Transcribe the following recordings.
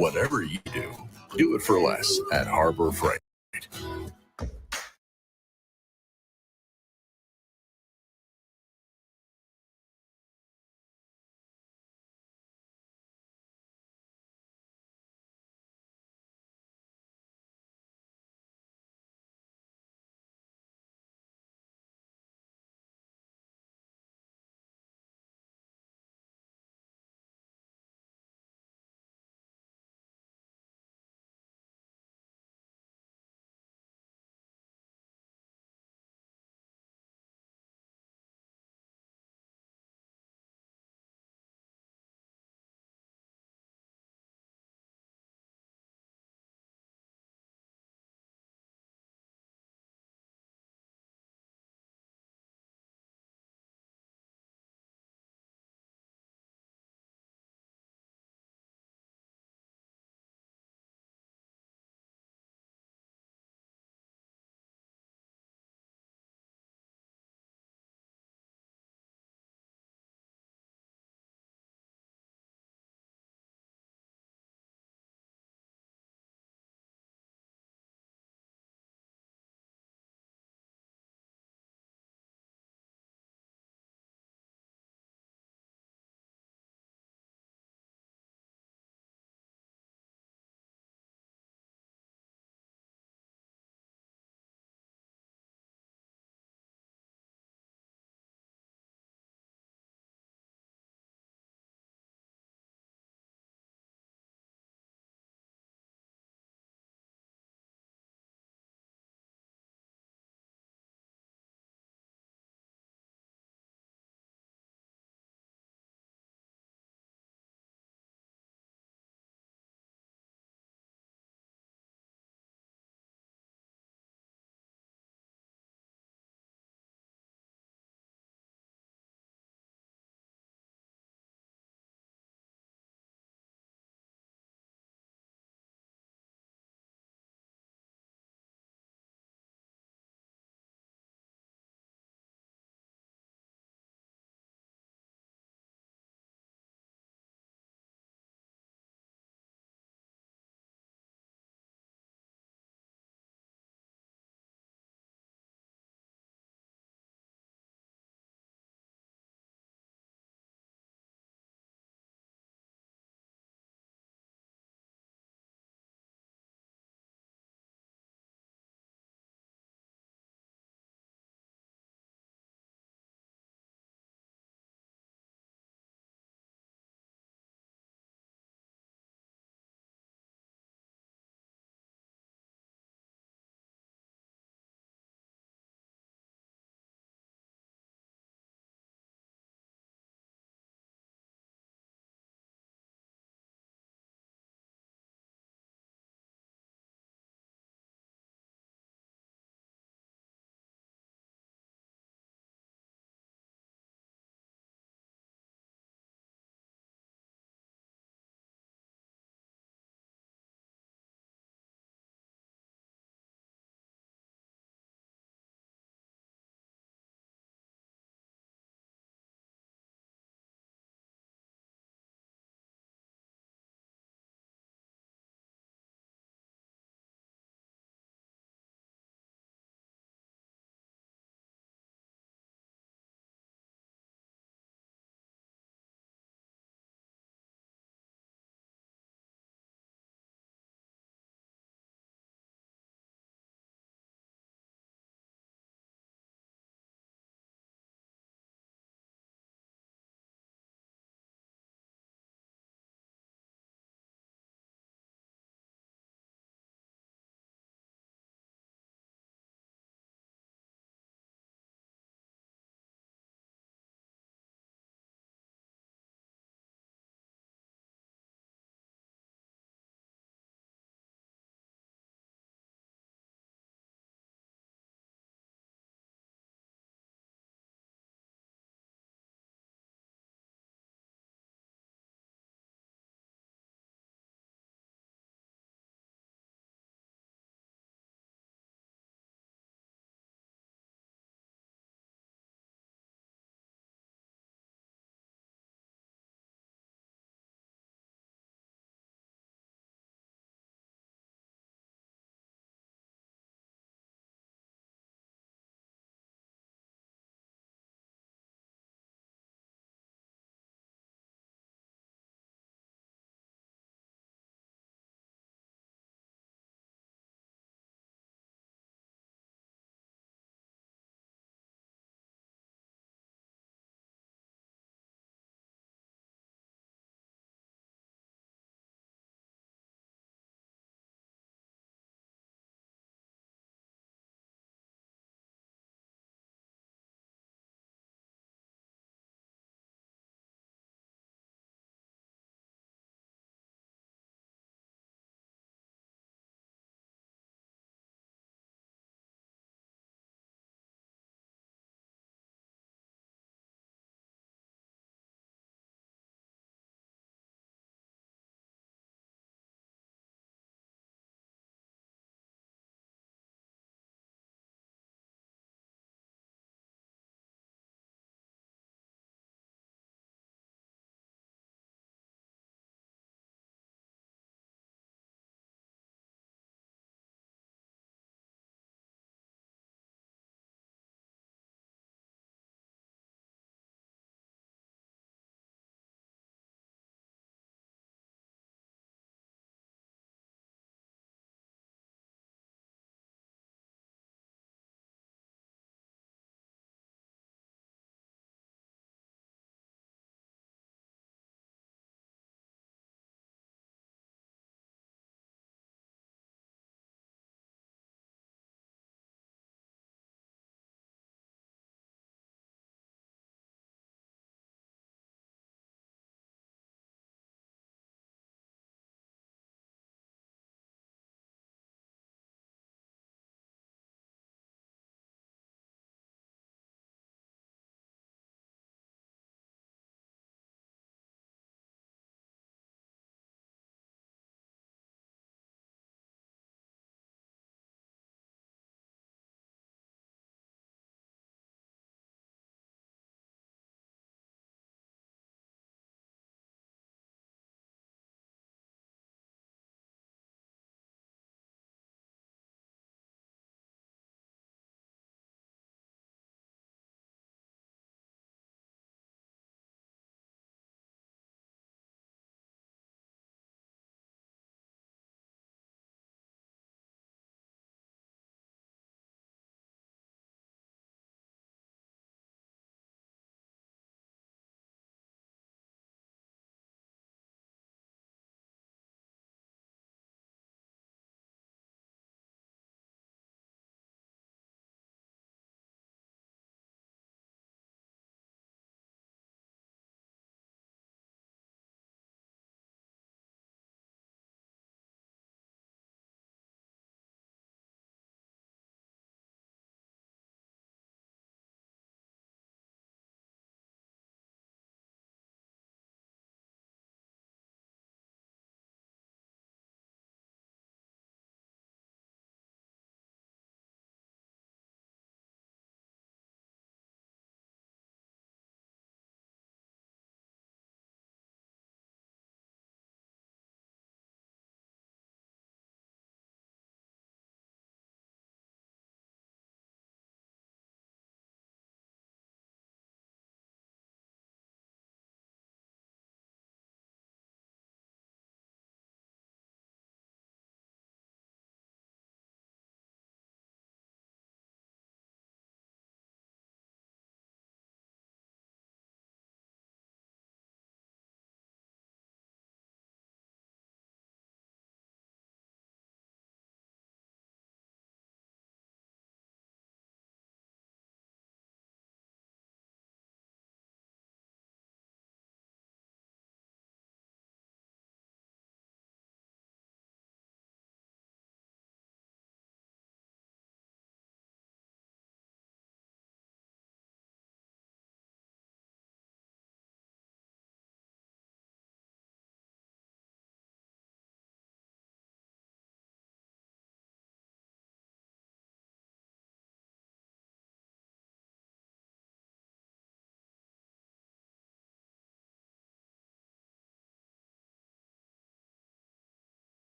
Whatever you do it for less at Harbor Freight.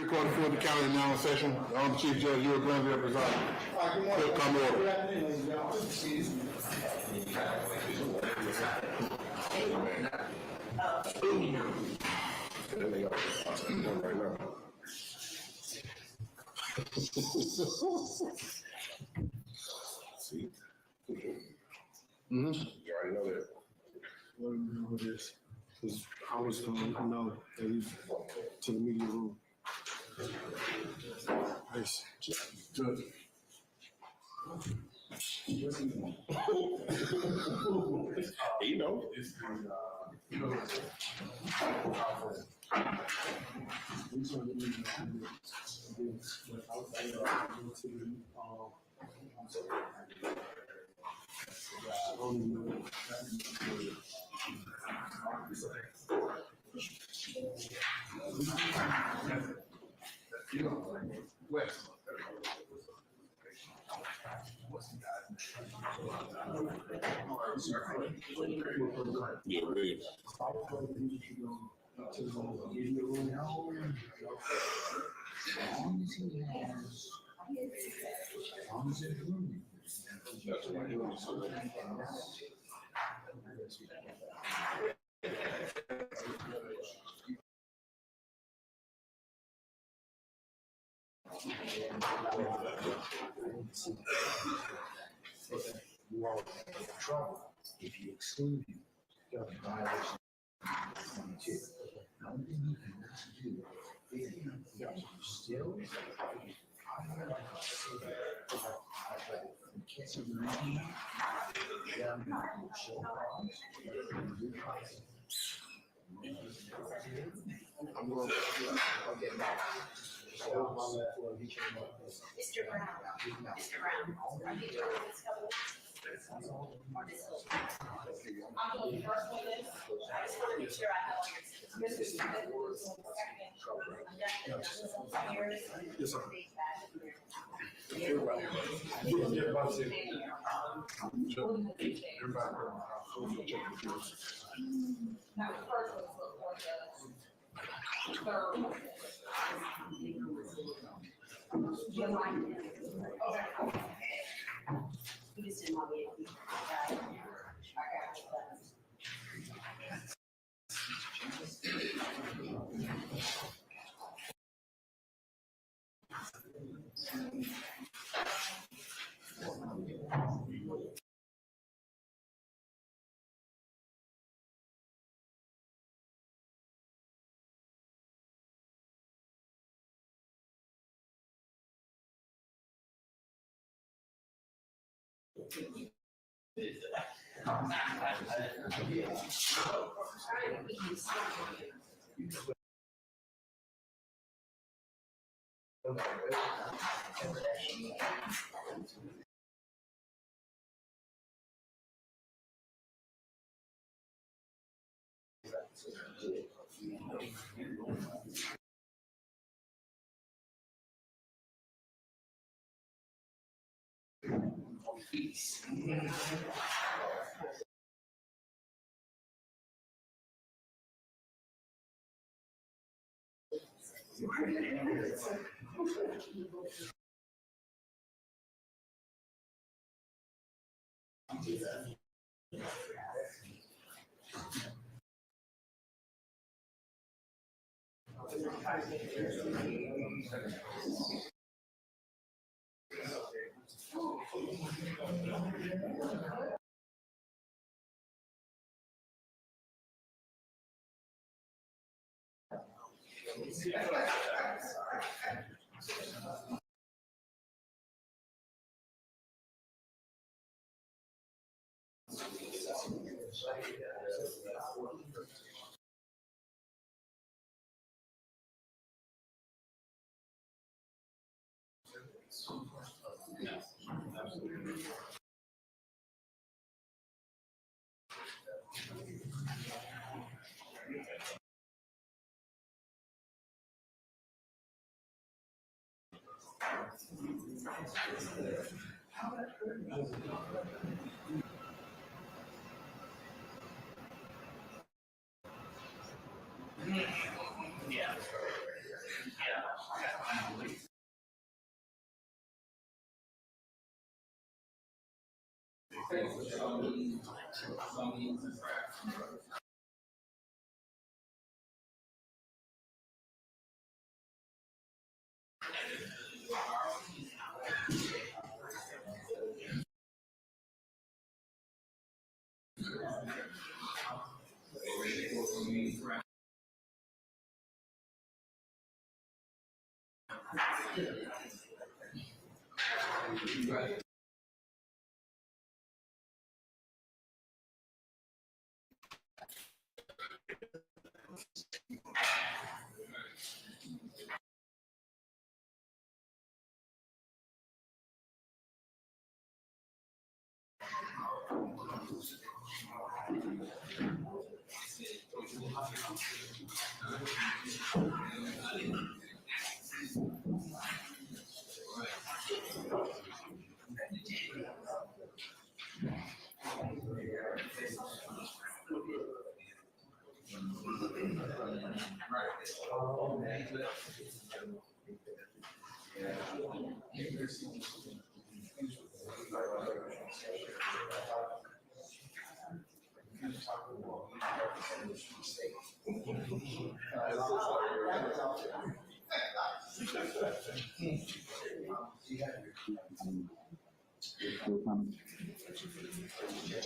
Recorded for the county now session. The Honorable Chief Judge, you are going to preside. Clerk, come to order. See? You already know that. Let him know what it is. Because I was going to know that he's to the media room. Nice. Judge. You know. Yeah, really. You are in trouble if you exclude him. You have a violation. Nothing you cannot do. If you still. I'm going to get back. Mr. Brown, Mr. Brown, are you doing this couple? Or this whole? I'm going first with this. I just want to make sure I have all your. Mr. Smith was on the second. Yes, sir. Now, the first one's for the third one. You like it? Okay. You just didn't want me to. I got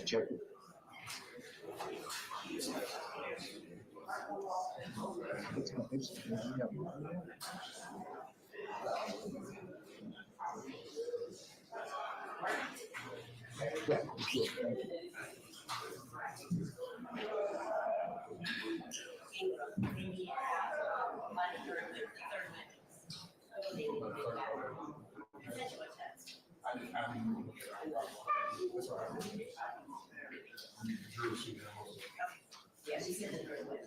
Check it. Yeah, she said the third one.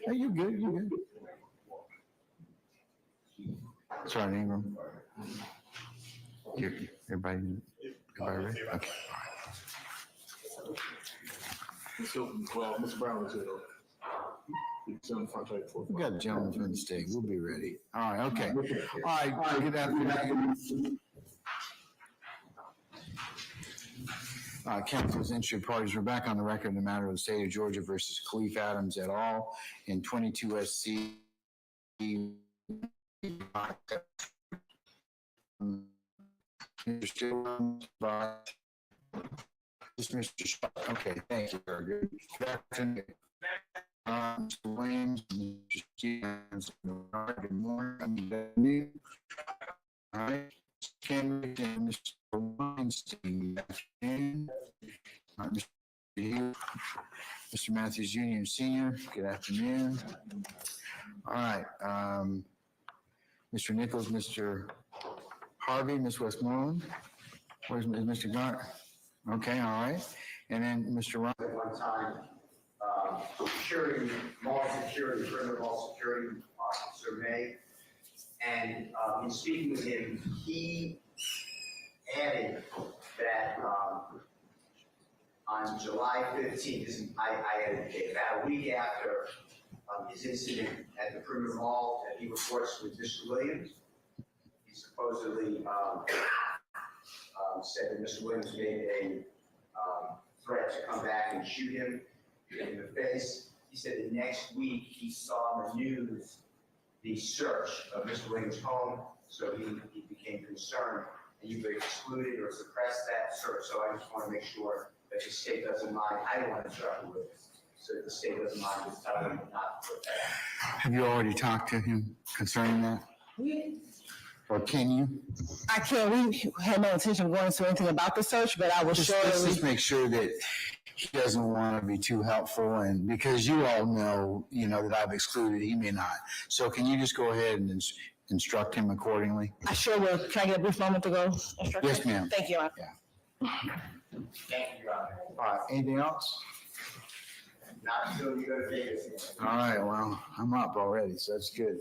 Hey, you good, you good. Sorry, Ingram. Everybody ready? Okay. Well, Mr. Brown is here though. He's on the front page for. We got a gentleman from the state. We'll be ready. All right, okay. All right, good afternoon. Council's interested parties, we're back on the record in the matter of the state of Georgia versus Khalif Adams et al. In 22 SC. Mr. Stillman, Mr. Shaw. Okay, thank you. Very good. Good afternoon. Mr. Williams, Mr. Stevens, good morning. Good afternoon. All right. Mr. Kendrick and Mr. Weinstein. Good afternoon. All right, Mr. Hughes, Mr. Matthews Jr. and Sr. Good afternoon. All right. Mr. Nichols, Mr. Harvey, Ms. Westmoreland. Where's Mr. Gart? Okay, all right. And then Mr. Ron. At one time, security, mall security, perimeter mall security officer May. And in speaking with him, he added that on July 15th, I had about a week after his incident at the perimeter mall, that he reports with Mr. Williams. He supposedly said that Mr. Williams made a threat to come back and shoot him in the face. He said the next week he saw on the news the search of Mr. Williams' home, so he became concerned and either excluded or suppressed that search. So I just want to make sure that the state doesn't mind. I don't want to trouble with this, so the state doesn't mind just telling him not to put that. Have you already talked to him concerning that? Or can you? I can't, we had no intention of going into anything about the search, but I will Let's just surely, make sure that he doesn't want to be too helpful, and because you all know, that I've excluded, he may not. So can you just go ahead and instruct him accordingly? I sure will. Can I get a brief moment to go? instruct Yes, him? ma'am. Thank you. Thank you, Your Honor. All right, anything else? Not until you go to Vegas. All right, well, I'm up already, so that's good.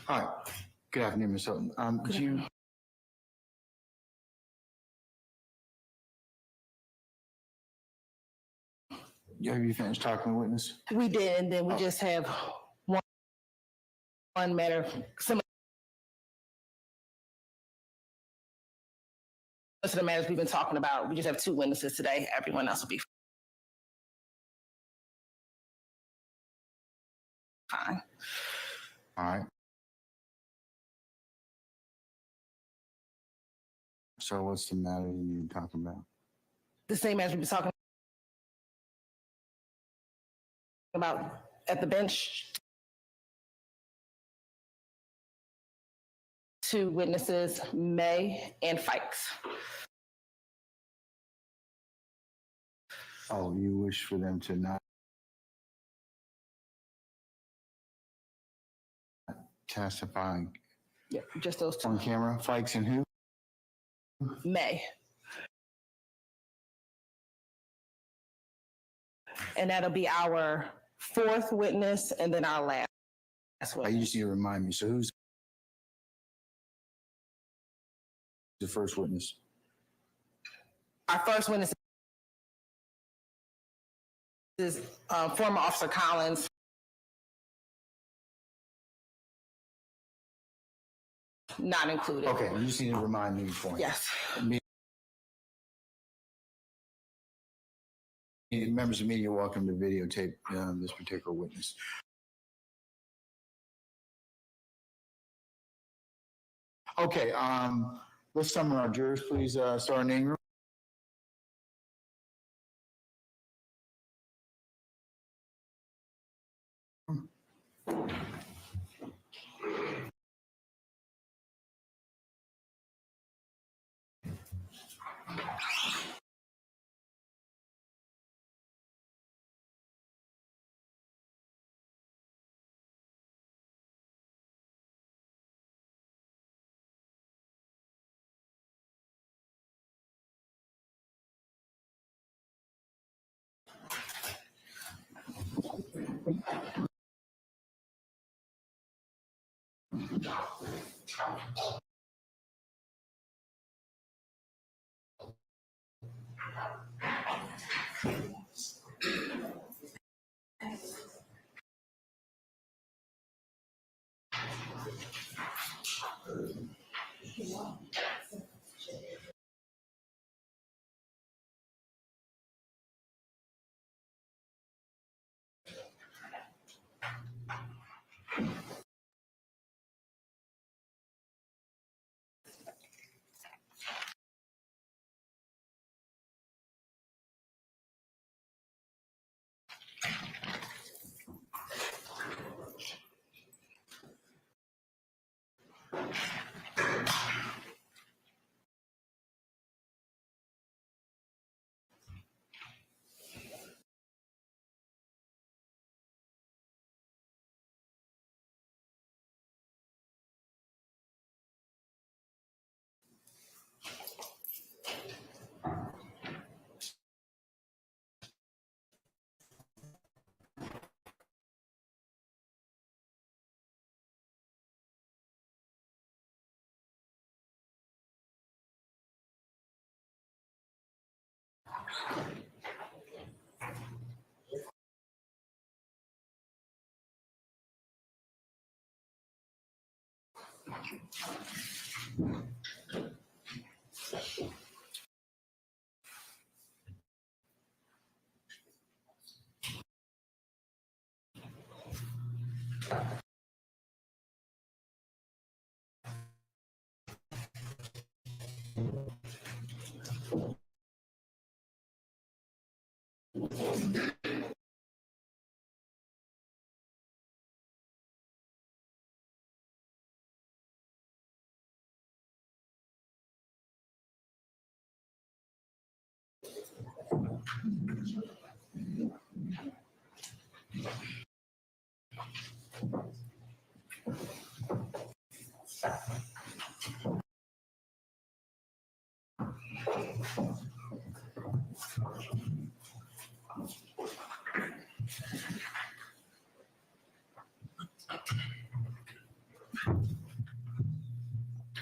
All right, good afternoon, Ms. Hilton. Could you? Have you finished talking to the witness? We did, and then we just have one matter, some of the matters we've been talking about. We just have two witnesses today. Everyone else will be fine. All right. So what's the matter you're talking about? The same as we've been talking about at the bench. Two witnesses, May and Fikes. Oh, you wish for them to not testify Yeah, just those two. on camera? Fikes and who? May. And that'll be our fourth witness and then our last You witness. just need to remind me. So who's the first witness? Our first witness is former Officer Collins. Not included. Okay, you just need to remind me for Yes. Members of the media, welcome to videotape this particular witness. Okay, let's summon our jurors, please. Start our name room.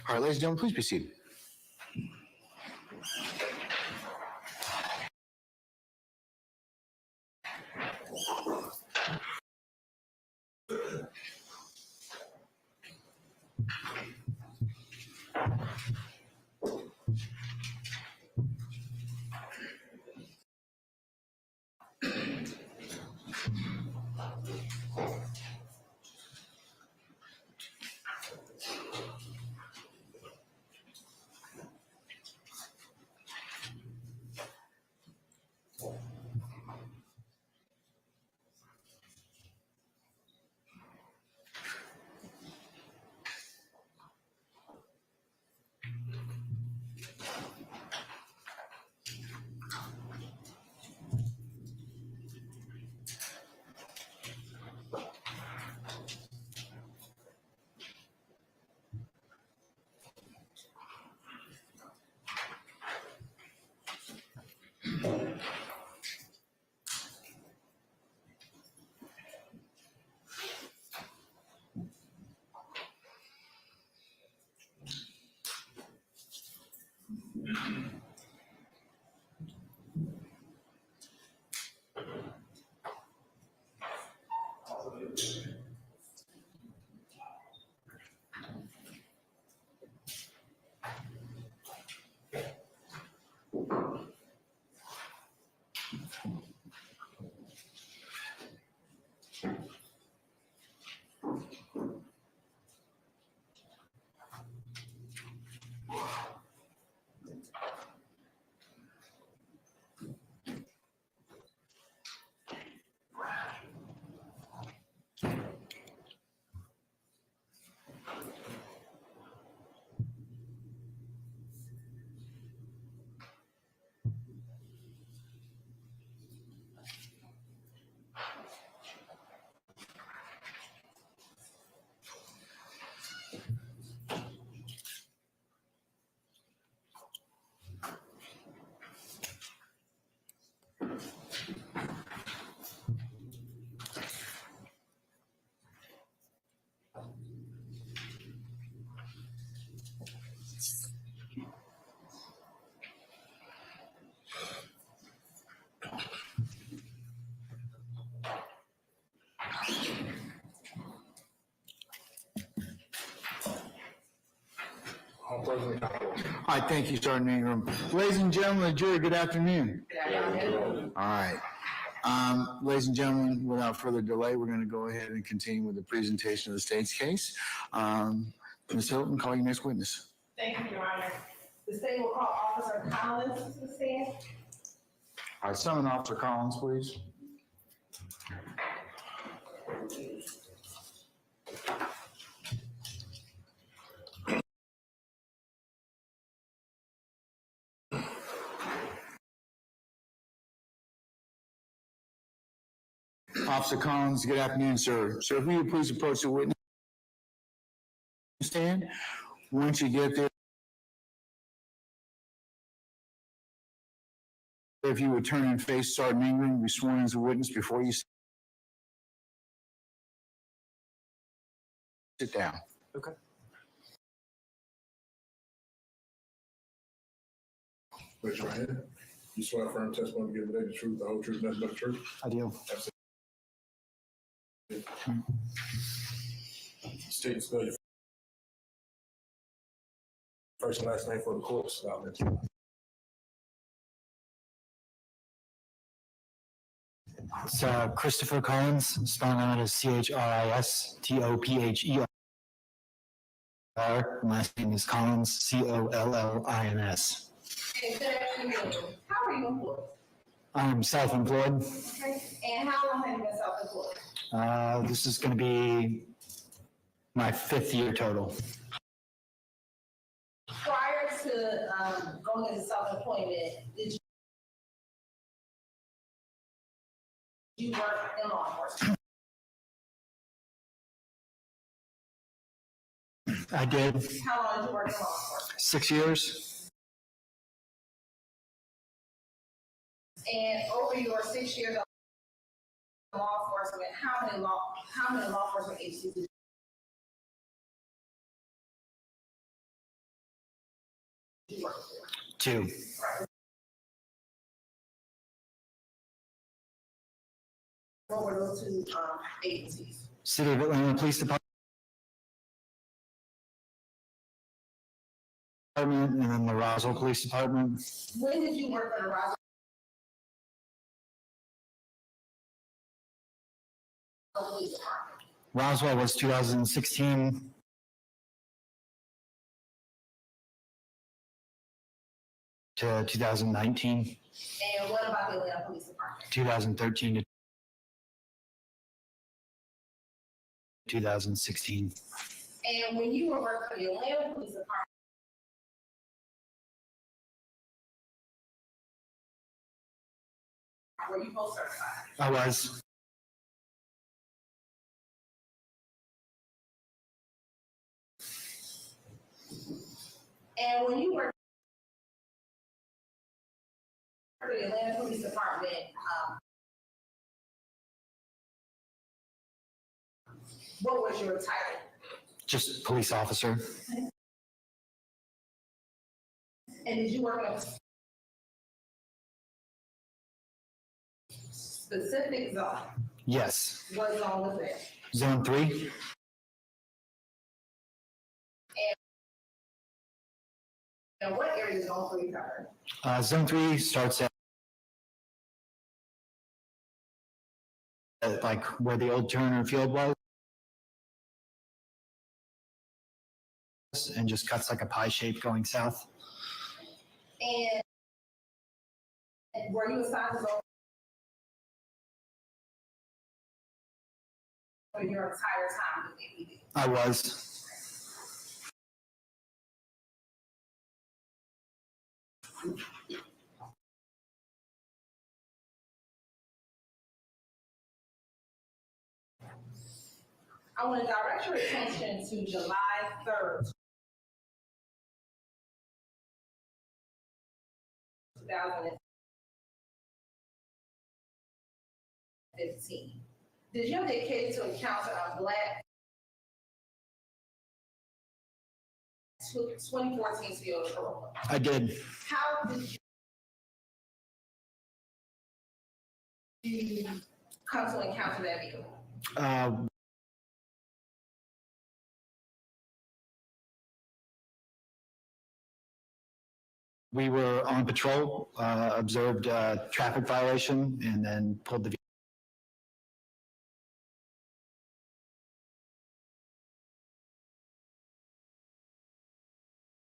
All right, ladies and gentlemen, please be seated. closing the count. All right, thank you, Sergeant Ingram. Ladies and gentlemen of the jury, good afternoon. All right. Ladies and gentlemen, without further delay, we're going to go ahead and continue with the presentation of the state's case. Ms. Hilton, call your next witness. Thank you, Your Honor. The state will call Officer Collins to the stand. All right, summon Officer Collins, please. Officer Collins, good afternoon, sir. Sir, if you would please approach the witness stand. Once you get there, if you would turn and face Sergeant Ingram, be sworn as a witness before you sit down. Okay. Raise your right hand. You swear firm testimony to give today the truth, the whole truth, nothing but the truth. I do. State and spell your first and last name for the court. It's Christopher Collins, spelling out as CHRISTOPHER. Last name is Collins, COLLINS. And good afternoon. How are you employed? I'm self-employed. Okay. And how long have you been self-employed? This is going to be my 5th year total. Prior to going into self-employment, did you work in law enforcement? I did How long did you work in law enforcement? 6 years. And over your 6 years of law enforcement, how many law enforcement agencies did you work for? 2. What were those two agencies? City of Atlanta Police Department, and then the Roswell Police Department. When did you work for the Roswell Police Department? Roswell was 2016 to 2019, And what about the Atlanta Police Department? 2013 to 2016. And when you were working for the Atlanta Police Department, were you post certified? I was. And when you worked for the Atlanta Police Department, what was your title? Just police officer. And did you work in a specific zone? Yes. What zone was it? Zone 3. And what area is zone 3 covered? Zone 3 starts at like where the old Turner Field was, and just cuts like a pie shape going south. And were you assigned to zone for your entire time with APD? I was. I want to direct your attention to July 3rd, 2015. Did you indicate to encounter a black 2014 Toyota Corolla? I did. How did you come to encounter that vehicle? We were on patrol, observed a traffic violation, and then pulled the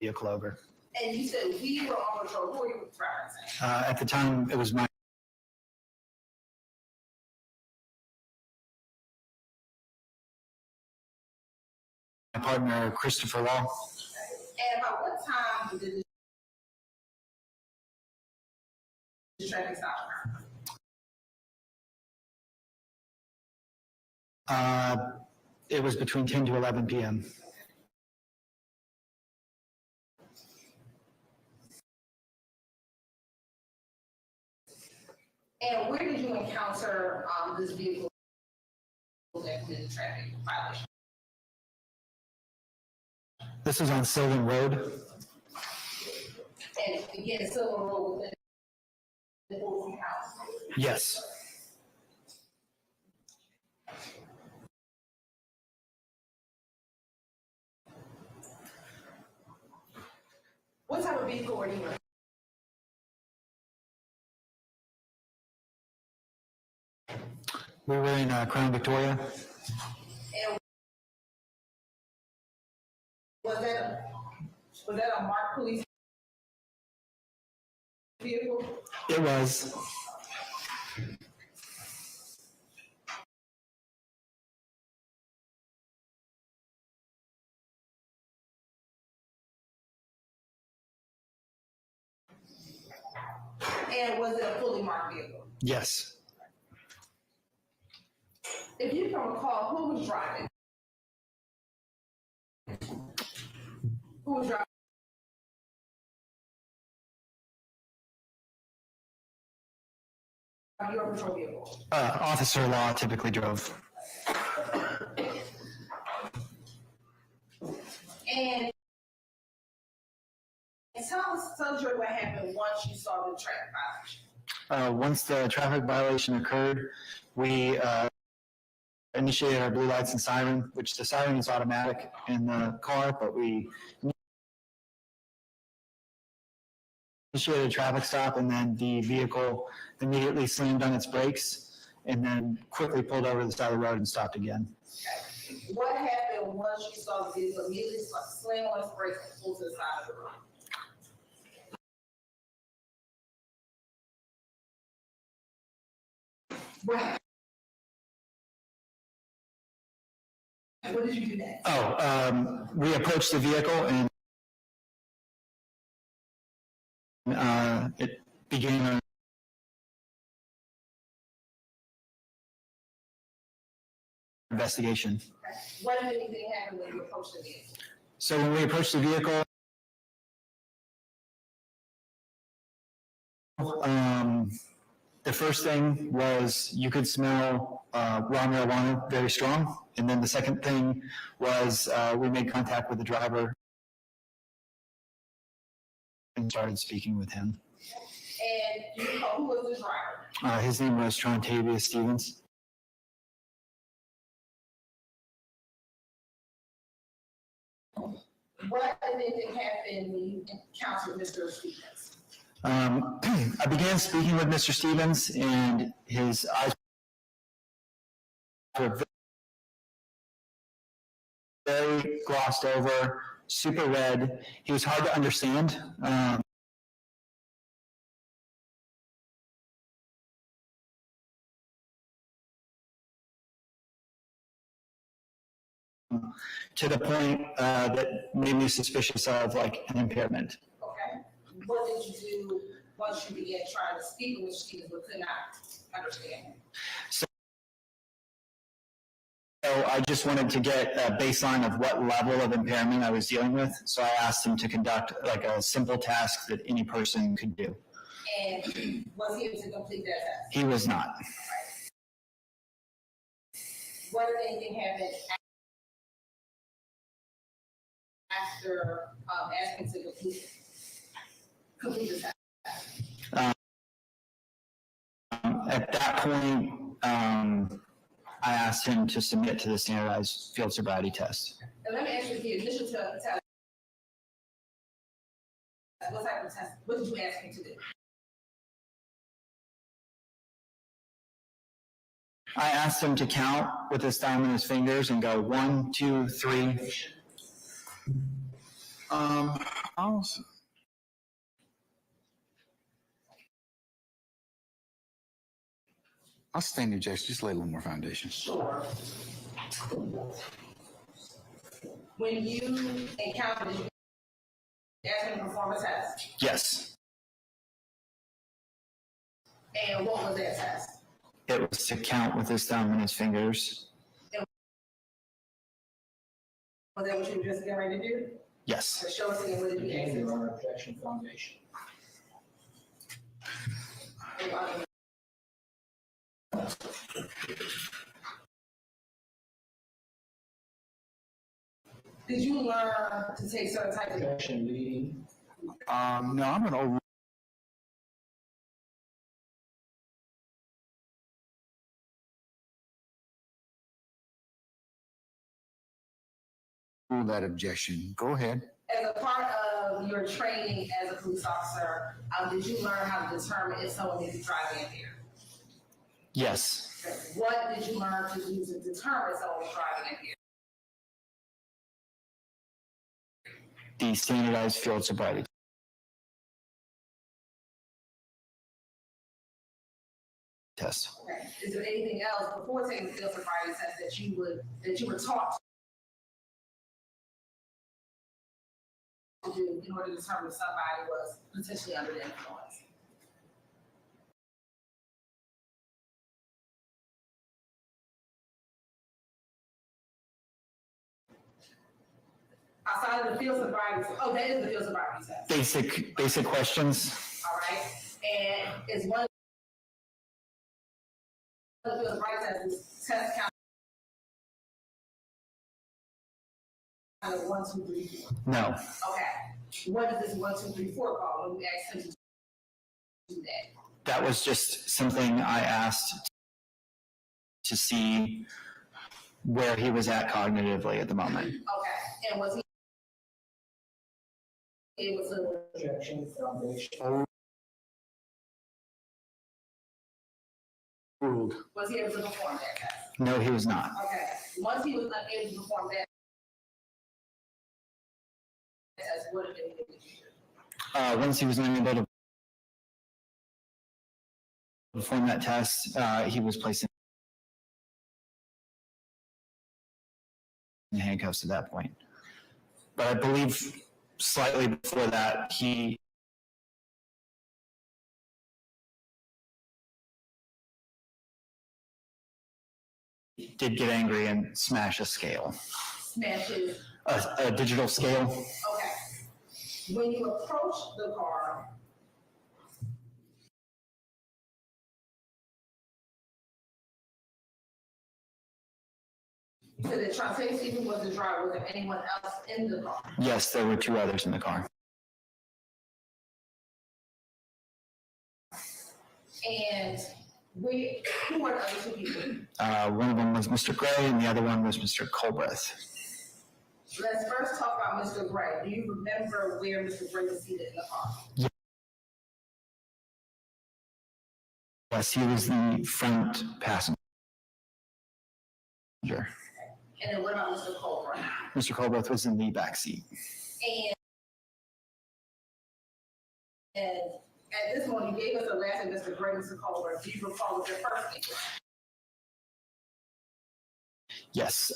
vehicle over. And you said we were on patrol, who were you referencing? At the time, it was my partner, Christopher Law. And about what time did the traffic stop occur? It was between 10 to 11 p.m. And where did you encounter this vehicle that did the traffic violation? This is on Sylvan Road. And again, Silver Road within the Bolton house. Yes. What type of vehicle were you in? We were in Crown Victoria. And was that a marked police vehicle? It was. And was it a fully marked vehicle? Yes. If you can recall, who was driving? Who was driving? Your patrol vehicle. Officer Law typically drove. And tell us what happened once you saw the traffic violation. Once the traffic violation occurred, we initiated our blue lights and siren, which the siren is automatic in the car, but we initiated a traffic stop, and then the vehicle immediately slammed on its brakes and then quickly pulled over to the side of the road and stopped again. Okay. What happened once you saw the vehicle immediately slam on its brakes and pull to the side of the road? What did you do next? We approached the vehicle and it began an investigation. Okay. What if anything happened when you approached the vehicle? So when we approached the vehicle, the first thing was you could smell raw marijuana very strong. And then the second thing was we made contact with the driver and started speaking with him. And do you know who was the driver? His name was Trontavia Stevens. What if anything happened when you encountered Mr. Stevens? I began speaking with Mr. Stevens, and his eyes were very glossed over, super red. He was hard to understand. To the point that made me suspicious of like an impairment. Okay. What did you do once you began trying to speak with Mr. Stevens but could not understand him? So I just wanted to get a baseline of what level of impairment I was dealing with. So I asked him to conduct like a simple task that any person could do. And was he able to complete that test? He was not. What if anything happened after asking to complete the test? At that point, I asked him to submit to the standardized field sobriety test. And let me ask you, the initial test What type of test, what did you ask him to do? I asked him to count with his thumb and his fingers and go 1, 2, 3. I'll sustain the objection, just lay a little more foundation. Sure. When you encountered, did you ask him to perform a test? Yes, And what was that test? it was to count with his thumb and his fingers. Was that what you were just getting ready to do? Yes. So show us again, what did you ask him? Your objection foundation. Did you learn to take certain types of Objection leading. No, I'm gonna overrule that objection. Go ahead. as a part of your training as a police officer, did you learn how to determine if someone may be driving impaired? Yes. What did you learn to do to determine someone was driving impaired? The standardized field sobriety test. Okay. Is there anything else before taking the field sobriety test that you were taught to do in order to determine if somebody was potentially under the influence? Outside of the field sobriety, oh, that is the field sobriety test. Basic questions. All right, and is one of the field sobriety tests test count of 1, 2, 3, 4? No. Okay, what is this 1, 2, 3, 4 called when we asked him to do that? That was just something I asked to see where he was at cognitively at the moment. Okay, and was he able to, Objection foundation. Ruled. was he able to perform that test? No, he was not. Okay, once he was unable to perform that test, what did he do? Once he was unable to perform that test, he was placed in handcuffs at that point. But I believe slightly before that, he did get angry and smash a scale, Smash his, a digital scale. okay. When you approach the car, you said that Trante Stephen was the driver, was there anyone else in the car? Yes, there were 2 others in the car. And who were the other 2 people? One of them was Mr. Gray and the other one was Mr. Colbreth. Let's first talk about Mr. Gray. Do you remember where Mr. Gray was seated in the car? Yes, he was the front passenger. And then what about Mr. Colbert? Mr. Colbreth was in the back seat. And at this point, you gave us the last name, Mr. Gray, Mr. Colbert. Do you recall what your first name was? Yes,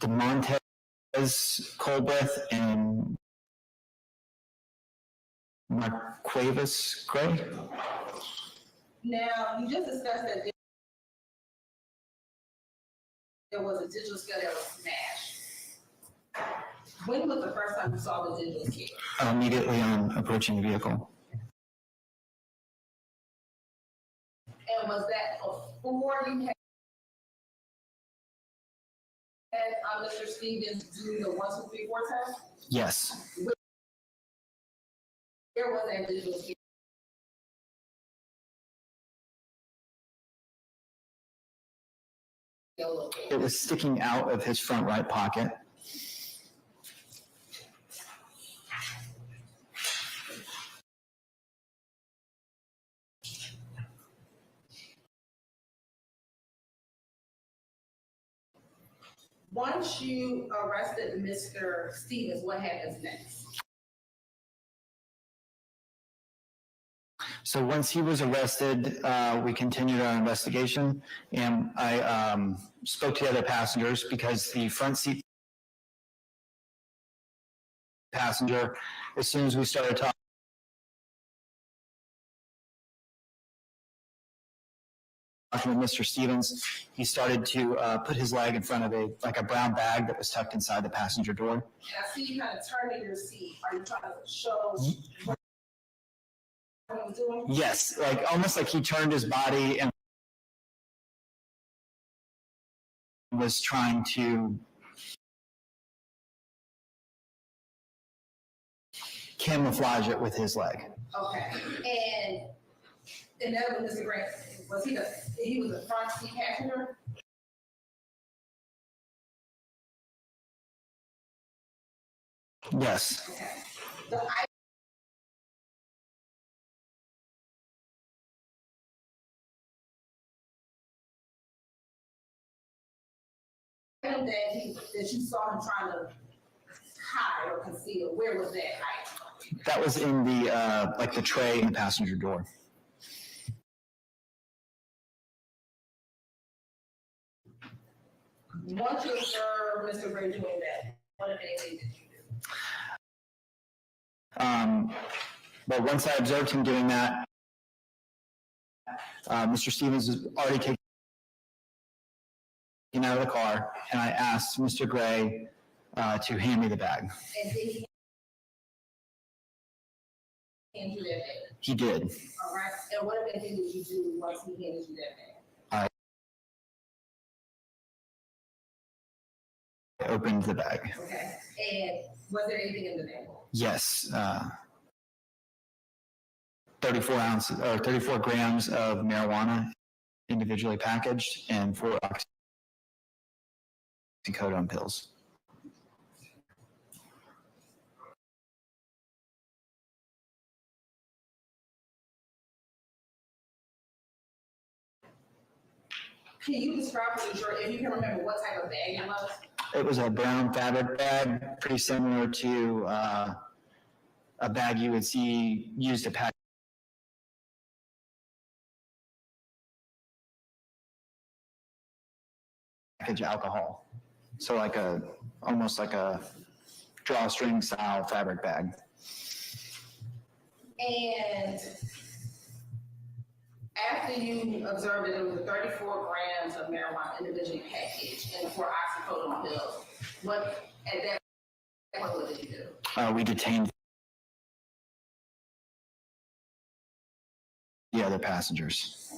DeMontez Colbreth and Marquavis Gray. Now, you just discussed that there was a digital scale that was smashed. When was the first time you saw the digital scale? Immediately on approaching the vehicle. And was that before you had Mr. Stevens do the 1, 2, 3, 4 test? Yes, There was that digital scale. it was sticking out of his front right pocket. Once you arrested Mr. Stevens, what happens next? So once he was arrested, we continued our investigation, and I spoke to the other passengers because the front seat passenger, as soon as we started talking with Mr. Stevens, he started to put his leg in front of a brown bag that was tucked inside the passenger door. And I see you kind of turning your seat. Are you trying to show what he was doing? Yes, almost like he turned his body and was trying to camouflage it with his leg. Okay, and that was Mr. Grant, he was a front seat passenger? Yes. Okay. The item that you saw him trying to hide or conceal, where was that item? That was in the the tray in the passenger door. Once you observed Mr. Gray doing that, what if anything did you do? But once I observed him doing that, Mr. Stevens was already taken out of the car, and I asked Mr. Gray to hand me the bag. And did he hand you that bag? He did. All right, and what if anything did you do once he handed you that bag? I opened the bag. Okay, and was there anything in the bag? Yes. 34 grams of marijuana individually packaged and 4 oxycodone pills. Can you describe to the jury, if you can remember, what type of bag it was? It was a brown fabric bag, pretty similar to a bag you would see used to package alcohol. So almost like a drawstring style fabric bag. And after you observed that it was 34 grams of marijuana individually packaged and 4 oxycodone pills, what did you do? We detained the other passengers.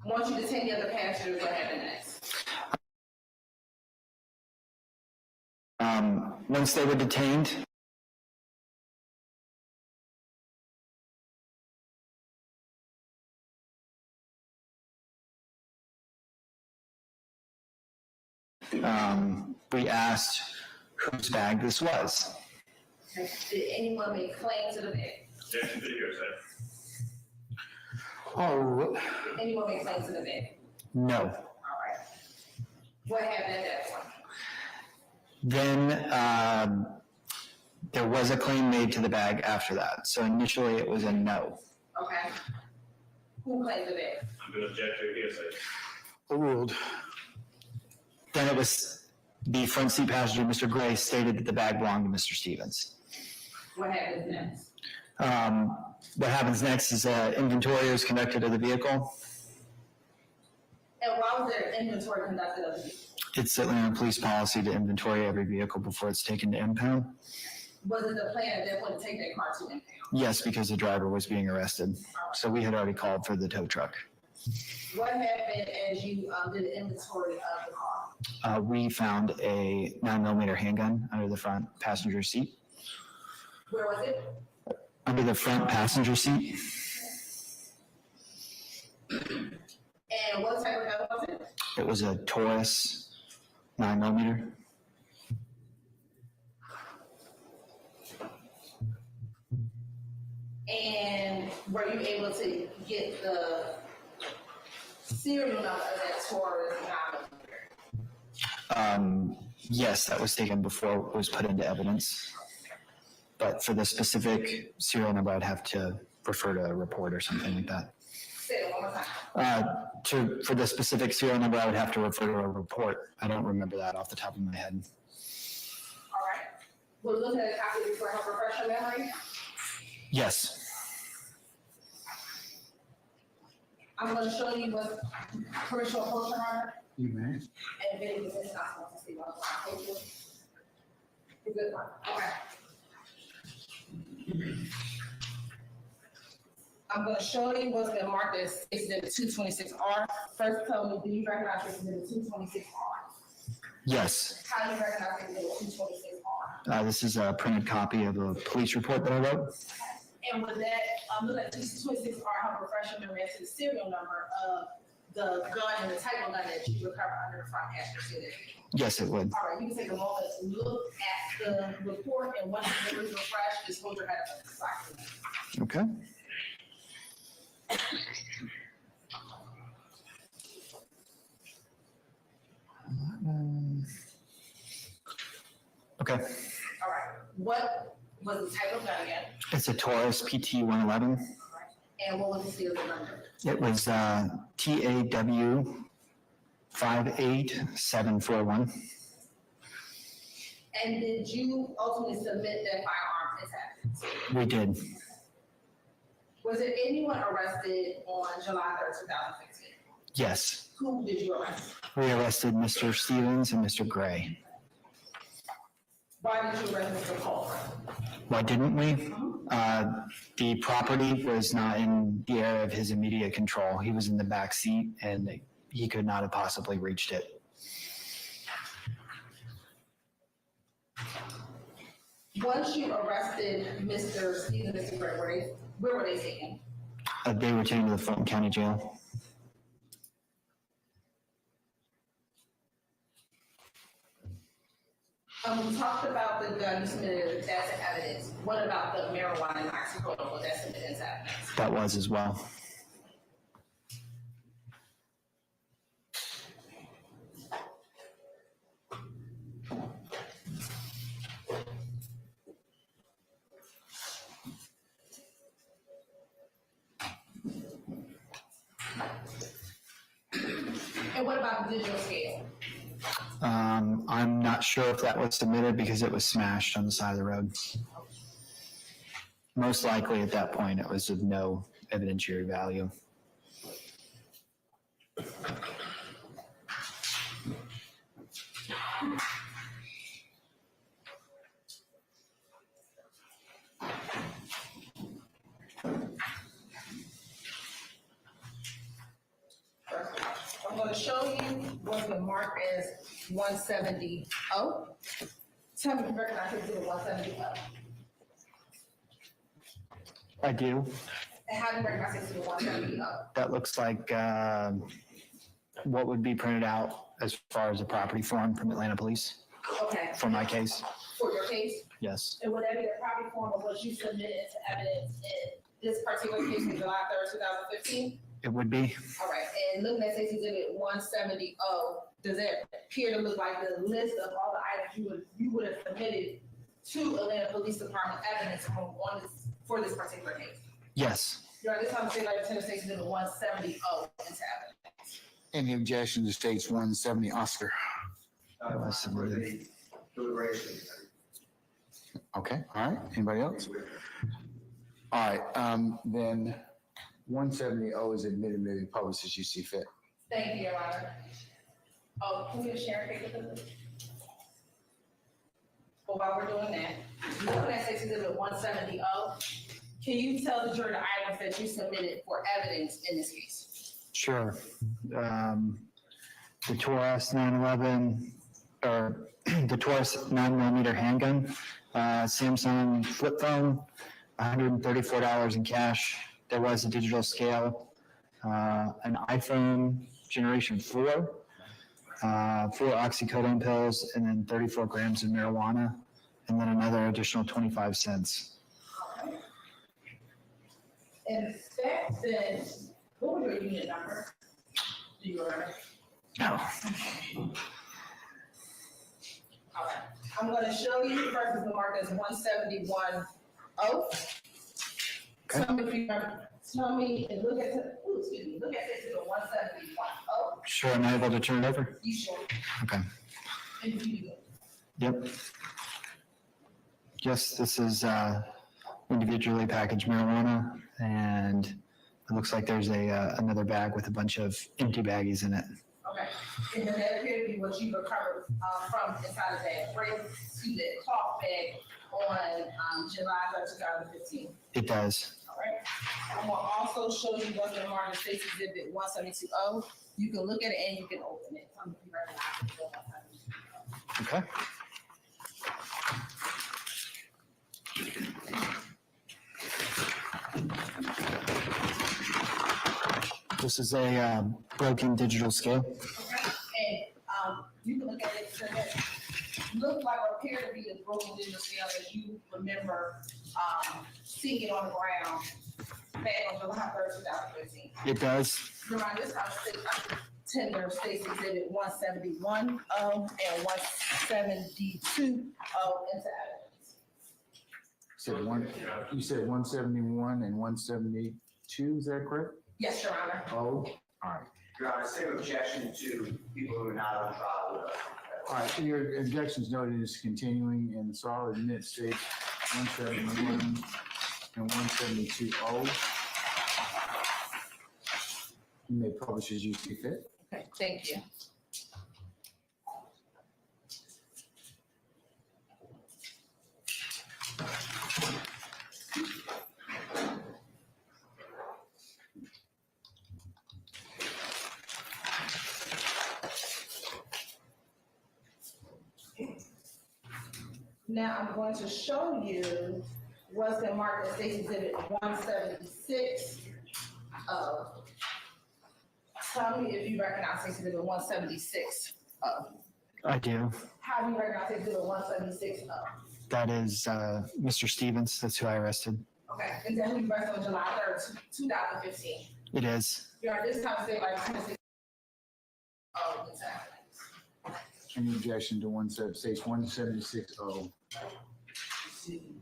Once you detained the other passengers, what happened next? Once they were detained, we asked whose bag this was. Did anyone make claim to the bag? Objection to the hearsay. Oh, Anyone make claim to the bag? no. All right. What happened at that point? Then there was a claim made to the bag after that. So initially it was a no. Okay. Who claimed the bag? I'm going to object to hearsay. Overruled. Then it was the front seat passenger, Mr. Gray, stated that the bag belonged to Mr. Stevens. What happens next? What happens next is inventory is conducted of the vehicle. And why was there inventory conducted of the vehicle? It's Atlanta police policy to inventory every vehicle before it's taken to impound. Was it the plan at that point to take that car to impound? Yes, because the driver was being arrested. So we had already called for the tow truck. What happened as you did the inventory of the car? We found a 9mm handgun under the front passenger seat. Where was it? Under the front passenger seat. And what type of gun was it? It was a Taurus 9mm. And were you able to get the serial number of that Taurus 9mm? Yes, that was taken before it was put into evidence. But for the specific serial number, I'd have to refer to a report or something like that. Say it one more time. For the specific serial number, I would have to refer to a report. I don't remember that off the top of my head. All right. We're looking at a copy for help refresh your memory. Yes. I'm going to show you what permission of approach, Your Honor. You may. And if it is not supposed to see what I'm going to you. You good one? Okay. I'm going to show you what's been marked as Exhibit 226R. First, tell me, do you recognize Exhibit 226R? Yes. How do you recognize Exhibit 226R? This is a printed copy of a police report that I wrote. And with that, look at 226R, help refresh your memory as to the serial number of the gun and the type of gun that you recovered under the front passenger seat. Yes, it would. All right, you can take a moment to look at the report, and once the memory is refreshed, just hold your head up to the side. Okay. Okay. All right, what was the type of gun again? It's a Taurus PT 111. And what was the serial number? It was TAW 58741. And did you ultimately submit that firearm intact? We did. Was there anyone arrested on July 3rd, 2016? Yes. Who did you arrest? We arrested Mr. Stevens and Mr. Gray. Why did you arrest Mr. Cole? Why didn't we? The property was not in the area of his immediate control. He was in the back seat and he could not have possibly reached it. Once you arrested Mr. Stevens and Mr. Gray, where were they taken? They were taken to the Fulton County Jail. We talked about the gun you submitted as evidence. What about the marijuana and oxycodone? Was that submitted as evidence? That was as well. And what about the digital scale? I'm not sure if that was submitted because it was smashed on the side of the road. Most likely at that point, it was of no evidentiary value. I'm going to show you what's been marked as 170-0. Tell me if you recognize it as 170-0. I do. And how do you recognize it as 170-0? That looks like what would be printed out as far as a property form from Atlanta Police Okay. for my case. For your case? Yes. And would that be the property form of what you submitted to evidence in this particular case in July 3rd, 2015? It would be. All right, and looking at Exhibit 170-0, does it appear to look like the list of all the items you would have submitted to Atlanta Police Department evidence for this particular case? Yes. Your Honor, this time, State Lieutenant States Exhibit 170-0 into evidence. Any objection to states 170 Oscar? That was submitted. Okay, all right. Anybody else? All right, then 170 is admitted, maybe published as you see fit. Thank you, Your Honor. Oh, can we just share a picture of this? Well, while we're doing that, looking at State Exhibit 170-0, can you tell the jury the items that you submitted for evidence in this case? Sure. The Taurus 911, or the Taurus 9mm handgun, Samsung flip phone, $134 in cash. There was a digital scale, an iPhone Generation 4, 4 oxycodone pills, and then 34 grams of marijuana, and then another additional 25 cents. And that then, what was your unit number? oath. Okay. Tell me if you tell me and look at look at this to 171. Oh, Sure, am I able to turn it over? you sure? Okay. And you. Yep. Yes, this is individually packaged marijuana, and it looks like there's another bag with a bunch of empty baggies in it. Okay, and then that appeared to be what you recovered from inside of that cloth bag on July 3rd, 2015. It does. All right. I'm gonna also show you what's in Martin States Exhibit 172O. You can look at it and you can open it. Tell me if you recognize it. Okay. This is a broken digital scale. Okay, and you can look at it, so that look like or appear to be the broken digital scale as you remember seeing it on the ground back on July 3rd, 2015. It does. Around this time, tender States Exhibit 171 and 172 into evidence. You said 171 and 172, is that correct? Yes, Your Honor. Oh, all right. Your Honor, same objection to people who are not on trial with us. All right, so your objection's noted is continuing, and the solid minute states 171 and 172O. You may publish as you see fit. Okay, thank you. Now I'm going to show you what's in Martin States Exhibit 176. Tell me if you recognize States Exhibit 176. I do. How do you recognize States Exhibit 176? That is Mr. Stevens. That's who I arrested. Okay, and then we arrested on July 3rd, 2015. It is. You're this time state like 26. Oh, exactly. Any objection to states 176O? I see.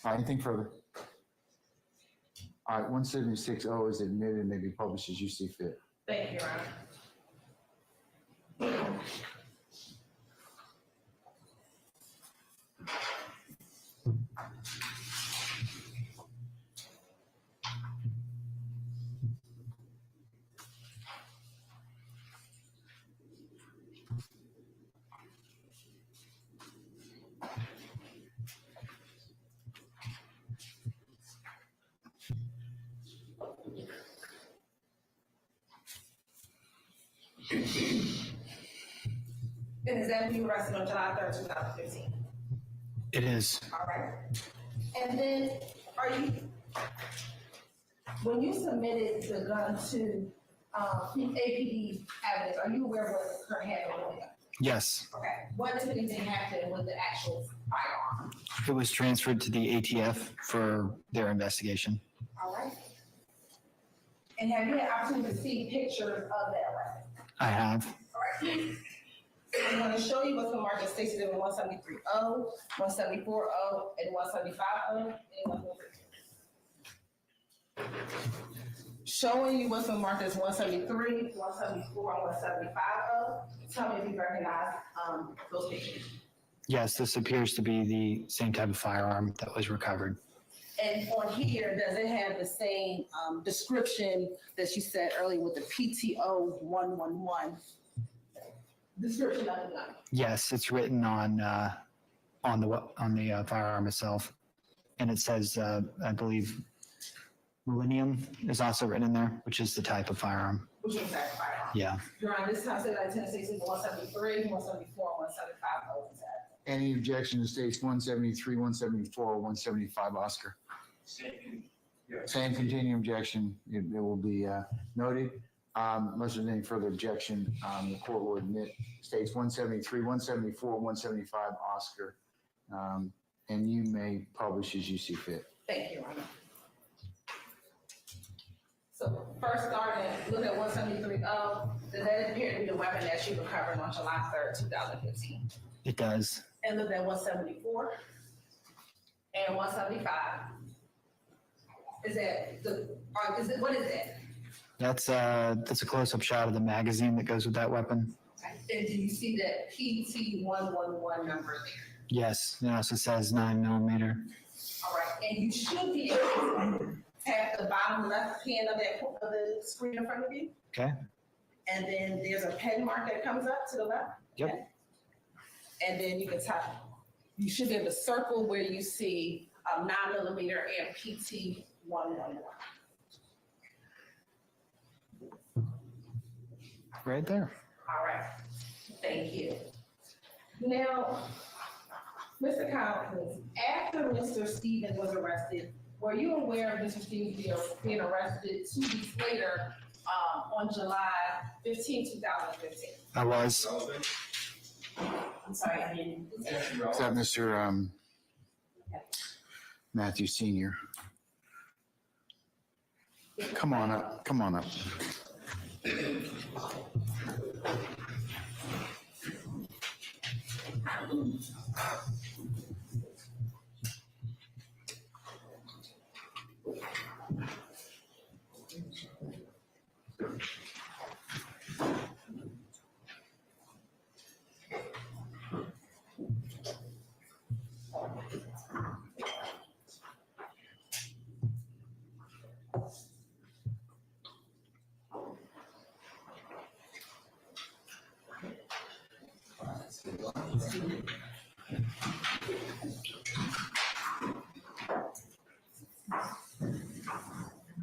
All right, anything further? All right, 176O is admitted and may be published as you see fit. Thank you, Your Honor. And is that when you were arrested on July 3rd, 2015? It is. All right. And then when you submitted the gun to APD evidence, are you aware of what the current happened with it? Yes. Okay. What, if anything, happened with the actual firearm? It was transferred to the ATF for their investigation. All right. And have you had opportunity to see pictures of that weapon? I have. All right. I'm going to show you what's in Martin States Exhibit 173O, 174O, and 175O, and 173. Showing you what's in Martin 173, 174, and 175O. Tell me if you recognize those pictures. Yes, this appears to be the same type of firearm that was recovered. And on here, does it have the same description that you said earlier with the PTO 111? Description of the gun. Yes, it's written on the firearm itself, and it says, I believe, Millennium is also written in there, which is the type of firearm. Which is that firearm? Yeah. You're on this time, say like Tennessee 173, 174, 175. Any objection to states 173, 174, 175, Oscar? Same continuing objection. It will be noted. Unless there's any further objection, the court will admit states 173, 174, 175, Oscar. And you may publish as you see fit. Thank you, Your Honor. So first starting, look at 173, does that appear to be the weapon that you recovered on July 3rd, 2015? It does. And look at 174 and 175. Is that what is that? That's a close-up shot of the magazine that goes with that weapon. And do you see that PT111 number there? Yes, it also says 9mm. All right, and you should be able to tap the bottom left hand of the screen in front of you. Okay. And then there's a pen mark that comes up to the left. Yep. Okay. And then you can tap. You should be able to circle where you see 9mm and PT111. Right there. All right, thank you. Now, Mr. Collins, after Mr. Stevens was arrested, were you aware of Mr. Stevens being arrested 2 weeks later on July 15, 2015? I was. I'm sorry, I mean. Is that Mr. Matthew Senior? Come on up. Come on up.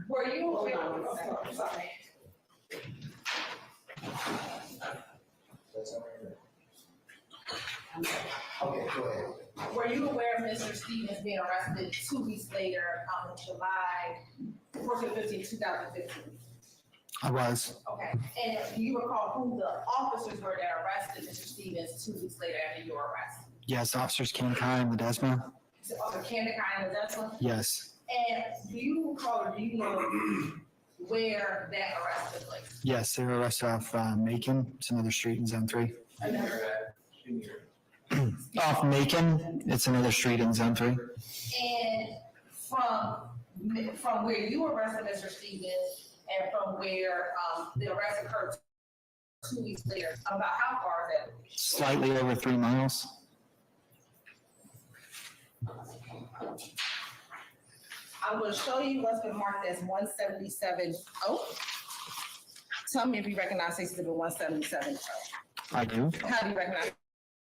Were you aware? I'm sorry. Okay, go ahead. Were you aware of Mr. Stevens being arrested 2 weeks later on July 14, 15, 2015? I was. Okay, and do you recall who the officers were that arrested Mr. Stevens 2 weeks later after your arrest? Yes, officers Kankai and Ledesma. So, Candakai and that's one? Yes. And do you recall or do you know where that arrest took place? Yes, they were arrested off Macon. It's another street in Zone 3. Off Macon, it's another street in Zone 3. And from where you arrested Mr. Stevens and from where the arrest occurred 2 weeks later, about how far is that? Slightly over 3 miles. I'm going to show you what's been marked as 177. Oh, tell me if you recognice Exhibit 177. I do. How do you recognize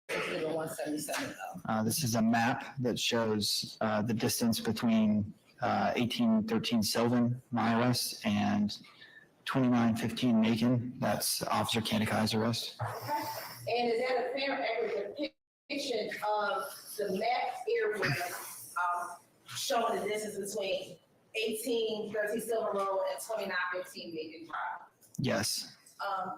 Exhibit 177? This is a map that shows the distance between 1813 Sylvan, my arrest, and 2915 Macon. That's Officer Kandakai's arrest. Okay. And is that a fair accurate depiction of the map area showing the distance between 1813 Silver Road and 2915 Macon Drive? Yes.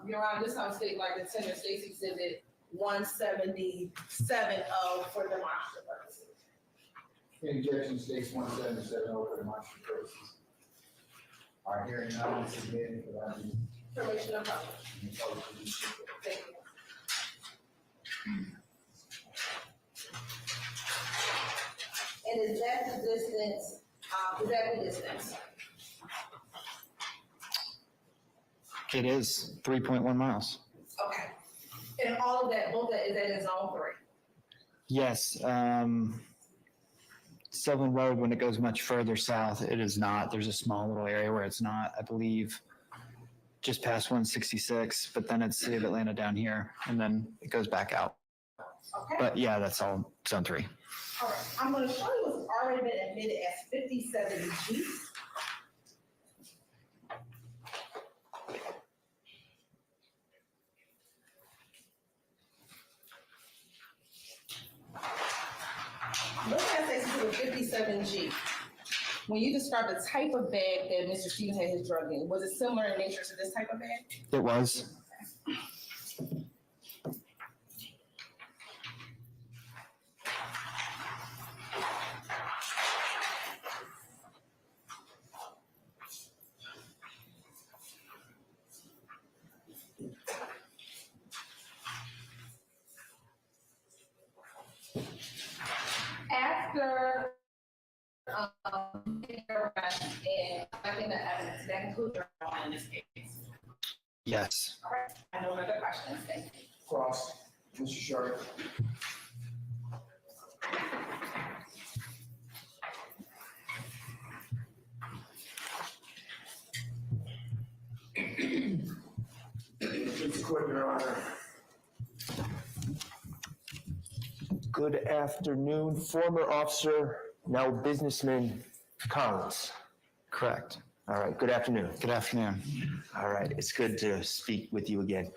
Your Honor, this time state like the Senator State's Exhibit 177 for demonstrative purposes. Objection states 177 over demonstrative purposes. Our hearing now is submitted for that. Permission of public. Thank you. And is that the distance, It is 3.1 miles. Okay. And all of that, both that, is that in zone 3? Yes. Sylvan Road, when it goes much further south, it is not. There's a small little area where it's not, I believe, just past 166, but then it's City of Atlanta down here, and then it goes back out. Okay. But yeah, that's all Zone 3. All right. I'm going to show you what's already been admitted as 57G. When you described the type of bag that Mr. Stevens had his drug in, was it similar in nature to this type of bag? It was. After, your arrest and collecting the evidence, that includes your own in this case. Yes. All right, I know other questions, thank you. Cross, Mr. Sharp. Mr. Court, Your Honor. Good afternoon, former officer, now businessman Collins. Correct. All right, good afternoon. Good afternoon. All right, it's good to speak with you again.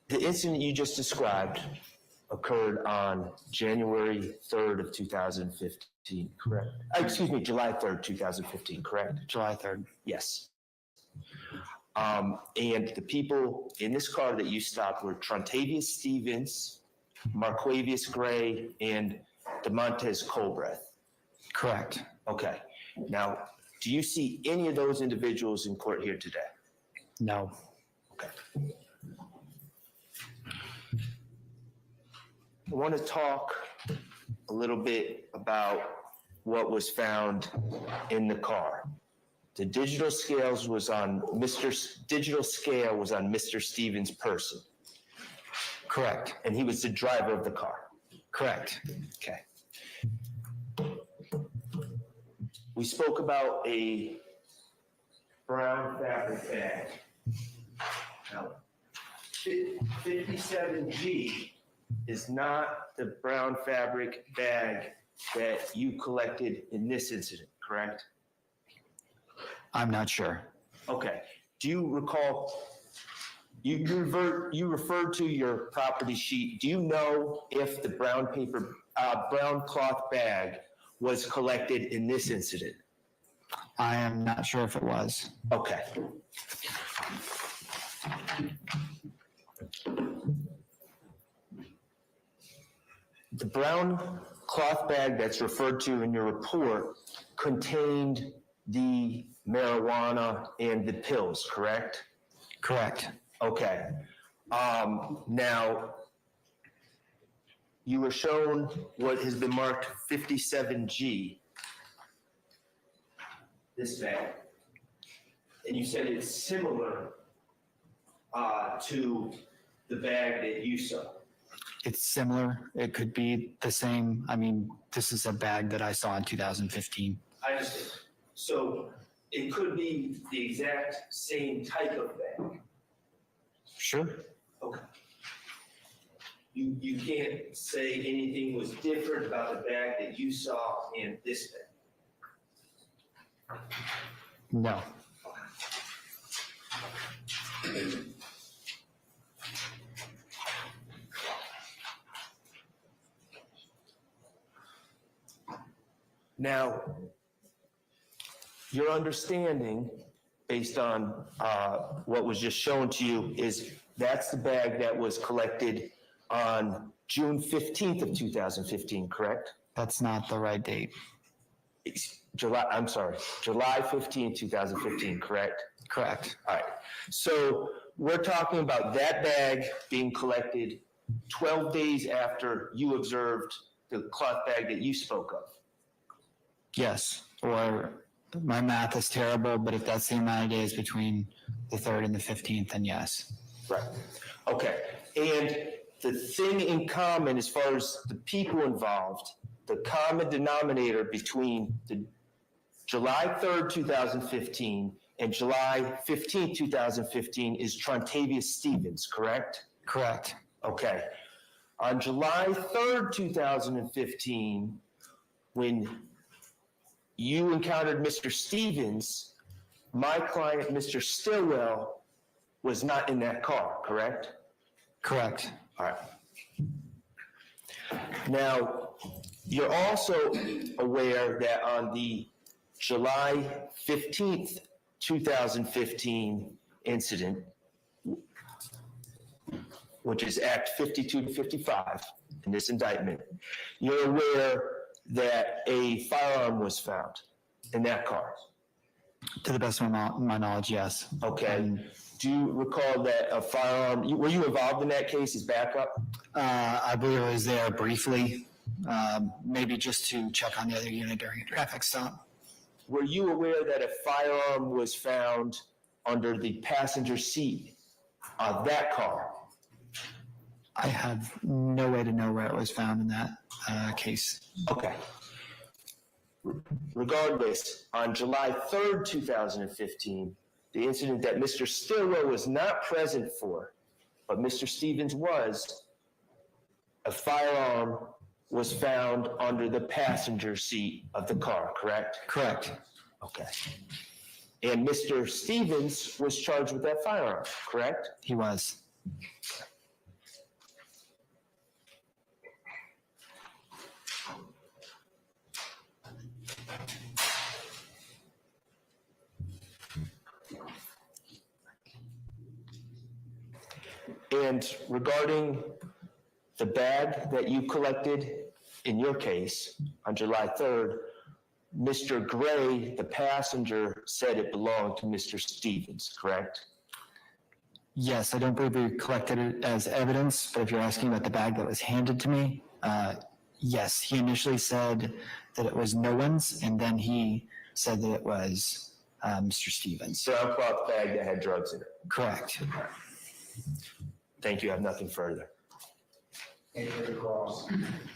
The incident you just described occurred on January 3rd of 2015, correct? Excuse me, July 3rd, 2015, correct? July 3rd. Yes. And the people in this car that you stopped were Trontavious Stevens, Marquavius Gray, and DeMontez Colbreth. Correct. Okay. Now, do you see any of those individuals in court here today? No. Okay. I want to talk a little bit about what was found in the car. The digital scale was on Mr. Stevens' person. Correct. And he was the driver of the car. Correct. Okay. We spoke about a brown fabric bag. Now, 57G is not the brown fabric bag that you collected in this incident, correct? I'm not sure. Okay. Do you recall, you referred to your property sheet. Do you know if the brown cloth bag was collected in this incident? I am not sure if it was. Okay. The brown cloth bag that's referred to in your report contained the marijuana and the pills, correct? Correct. Okay. Now, you were shown what has been marked 57G, this bag, and you said it's similar to the bag that you saw. It's similar. It could be the same. I mean, this is a bag that I saw in 2015. I understand. So it could be the exact same type of bag. Sure. Okay. You can't say anything was different about the bag that you saw in this bag? No. Now, your understanding, based on what was just shown to you, is that's the bag that was collected on June 15th of 2015, correct? That's not the right date. July 15th, 2015, correct? Correct. All right. So we're talking about that bag being collected 12 days after you observed the cloth bag that you spoke of. Yes. Or my math is terrible, but if that's the amount of days between the 3rd and the 15th, then yes. Right. Okay. And the thing in common as far as the people involved, the common denominator between the July 3rd, 2015 and July 15th, 2015 is Trontavious Stevens, correct? Correct. Okay. On July 3rd, 2015, when you encountered Mr. Stevens, my client, Mr. Stillwell, was not in that car, correct? Correct. All right. Now, You're also aware that on the July 15th, 2015 incident, which is Act 52 to 55 in this indictment, you're aware that a firearm was found in that car. To the best of my knowledge, yes. Okay. Do you recall that a firearm, were you involved in that case as backup? I believe I was there briefly, maybe just to check on the other unit during a traffic stop. Were you aware that a firearm was found under the passenger seat of that car? I have no way to know where it was found in that case. Okay. Regardless, on July 3rd, 2015, the incident that Mr. Stillwell was not present for, but Mr. Stevens was, a firearm was found under the passenger seat of the car, correct? Correct. Okay. And Mr. Stevens was charged with that firearm, correct? He was. And regarding the bag that you collected in your case on July 3rd, Mr. Gray, the passenger, said it belonged to Mr. Stevens, correct? Yes, I don't believe we collected it as evidence, but if you're asking about the bag that was handed to me, yes, he initially said that it was no one's, and then he said that it was Mr. Stevens. Brown cloth bag that had drugs in it. Correct. Thank you, I have nothing further. Any further calls?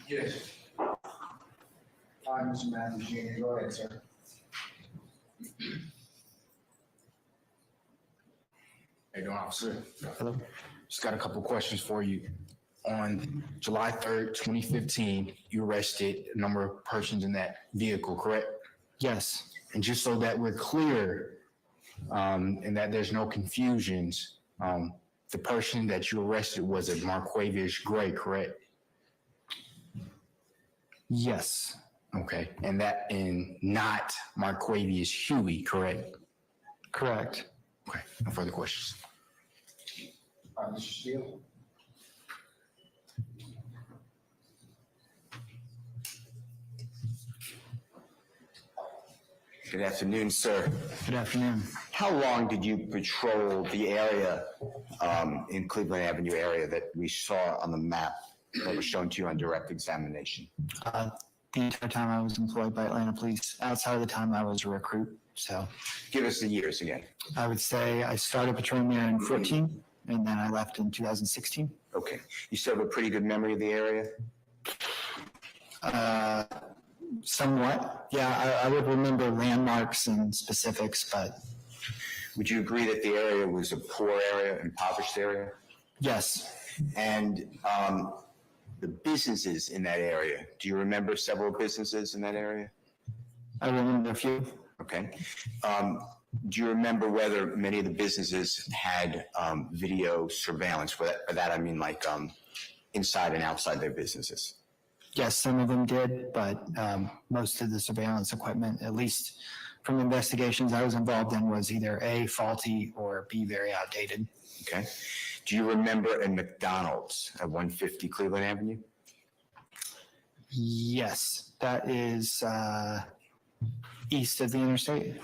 Yes. Hi, Mr. Matthews Jr., go ahead, sir. How you doing, officer? Hello. Just got a couple questions for you. On July 3rd, 2015, you arrested a number of persons in that vehicle, correct? Yes. And just so that we're clear, and that there's no confusions, the person that you arrested was a Marquavius Gray, correct? Yes. Okay, and not Marquavius Huey, correct? Correct. Okay, no further questions. Mr. Steele? Good afternoon, sir. Good afternoon. How long did you patrol the area in Cleveland Avenue area that we saw on the map that was shown to you on direct examination? The entire time I was employed by Atlanta Police, outside of the time I was a recruit. So Give us the years again. I would say I started patrolling there in 14, and then I left in 2016. Okay. You still have a pretty good memory of the area? Somewhat. Yeah, I would remember landmarks and specifics, but Would you agree that the area was a poor area, impoverished area? yes. And the businesses in that area, do you remember several businesses in that area? I remember a few. Okay. Do you remember whether many of the businesses had video surveillance? By that I mean like inside and outside their businesses. Yes, some of them did, but most of the surveillance equipment, at least from investigations I was involved in, was either A, faulty, or B, very outdated. Okay. Do you remember a McDonald's at 150 Cleveland Avenue? Yes, that is east of the interstate.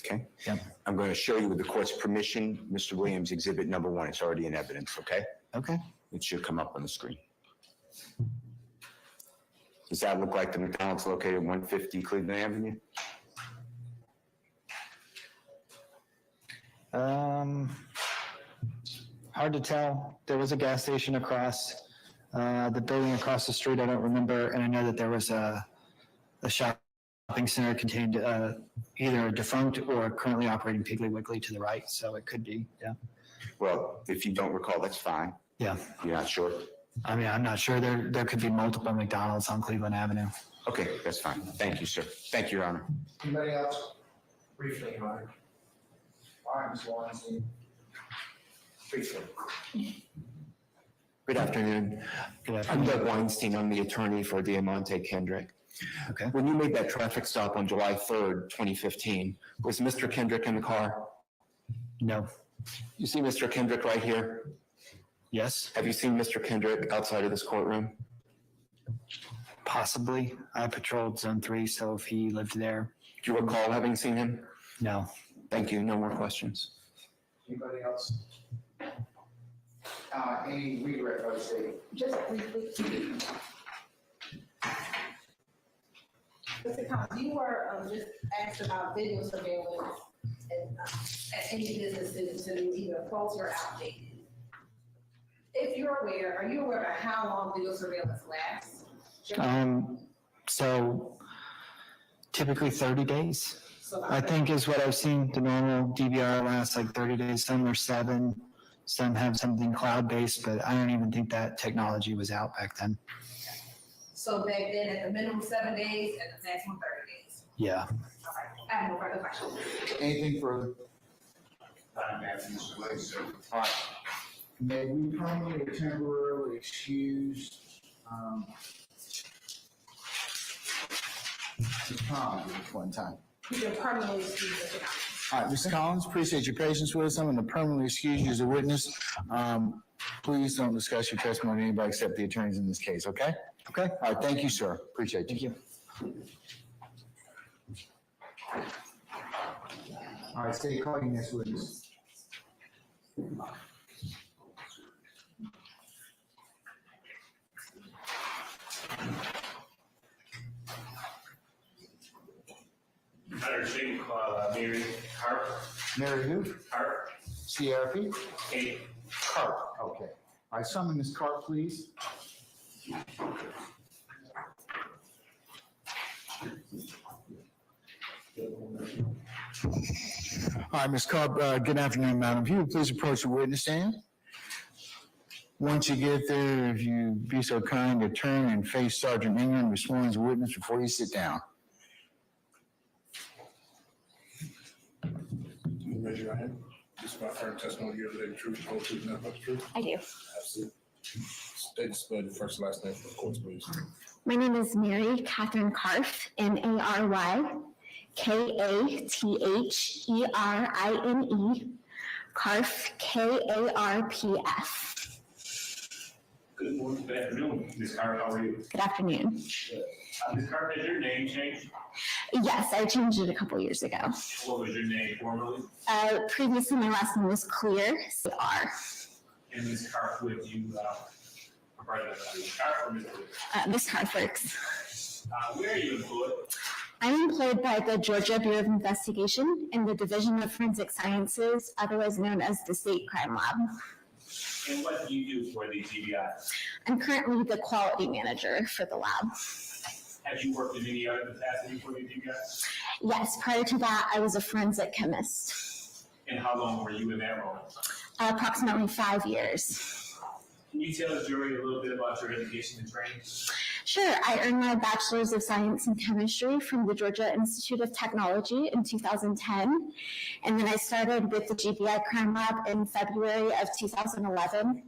Okay. Yep. I'm going to show you with the court's permission, Mr. Williams, exhibit number 1. It's already in evidence, okay? Okay. It should come up on the screen. Does that look like the McDonald's located at 150 Cleveland Avenue? Hard to tell. There was a gas station across the building across the street. I don't remember, and I know that there was a shopping center contained either a defunct or currently operating Piggly Wiggly to the right. So it could be, yeah. Well, if you don't recall, that's fine. Yeah. You're not sure? I mean, I'm not sure. There could be multiple McDonald's on Cleveland Avenue. Okay, that's fine. Thank you, sir. Thank you, Your Honor. Anybody else? Briefly, Your Honor. All right, Ms. Wallenstein. Briefly. Good afternoon. I'm Doug Weinstein. I'm the attorney for Diamante Kendrick. Okay. When you made that traffic stop on July 3rd, 2015, was Mr. Kendrick in the car? No. You see Mr. Kendrick right here? Yes, Have you seen Mr. Kendrick outside of this courtroom? possibly. I patrolled Zone 3, so if he lived there, Do you recall having seen him? no. Thank you. No more questions. Anybody else? Any redirect, I would say. Just briefly. Mr. Collins, you were just asked about video surveillance and at any businesses to do either false or outdated. If you're aware, are you aware of how long video surveillance lasts? So typically 30 days, So I think is what I've seen. The normal DVR lasts like 30 days. Some are 7, some have something cloud-based, but I don't even think that technology was out back then. So back then, at the minimum 7 days and the maximum 30 days. Yeah. All right, I have no further questions. Anything further? All right. May we permanently or temporarily excuse, Ms. Collins at this point in time? You can permanently excuse Mr. Collins. All right, Ms. Collins, appreciate your patience with us. I'm going to permanently excuse you as a witness. Please don't discuss your testimony with anybody except the attorneys in this case, okay? Okay. All right, thank you, sir. Appreciate you. Thank you. All right, stay calling next witness. Undertaken, Mary Carp. Mary who? Carp. CRP? Kate. Carp, okay. All right, summon Ms. Carp, please. All right, Ms. Carp, good afternoon, madam. If you would please approach the witness stand. Once you get there, if you be so kind to turn and face Sergeant Ingram, who's sworn as a witness, before you sit down. Raise your hand. This is my firm testimony here today, the truth, the whole truth, nothing but the truth. I do. Absolutely. State, spell your first and last name for the courts, please. My name is Mary Catherine Karf, M-A-R-Y, K-A-T-H-E-R-I-N-E, Karf, K-A-R-P-F. Good morning, good afternoon, Ms. Carp, how are you? Good afternoon. Ms. Carp, has your name changed? Yes, I changed it a couple years ago. What was your name formerly? Previously, my last name was Clear, C-R. And Ms. Carp, would you, provide Ms. Carp or Ms. Carp? Ms. Karf works. Where are you employed? I'm employed by the Georgia Bureau of Investigation in the Division of Forensic Sciences, otherwise known as the State Crime Lab. And what do you do for the GBI? I'm currently the quality manager for the lab. Have you worked in any other capacity for the GBI? Yes, prior to that, I was a forensic chemist. And how long were you in that role? Approximately 5 years. Can you tell the jury a little bit about your education and training? Sure, I earned my Bachelor's of Science in Chemistry from the Georgia Institute of Technology in 2010. And then I started with the GBI Crime Lab in February of 2011.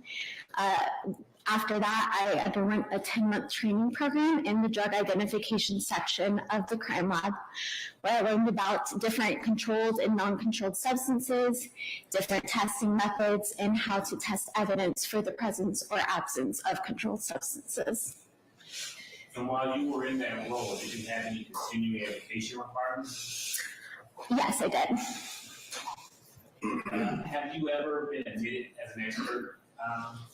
After that, I underwent a 10-month training program in the drug identification section of the crime lab, where I learned about different controlled and non-controlled substances, different testing methods, and how to test evidence for the presence or absence of controlled substances. And while you were in that role, did you have any continuing education requirements? Yes, I did. Have you ever been admitted as an expert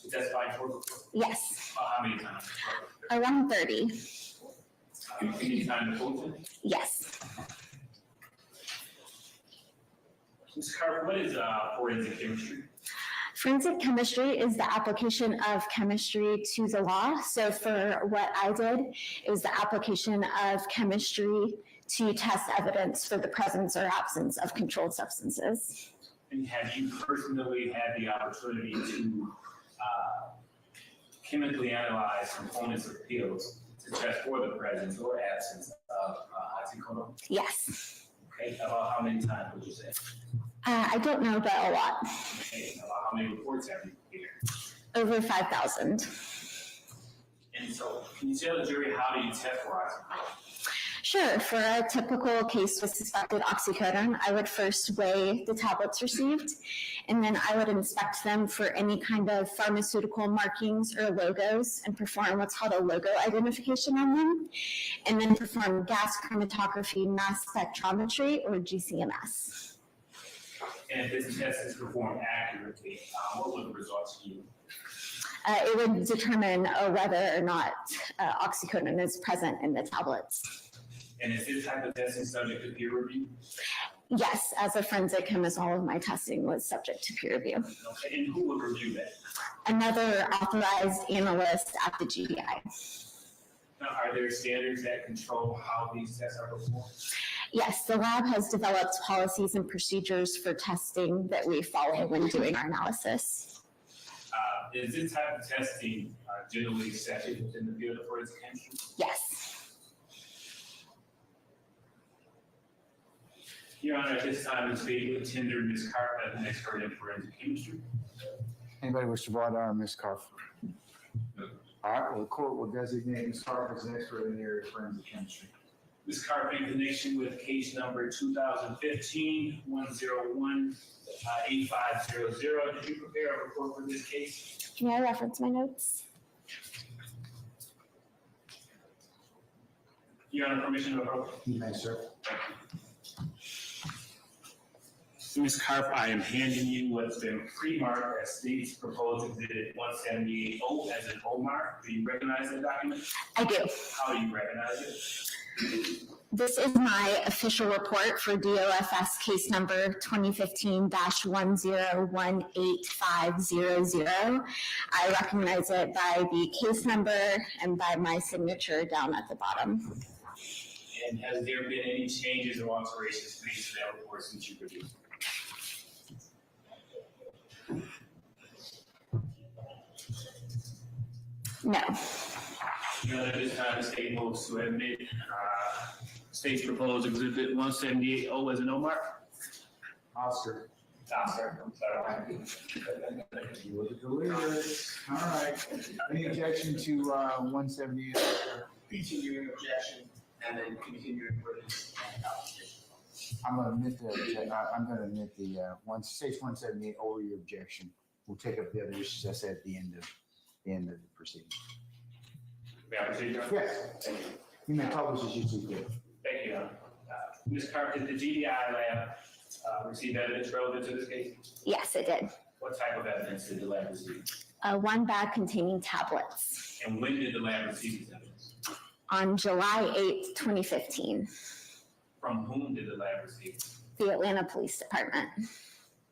to testify in court before? Yes. How many times? Around 30. Any time to Fulton? Yes. Ms. Carver, what is forensic chemistry? Forensic chemistry is the application of chemistry to the law. So for what I did, it was the application of chemistry to test evidence for the presence or absence of controlled substances. And have you personally had the opportunity to chemically analyze components of pills to test for the presence or absence of oxycodone? Yes. Okay, about how many times would you say? I don't know, but a lot. Okay, about how many reports have you prepared? Over 5,000. And so, can you tell the jury how do you test for oxycodone? Sure, for a typical case with suspected oxycodone, I would first weigh the tablets received, and then I would inspect them for any kind of pharmaceutical markings or logos and perform what's called a logo identification on them, and then perform gas chromatography mass spectrometry or GCMS. And if this test is performed accurately, what would the results yield? It would determine whether or not oxycodone is present in the tablets. And is this type of testing subject to peer review? Yes, as a forensic chemist, all of my testing was subject to peer review. Okay, and who would review that? Another authorized analyst at the GBI. Now, are there standards that control how these tests are performed? Yes, the lab has developed policies and procedures for testing that we follow when doing our analysis. Is this type of testing generally accepted within the field of forensic chemistry? Yes. Your Honor, at this time, it's being to tender Ms. Carp as an expert in forensic chemistry. Anybody wish to voir dire Ms. Carp? All right, well, the court will designate Ms. Carp as an expert in the area of forensic chemistry. Ms. Carp, in connection with case number 2015-101-8500, did you prepare a report for this case? May I reference my notes? Your Honor, permission to approach? You may, sir. Ms. Carp, I am handing you what's been pre-marked as state's proposed exhibit 178O as an O mark. Do you recognize that document? I do. How do you recognize it? This is my official report for DOFS case number 2015-1018500. I recognize it by the case number and by my signature down at the bottom. And has there been any changes or alterations made to that report since you produced it? No. Your Honor, at this time, the state moves to admit state's proposed exhibit 178O as an O mark. Oscar. Oscar, I'm sorry. You will deliver it. All right. Any objection to 178? Continuing objection, and then continuing for this application. I'm gonna admit the state's 178 over your objection. We'll take up the other issues I said at the end of the proceeding. May I proceed, Your Honor? Yes. Thank you. You may publish as you see fit. Thank you, Your Honor. Ms. Carp, did the GDI lab receive evidence relevant to this case? Yes, it did. What type of evidence did the lab receive? One bag containing tablets And when did the lab receive this evidence? on July 8th, 2015, From whom did the lab receive it? the Atlanta Police Department.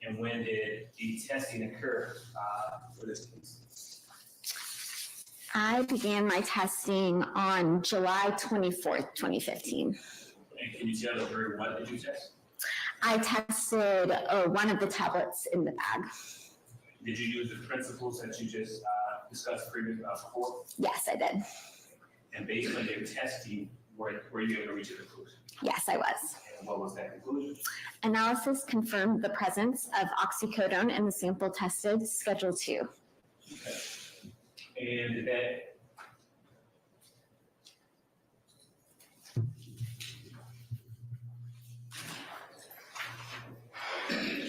And when did the testing occur for this case? I began my testing on July 24th, 2015. And can you tell the jury what did you test? I tested one of the tablets in the bag. Did you use the principles that you just discussed previously before? Yes, I did. And based on your testing, were you able to reach a conclusion? Yes, I was. And what was that conclusion? Analysis confirmed the presence of oxycodone in the sample tested, Schedule 2. Okay. And did that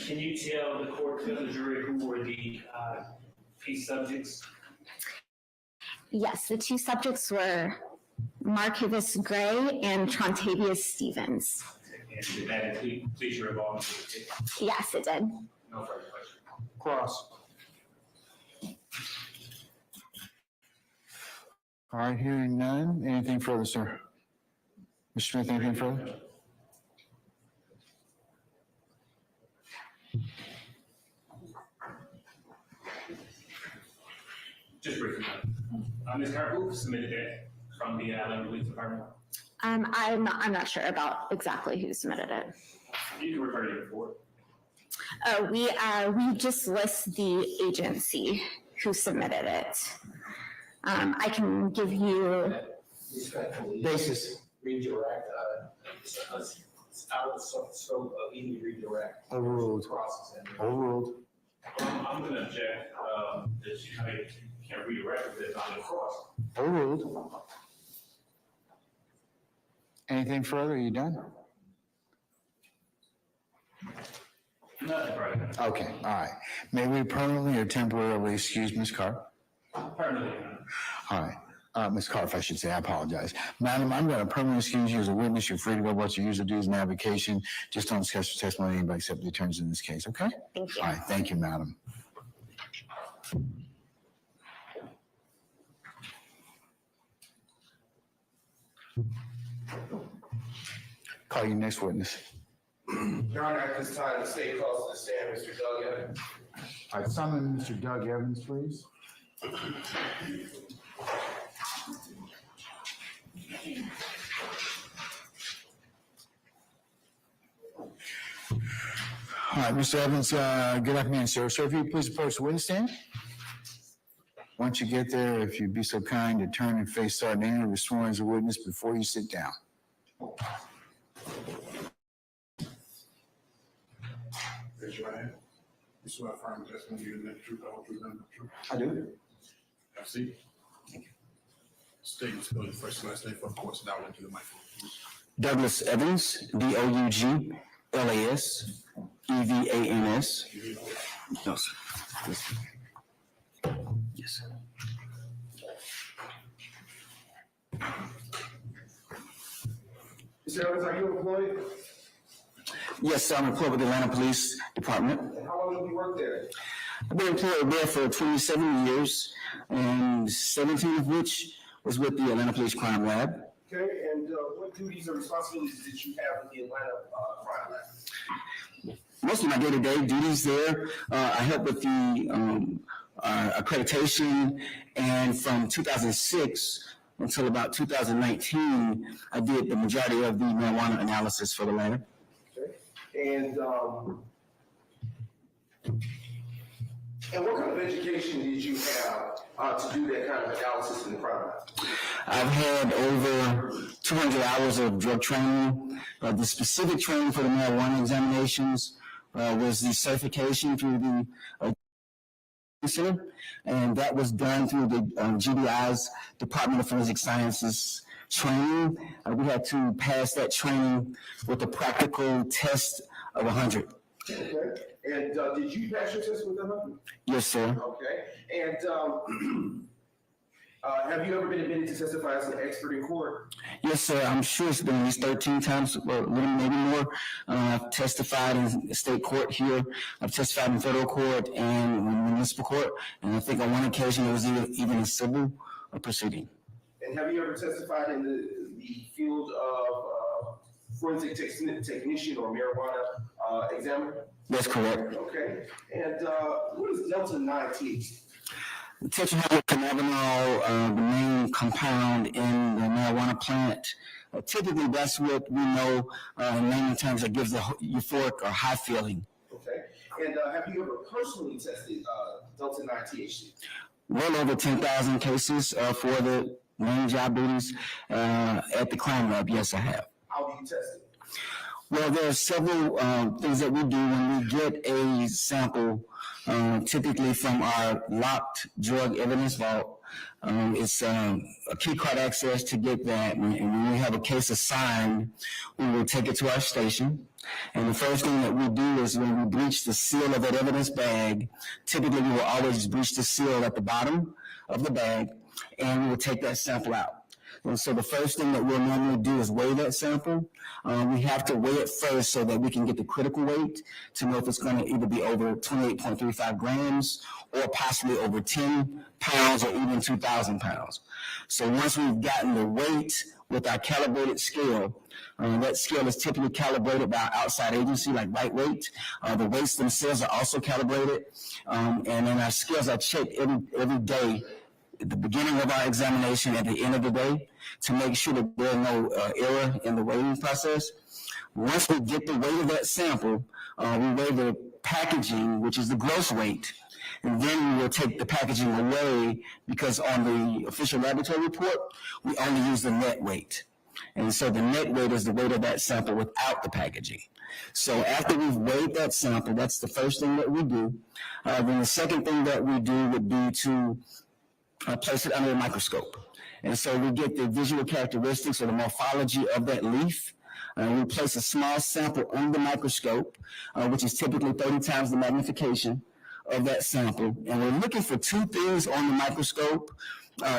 can you tell the court, tell the jury who were the case subjects? Yes, the two subjects were Marquivus Gray and Trontavious Stevens. And did that include your involvement with the case? Yes, it did. No further question. Cross. All right, hearing none. Anything further, sir? Mr. Smith, anything further? Just briefly. Ms. Carp, who submitted that from the Atlanta Police Department? I'm not sure about exactly who submitted it. You can refer to the report. We just list the agency who submitted it. I can give you. Basis. Redirect, it's out of the scope of any redirect. Overruled. Process. Overruled. I'm gonna object, that she can't read a record that's on the cross. Overruled. Anything further? Are you done? Nothing further. Okay, all right. May we permanently or temporarily excuse Ms. Carr? Permanently. All right. Ms. Carr, I should say, I apologize. Madam, I'm going to permanently excuse you as a witness. You're free to go about your usual duties and avocation. Just don't discuss your testimony with anybody except the attorneys in this case, okay? Thank you. All right, thank you, madam. Call your next witness. Your Honor, at this time, the state calls to the stand Mr. Doug Evans. All right, summon Mr. Doug Evans, please. All right, Mr. Evans, good afternoon, sir. Sir, if you please approach the witness stand. Once you get there, if you'd be so kind to turn and face Sergeant Ingram, be sworn as a witness before you sit down. Raise your right hand. You swear affirm testimony you the truth, the whole truth, and the truth. I do. Have a seat. Thank you. State and spell your first and last name for the course now into the microphone. Douglas Evans, Douglas Evans. No, sir. Yes, sir. Mr. Evans, are you employed? Yes, sir, I'm employed with the Atlanta Police Department. And how long have you worked there? I've been employed there for 27 years, and 17 of which was with the Atlanta Police Crime Lab. Okay, and what duties or responsibilities did you have with the Atlanta Crime Lab? Most of my day-to-day duties there, I help with the accreditation, and from 2006 until about 2019, I did the majority of the marijuana analysis for the lab. Okay, and what kind of education did you have to do that kind of analysis in the crime lab? I've had over 200 hours of drug training. The specific training for the marijuana examinations was the certification through the Center, and that was done through the GBI's Department of Forensic Sciences training. We had to pass that training with a practical test of 100. Okay, and did you pass your test with 100? Yes, sir. Okay, and have you ever been admitted to testify as an expert in court? Yes, sir. I'm sure it's been at least 13 times, or a little, maybe more. I've testified in state court here. I've testified in federal court and municipal court. And I think on one occasion it was even a civil proceeding. And have you ever testified in the field of forensic technician or marijuana examiner? That's correct. Okay, and what is Delta-9 THC? Tetrahydrocannabinol, the main compound in the marijuana plant. Typically, that's what we know in layman terms that gives a euphoric or high feeling. Okay, and have you ever personally tested Delta-9 THC? Well over 10,000 cases for the main job duties at the crime lab. Yes, I have. How do you test it? Well, there are several things that we do when we get a sample, typically from our locked drug evidence vault. It's a key card access to get that. And when we have a case assigned, we will take it to our station. And the first thing that we do is when we breach the seal of that evidence bag, typically we will always breach the seal at the bottom of the bag, and we will take that sample out. And so the first thing that we'll normally do is weigh that sample. We have to weigh it first so that we can get the critical weight to know if it's going to either be over 28.35 grams or possibly over 10 pounds or even 2,000 pounds. So once we've gotten the weight with our calibrated scale, that scale is typically calibrated by an outside agency like Lightweight. The weights themselves are also calibrated, and then our scales are checked every day at the beginning of our examination, at the end of the day, to make sure that there are no error in the weighing process. Once we get the weight of that sample, we weigh the packaging, which is the gross weight, and then we will take the packaging away because on the official laboratory report, we only use the net weight. And so the net weight is the weight of that sample without the packaging. So after we've weighed that sample, that's the first thing that we do. Then the second thing that we do would be to place it under a microscope. And so we get the visual characteristics or the morphology of that leaf. We place a small sample on the microscope, which is typically 30 times the magnification of that sample. And we're looking for two things on the microscope.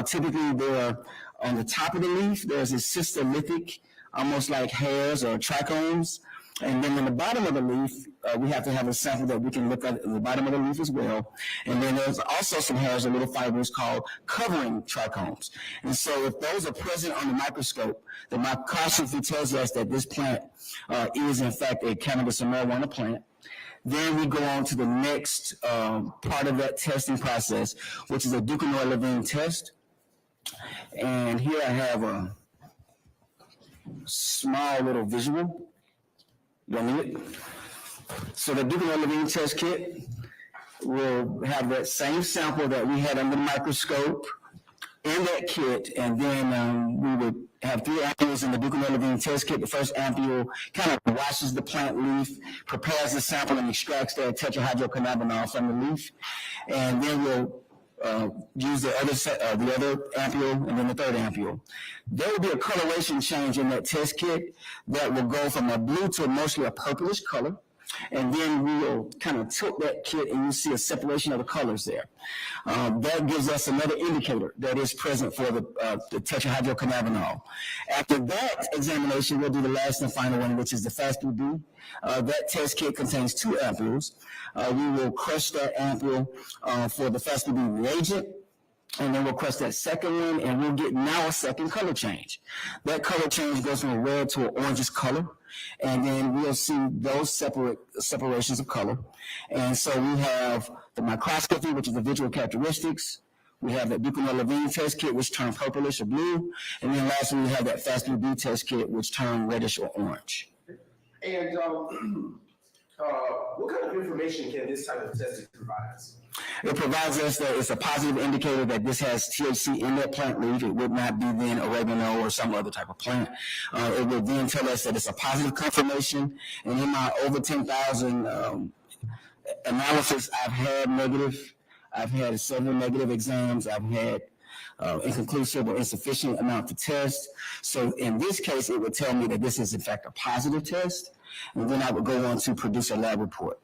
Typically, they're on the top of the leaf, there's a cystolithic, almost like hairs or trichomes. And then on the bottom of the leaf, we have to have a sample that we can look at the bottom of the leaf as well. And then there's also some hairs or little fibers called covering trichomes. And so if those are present on the microscope, the microscopy tells us that this plant is in fact a cannabis or marijuana plant. Then we go on to the next part of that testing process, which is a Duquesnoy-Levine test. And here I have a small little visual. You don't need it? So the Duquesnoy-Levine test kit will have that same sample that we had under the microscope in that kit, and then we would have 3 ampules in the Duquesnoy-Levine test kit. The first ampule kind of washes the plant leaf, prepares the sample, and extracts that tetrahydrocannabinol from the leaf. And then we'll use the other ampule and then the third ampule. There will be a coloration change in that test kit that will go from a blue to mostly a purplish color. And then we will kind of tilt that kit and you see a separation of the colors there. That gives us another indicator that is present for the tetrahydrocannabinol. After that examination, we'll do the last and final one, which is the FAST-BB. That test kit contains 2 ampules. We will crush that ampule for the FAST-BB reagent. And then we'll crush that second one, and we'll get now a second color change. That color change goes from a red to an orangish color, and then we'll see those separations of color. And so we have the microscopy, which is the visual characteristics. We have that Duquesnoy-Levine test kit, which turned purplish or blue. And then lastly, we have that FAST-BB test kit, which turned reddish or orange. And what kind of information can this type of testing provide us? It provides us that it's a positive indicator that this has THC in that plant leaf. It would not be then oregano or some other type of plant. It would then tell us that it's a positive confirmation. And in my over 10,000 analysis, I've had negative. I've had several negative exams. I've had inconclusive or insufficient amount to test. So in this case, it would tell me that this is in fact a positive test. And then I would go on to produce a lab report.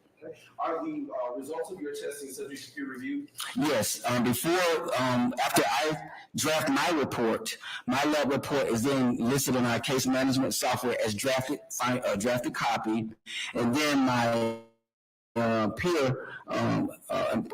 Are the results of your testing subject to peer review? Yes. After I draft my report, my lab report is then listed in our case management software as drafted copy, and then my peer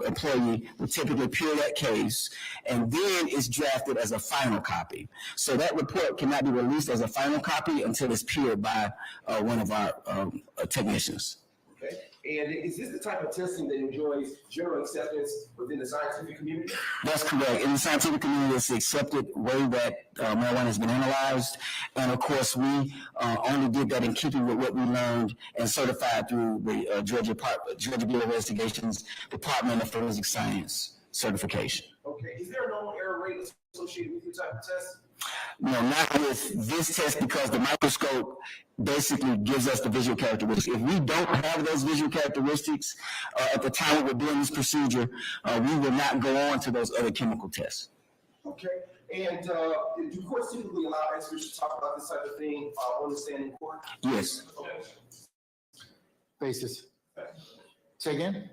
employee will typically peer that case, and then it's drafted as a final copy. So that report cannot be released as a final copy until it's peered by one of our technicians. Okay. And is this the type of testing that enjoys general acceptance within the scientific community? That's correct. In the scientific community, it's the accepted way that marijuana has been analyzed. And of course, we only did that in keeping with what we learned and certified through the Georgia Bureau of Investigations Department of Forensic Science certification. Okay. Is there a known error rate associated with your type of test? No, not with this test, because the microscope basically gives us the visual characteristics. If we don't have those visual characteristics at the time we're doing this procedure, we will not go on to those other chemical tests. Okay. And do courts typically allow experts to talk about this type of thing on the stand in court? Yes. Okay. Basis. Say again?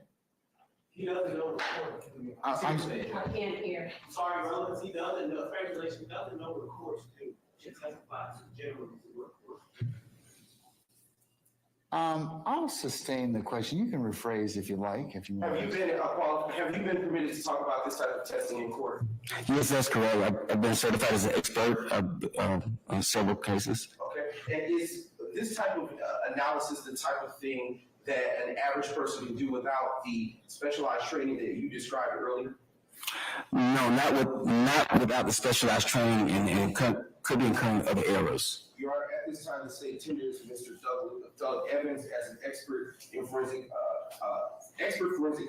He doesn't know the court. I can't hear. Sorry, relatives, he doesn't know, regulation doesn't know what the courts do. Just testify to generally what courts. I'll sustain the question. You can rephrase if you like, if you want. Have you been permitted to talk about this type of testing in court? Yes, that's correct. I've been certified as an expert on several cases. Okay. And is this type of analysis the type of thing that an average person can do without the specialized training that you described earlier? No, not without the specialized training, and could be incurring other errors. You are at this time to say tenders Mr. Doug Evans as an expert forensic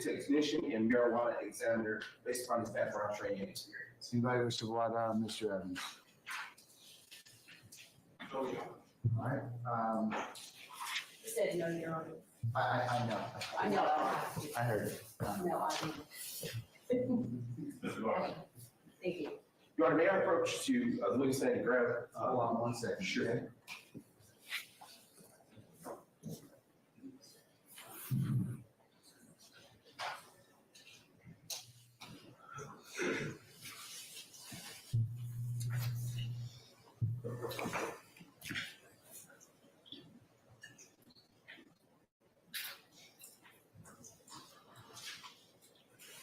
technician and marijuana examiner based upon his background training and experience. Anybody wish to what Mr. Evans? Oh, yeah. All right, You said no, Your Honor. I know. I know. I heard it. No, I didn't. Mr. Garland. Thank you. Your Honor, may I approach to the witness stand and grab? Hold on 1 second. Sure.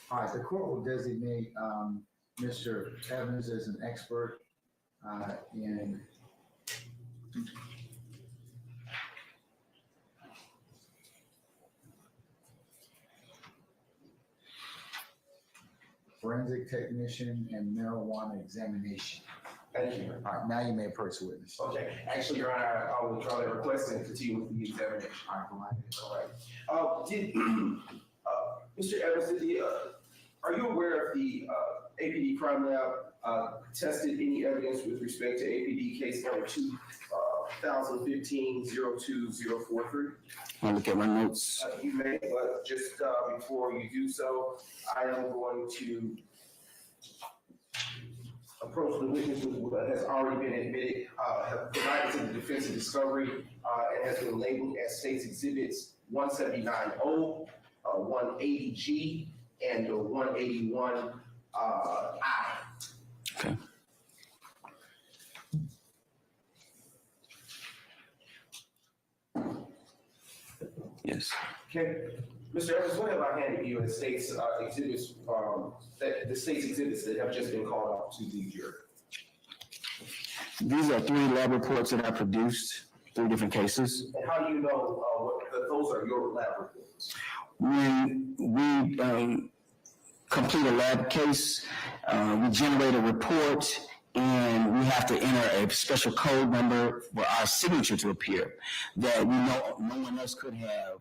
All right, the court will designate Mr. Evans as an expert in forensic technician and marijuana examination. Thank you. All right, now you may approach the witness. Okay, actually, Your Honor, I will withdraw that request and continue with the examination. All right, go ahead. All right. Did, Mr. Evans, are you aware of the APD crime lab tested any evidence with respect to APD case number 2015-02043? I'll look at my notes. You may, but just before you do so, I am going to approach the witness with what has already been admitted, have provided to the defense of discovery, and has been labeled as State's Exhibits 179O, 180G, and 181I. Okay. Yes. Okay, Mr. Evans, what have I handed you as State's exhibits, the State's exhibits that have just been called out to the jury? These are 3 lab reports that I produced, 3 different cases. And how do you know that those are your lab reports? When we complete a lab case, we generate a report and we have to enter a special code number for our signature to appear that we know no one else could have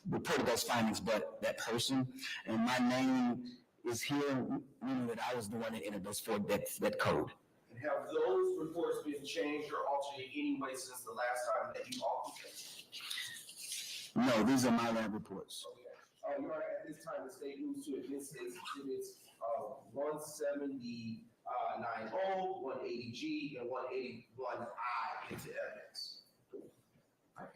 reported those findings but that person. And my name is here, meaning that I was the one that entered those for that code. And have those reports been changed or altered in any way since the last time that you altered them? No, these are my lab reports. Okay. Your Honor, at this time, the state moves to admit State's exhibits 170. 90, 180G, and 181I into evidence.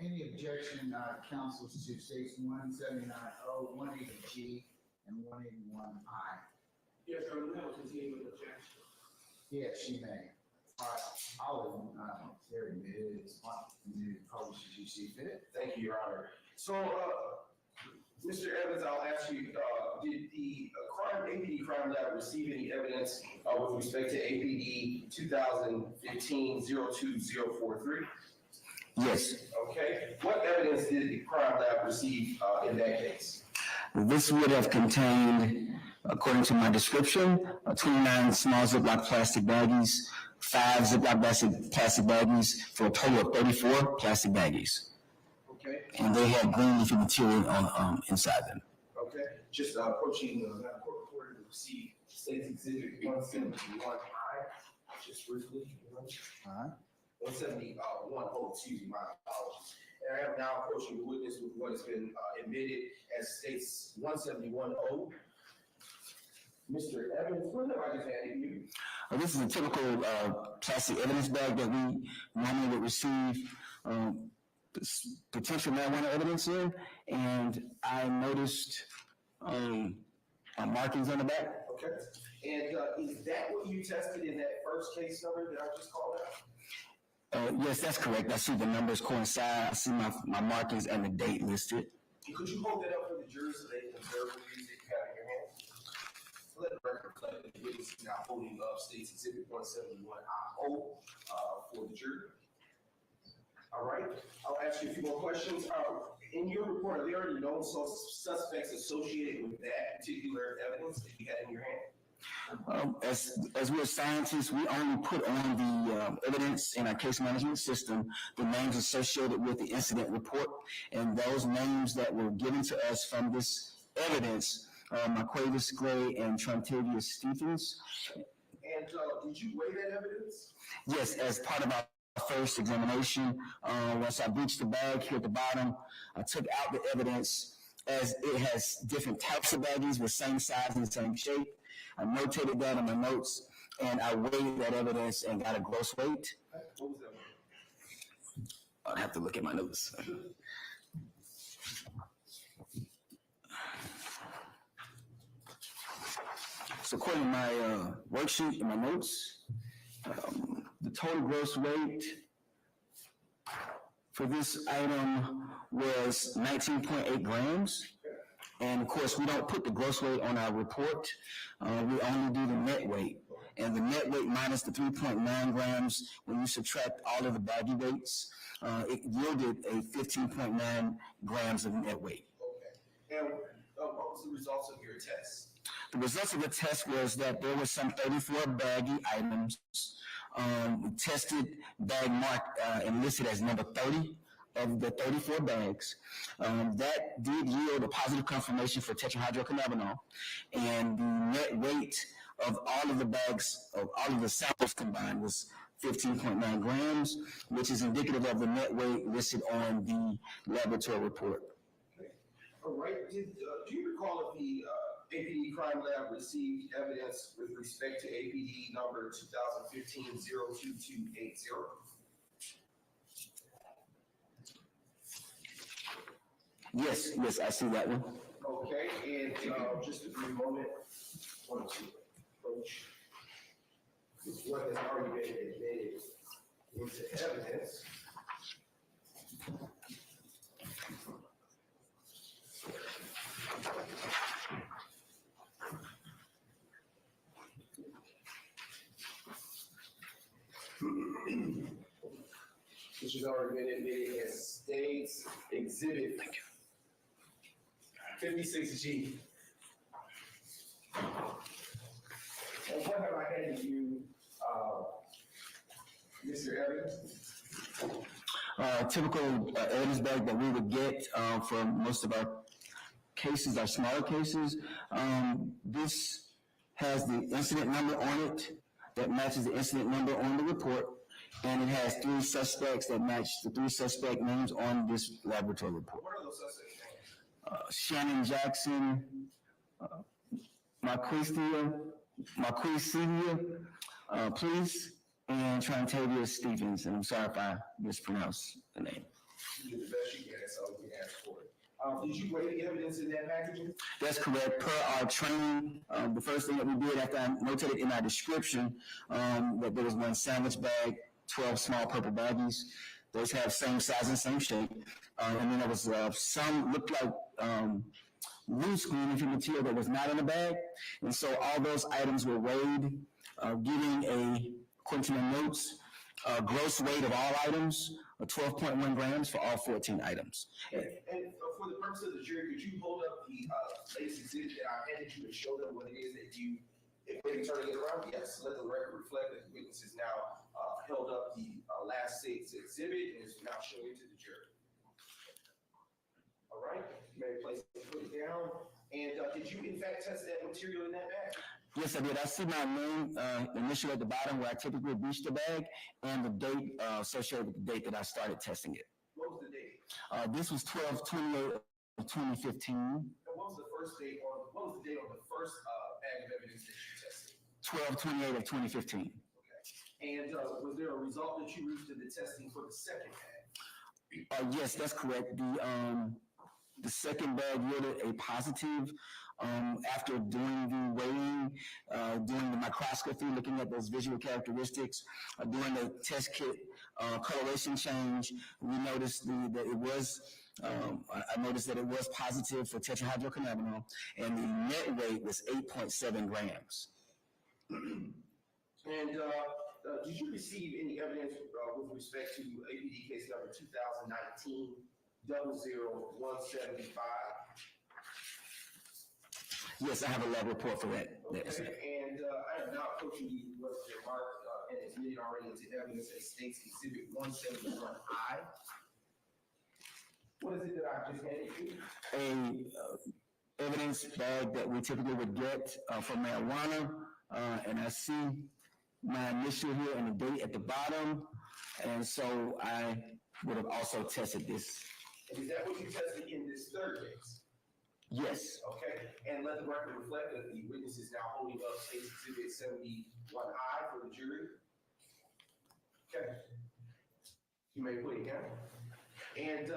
Any objection, counsels, to states 179O, 180G, and 181I? Yes, sir, we have a continuing objection. Yes, she may. All right, I'll, there it is. You probably should you see fit. Thank you, Your Honor. So, Mr. Evans, I'll ask you, did the APD crime lab receive any evidence with respect to APD 2015-02043? Yes. Okay. What evidence did the crime lab receive in that case? This would have contained, according to my description, 29 small Ziploc plastic baggies, 5 Ziploc plastic baggies, for a total of 34 plastic baggies. Okay. And they had green leafy material inside them. Okay. Just approaching that court reporter to receive State's Exhibit 171I, just briefly. 171, excuse me, my apologies. And I am now approaching the witness with what has been admitted as State's 171O. Mr. Evans, what have I just handed you? This is a typical plastic evidence bag that we normally would receive potential marijuana evidence in, and I noticed markings on the back. Okay. And is that what you tested in that first case number that I just called out? Yes, that's correct. I see the numbers coincide. I see my markings and the date listed. Could you hold that up for the jurors so they can observe the things that you have in your hand? Let the record reflect that the witness is now holding up State's Exhibit 171I-O for the jury. All right. I'll ask you a few more questions. In your report, are there any known suspects associated with that particular evidence that you had in your hand? As we're scientists, we only put on the evidence in our case management system the names associated with the incident report, and those names that were given to us from this evidence, Marquavis Gray and Trontavious Stephens. And did you weigh that evidence? Yes, as part of our first examination. Once I breached the bag here at the bottom, I took out the evidence as it has different types of baggies with same size and same shape. I notated that in my notes, and I weighed that evidence and got a gross weight. What was that? I'd have to look at my notes. So according to my worksheet and my notes, the total gross weight for this item was 19.8 grams. And of course, we don't put the gross weight on our report. We only do the net weight. And the net weight minus the 3.9 grams, when you subtract all of the baggie weights, it yielded a 15.9 grams of net weight. Okay. And what was the results of your test? The results of the test was that there were some 34 baggie items. We tested bag marked and listed as number 30 of the 34 bags. That did yield a positive confirmation for tetrahydrocannabinol, and the net weight of all of the bags, of all of the samples combined, was 15.9 grams, which is indicative of the net weight listed on the laboratory report. Okay. All right. Do you recall if the APD crime lab received evidence with respect to APD number 2015-02280? Yes, I see that one. Okay, and just a brief moment, I want to approach what has already been admitted into evidence. Which has already been admitted as State's Exhibit 56G. And what have I handed you, Mr. Evans? Typical evidence bag that we would get for most of our cases, our smaller cases. This has the incident number on it that matches the incident number on the report, and it has 3 suspects that match the 3 suspect names on this laboratory report. What are those suspects' names? Shannon Jackson, Marquisia, please, and Trantavia Stevens. And I'm sorry if I mispronounced the name. You did the best you can, that's all we can ask for. Did you weigh the evidence in that packaging? That's correct. Per our training, the first thing that we did after I notated in our description that there was 1 sandwich bag, 12 small purple baggies. Those have same size and same shape. And then there was some looked like loose green material that was not in the bag. And so all those items were weighed, giving according to my notes, gross weight of all items, 12.1 grams for all 14 items. And for the purpose of the jury, could you hold up the latest exhibit that I handed you and show them what it is that you, if maybe turning it around? Yes, let the record reflect that the witness has now held up the last State's exhibit and is now showing it to the jury. All right, you may place it, put it down. And did you in fact test that material in that bag? Yes, I did. I see my name initial at the bottom where I typically breach the bag, and the date associated with the date that I started testing it. What was the date? This was 12/28 of 2015. And what was the first date on, what was the date on the first bag of evidence that you tested? 12/28 of 2015. Okay. And was there a result that you reached in the testing for the second bag? Yes, that's correct. The second bag yielded a positive after doing the weighing, doing the microscopy, looking at those visual characteristics, doing the test kit coloration change. We noticed that it was, I noticed that it was positive for tetrahydrocannabinol, and the net weight was 8.7 grams. And did you receive any evidence with respect to APD case number 2019-00175? Yes, I have a lab report for that. Okay, and I have now approaching you what's been marked and admitted already into evidence as State's Exhibit 171I. What is it that I just handed you? A evidence bag that we typically would get for marijuana, and I see my initial here and the date at the bottom. And so I would have also tested this. And is that what you tested in this third case? Yes. Okay, and let the record reflect that the witness is now holding up State's Exhibit 71I for the jury. Okay. You may put it down. And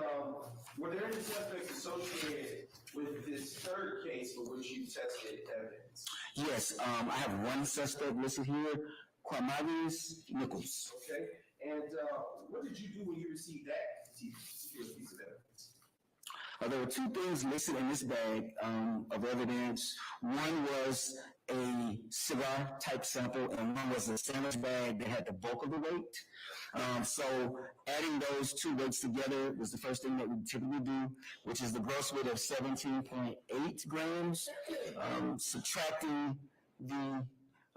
were there any suspects associated with this third case for which you tested evidence? Yes, I have one suspect listed here, Quamaris Nichols. Okay, and what did you do when you received that particular piece of evidence? There were two things listed in this bag of evidence. One was a cigar type sample, and one was a sandwich bag that had the bulk of the weight. So adding those two weights together was the first thing that we typically do, which is the gross weight of 17.8 grams. Subtracting the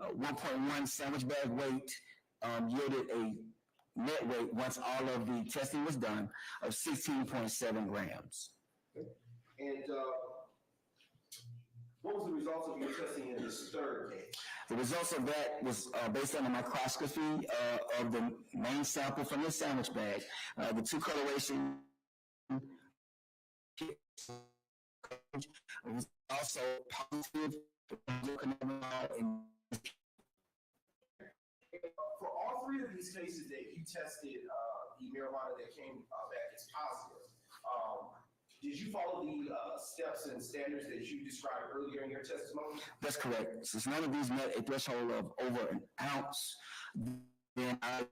1.1 sandwich bag weight yielded a net weight, once all of the testing was done, of 16.7 grams. And what was the results of your testing in this third case? The results of that was based on the microscopy of the main sample from the sandwich bag. The two coloration was also positive. For all three of these cases that you tested, the marijuana that came back as positive, did you follow the steps and standards that you described earlier in your testimony? That's correct. Since none of these met a threshold of over an ounce, then I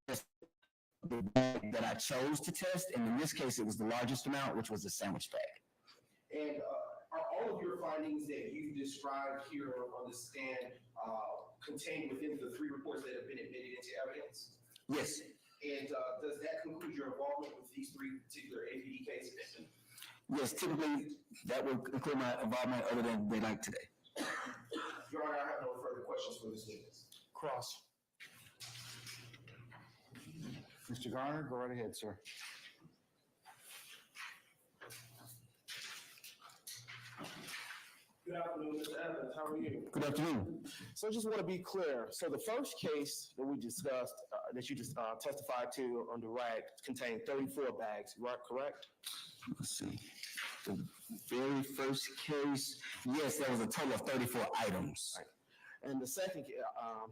tested the bag that I chose to test, and in this case, it was the largest amount, which was the sandwich bag. And are all of your findings that you described here on the stand contained within the three reports that have been admitted into evidence? Yes. And does that conclude your involvement with these three particular APD cases? Yes, typically that would include my involvement other than daylight today. Your Honor, I have no further questions for this witness. Cross. Mr. Garner, go right ahead, sir. Good afternoon, Mr. Evans. How are you? Good afternoon. So I just want to be clear. So the first case that we discussed, that you just testified to on the right, contained 34 bags, right? Correct? Let's see. The very first case, yes, there was a total of 34 items. Right. And the second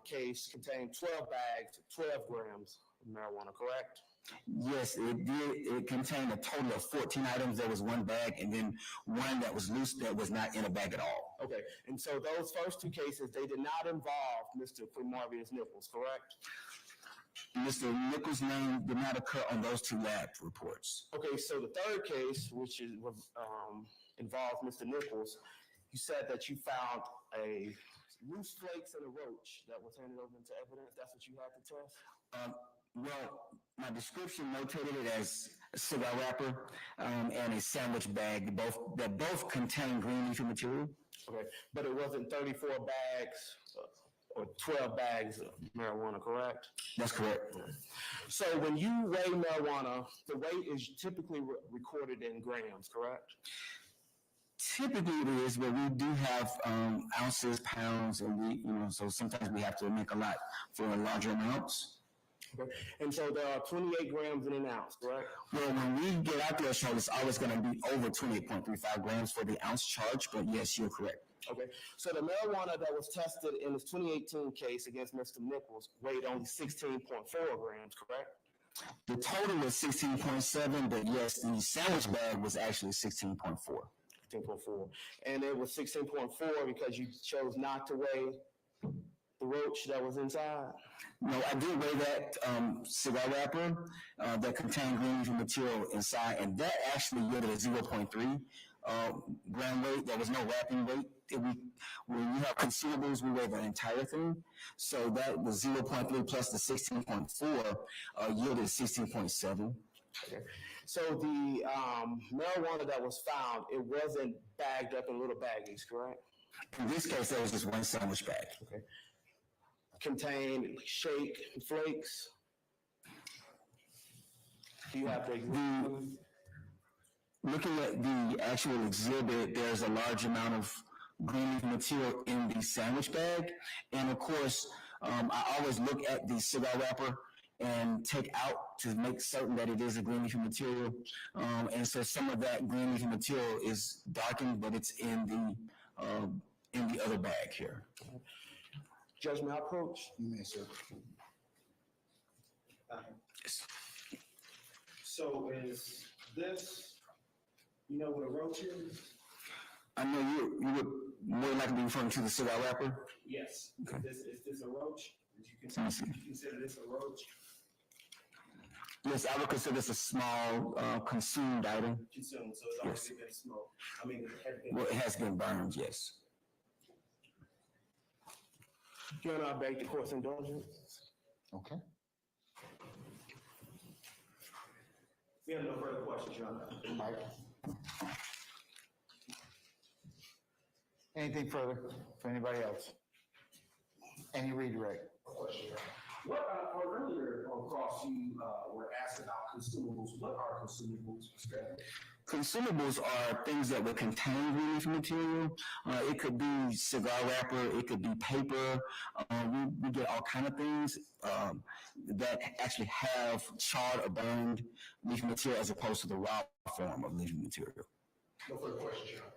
case contained 12 bags, 12 grams of marijuana, correct? Yes, it did. It contained a total of 14 items. There was one bag and then one that was loose that was not in a bag at all. Okay, and so those first two cases, they did not involve Mr. Quinmarvius Nichols, correct? Mr. Nichols' name did not occur on those two lab reports. Okay, so the third case, which is involved Mr. Nichols, you said that you found a loose flakes and a roach that was handed over into evidence. That's what you had to test? Well, my description notated it as a cigar wrapper and a sandwich bag, that both contain green leafy material. Okay, but it wasn't 34 bags or 12 bags of marijuana, correct? That's correct. So when you weigh marijuana, the weight is typically recorded in grams, correct? Typically it is, but we do have ounces, pounds, and so sometimes we have to make a lot for larger amounts. Okay. And so there are 28 grams in an ounce, correct? Well, when we get out there, so it's always going to be over 28.35 grams for the ounce charge, but yes, you're correct. Okay, so the marijuana that was tested in this 2018 case against Mr. Nichols weighed only 16.4 grams, correct? The total was 16.7, but yes, the sandwich bag was actually 16.4. 16.4. And it was 16.4 because you chose not to weigh the roach that was inside? No, I did weigh that cigar wrapper that contained green leafy material inside, and that actually yielded a 0.3 gram weight. There was no wrapping weight. When you have consumables, we weigh the entire thing. So that was 0.3 plus the 16.4 yielded 16.7. Okay. So the marijuana that was found, it wasn't bagged up in little baggies, correct? In this case, there was just one sandwich bag. Okay. Contained shake and flakes. Do you have the looking at the actual exhibit, there's a large amount of green leaf material in the sandwich bag. And of course, I always look at the cigar wrapper and take out to make certain that it is a green leafy material. And so some of that green leafy material is darkened, but it's in the other bag here. Judge, may I approach? You may, sir. So is this, you know what a roach is? I know you would more likely be referring to the cigar wrapper. Yes. Okay. Is this a roach? Would you Let me see. consider this a roach? Yes, I would consider this a small consumed item. Consumed, so it's Yes. already been smoked. I mean, it had been. Well, it has been burned, yes. Your Honor, I beg the court's indulgence. Okay. We have no further questions, Your Honor. Mike? Anything further for anybody else? Any redirect? Question. What, earlier on cross, you, were asked about consumables. What are consumables, Mr. Evans? Consumables are things that would contain green leafy material. It could be cigar wrapper, it could be paper. We get all kind of things that actually have charred or burned leafy material as opposed to the raw form of leafy material. No further questions, Your Honor.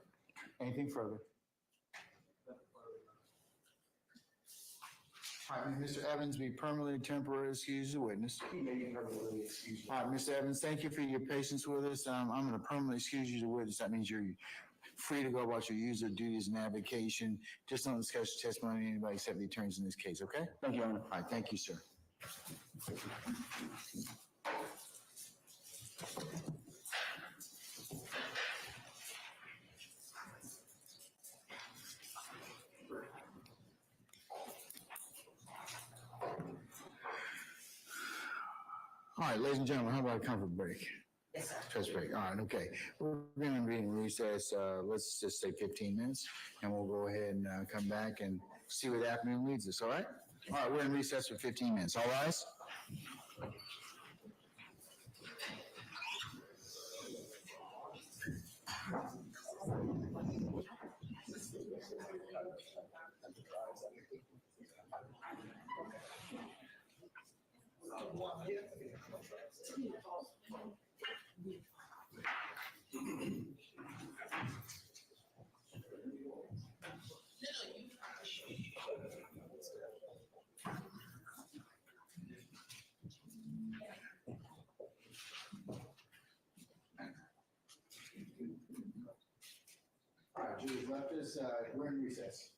Anything further? All right, Mr. Evans, be permanently temporarily excuse the witness. He may be permanently excused. All right, Mr. Evans, thank you for your patience with us. I'm going to permanently excuse you as a witness. That means you're free to go about your user duties and avocation. Just don't discuss your testimony with anybody except the attorneys in this case, okay? Thank you, Your Honor. All right, thank you, sir. All right, ladies and gentlemen, how about a comfort break? Yes, sir. Stretch break. All right, okay. We're going to be in recess, let's just say 15 minutes, and we'll go ahead and come back and see where the afternoon leads us, all right? All right, we're in recess for 15 minutes. All rise. All right, Julie's left us, we're in recess.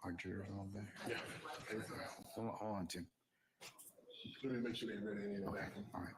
Our jurors on there. Yeah. Hold on, Tim. Let me make sure they're ready in the back. All right.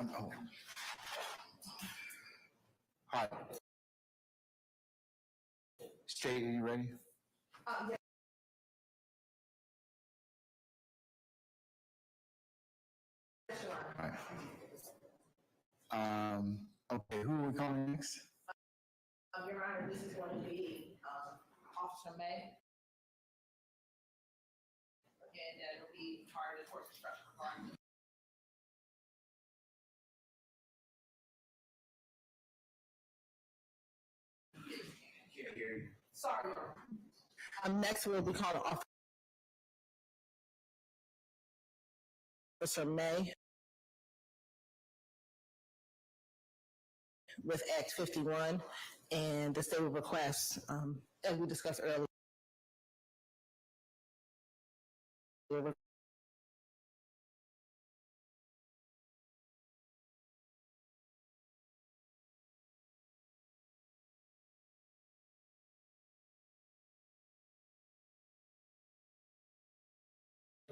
Oh. All right. State, are you ready? Yeah. All right. Okay, who are we calling next? Your Honor, this is going to be, Officer May. And that'll be part of the court construction department. Can't hear you. Sorry. Next we'll be calling Officer May with Act 51, and the state will request, as we discussed earlier,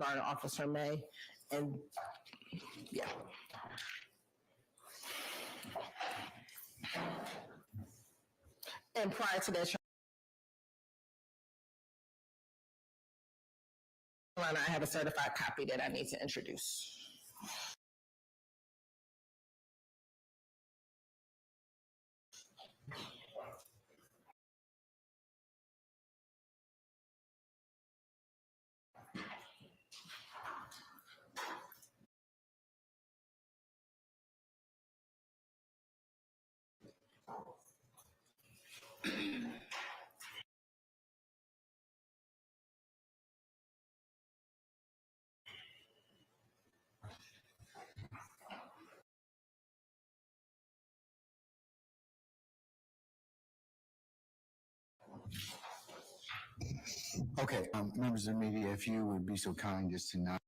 Officer May, and yeah. And prior to that, I have a certified copy that I need to introduce. Okay, members of the media, if you would be so kind as to not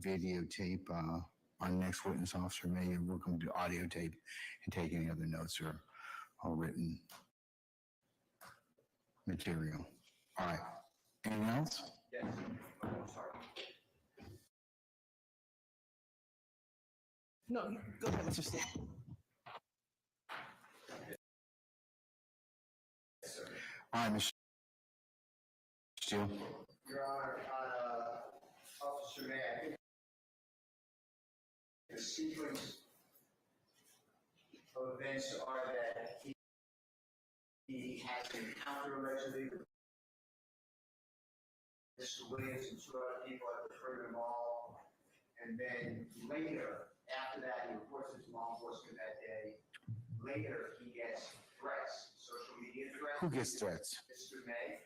videotape our next witness, Officer May, and we're going to do audio tape and take any other notes or written material. All right. Anything else? Yes. Sorry. No, go ahead, Mr. Steele. All right, Mr. Steele. Your Honor, on Officer May, I think the sequence events are that he had an encounter allegedly with Mr. Williams and two other people at the Freedom Mall. And then later, after that, he reports it to law enforcement that day. Later, he gets threats, social media threats. Who gets threats? Mr. May.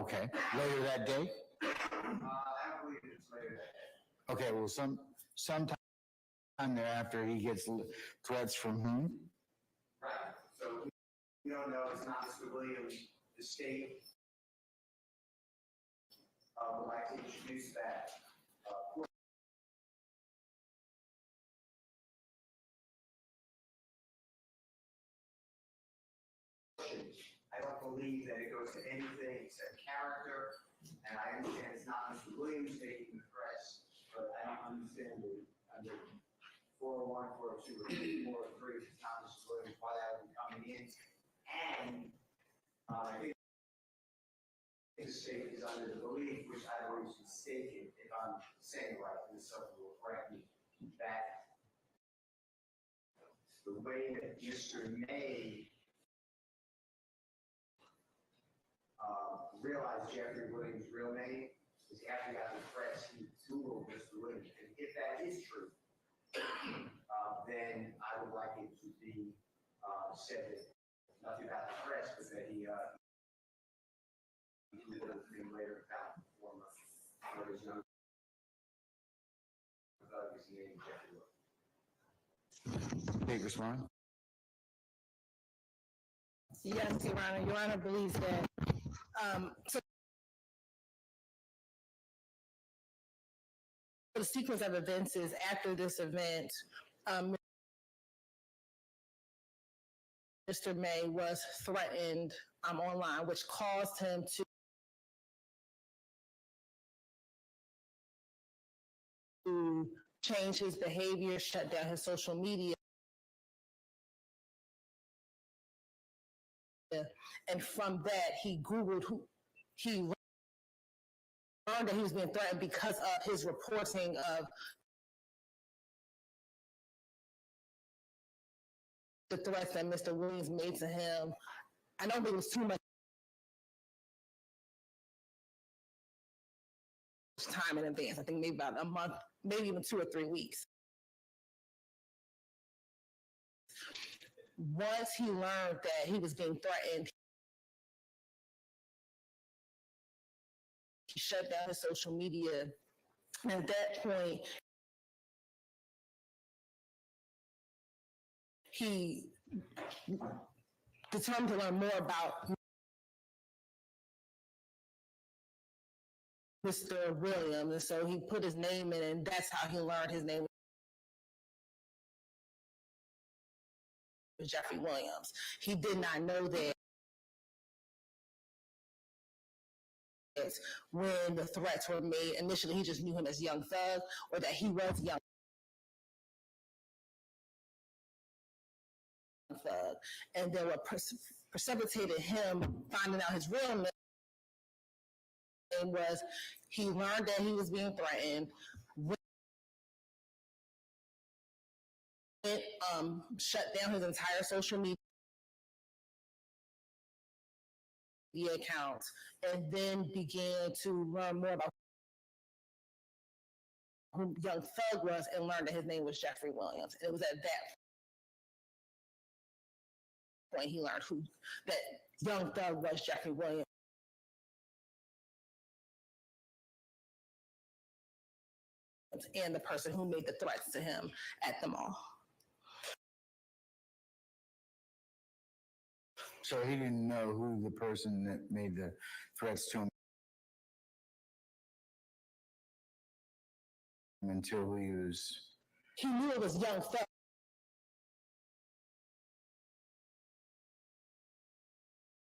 Okay, later that day? I don't believe it's later that day. Okay, well, sometime thereafter, he gets threats from whom? Right, so we don't know, it's not Mr. Williams, the state would like to introduce that. I don't believe that it goes to anything except character, and I understand it's not Mr. Williams taking the threats, but I don't understand the, under 401, 402, or 403, it's not Mr. Williams, why that would be coming in. And I think the state is under the belief, which I don't always mistaken, if I'm saying right, and someone will correct me, that the way that Mr. May realized Jeffrey Williams' real name is after he got the threats, he Googled Mr. Williams. And if that is true, then I would like it to be said that nothing about the threats, but that he Googled him later found the former or his young thug is named Jeffrey Williams. Big response. Yes, Your Honor. Your Honor believes that. So the sequence of events is after this event, Mr. May was threatened online, which caused him to change his behavior, shut down his social media. And from that, he Googled he learned that he was being threatened because of his reporting of the threats that Mr. Williams made to him. I don't think it was too much time in advance. I think maybe about a month, maybe even 2 or 3 weeks. Once he learned that he was being threatened, he shut down his social media. And at that point, he determined to learn more about Mr. Williams. And so he put his name in, and that's how he learned his name was Jeffrey Williams. He did not know that when the threats were made. Initially, he just knew him as Young Thug, or that he was Young Thug. And then what precipitated him finding out his real name was he learned that he was being threatened, shut down his entire social media accounts, and then began to learn more about who Young Thug was and learned that his name was Jeffrey Williams. And it was at that point he learned that Young Thug was Jeffrey Williams. And the person who made the threats to him at the mall. So he didn't know who the person that made the threats to him until he knew it was Young Thug.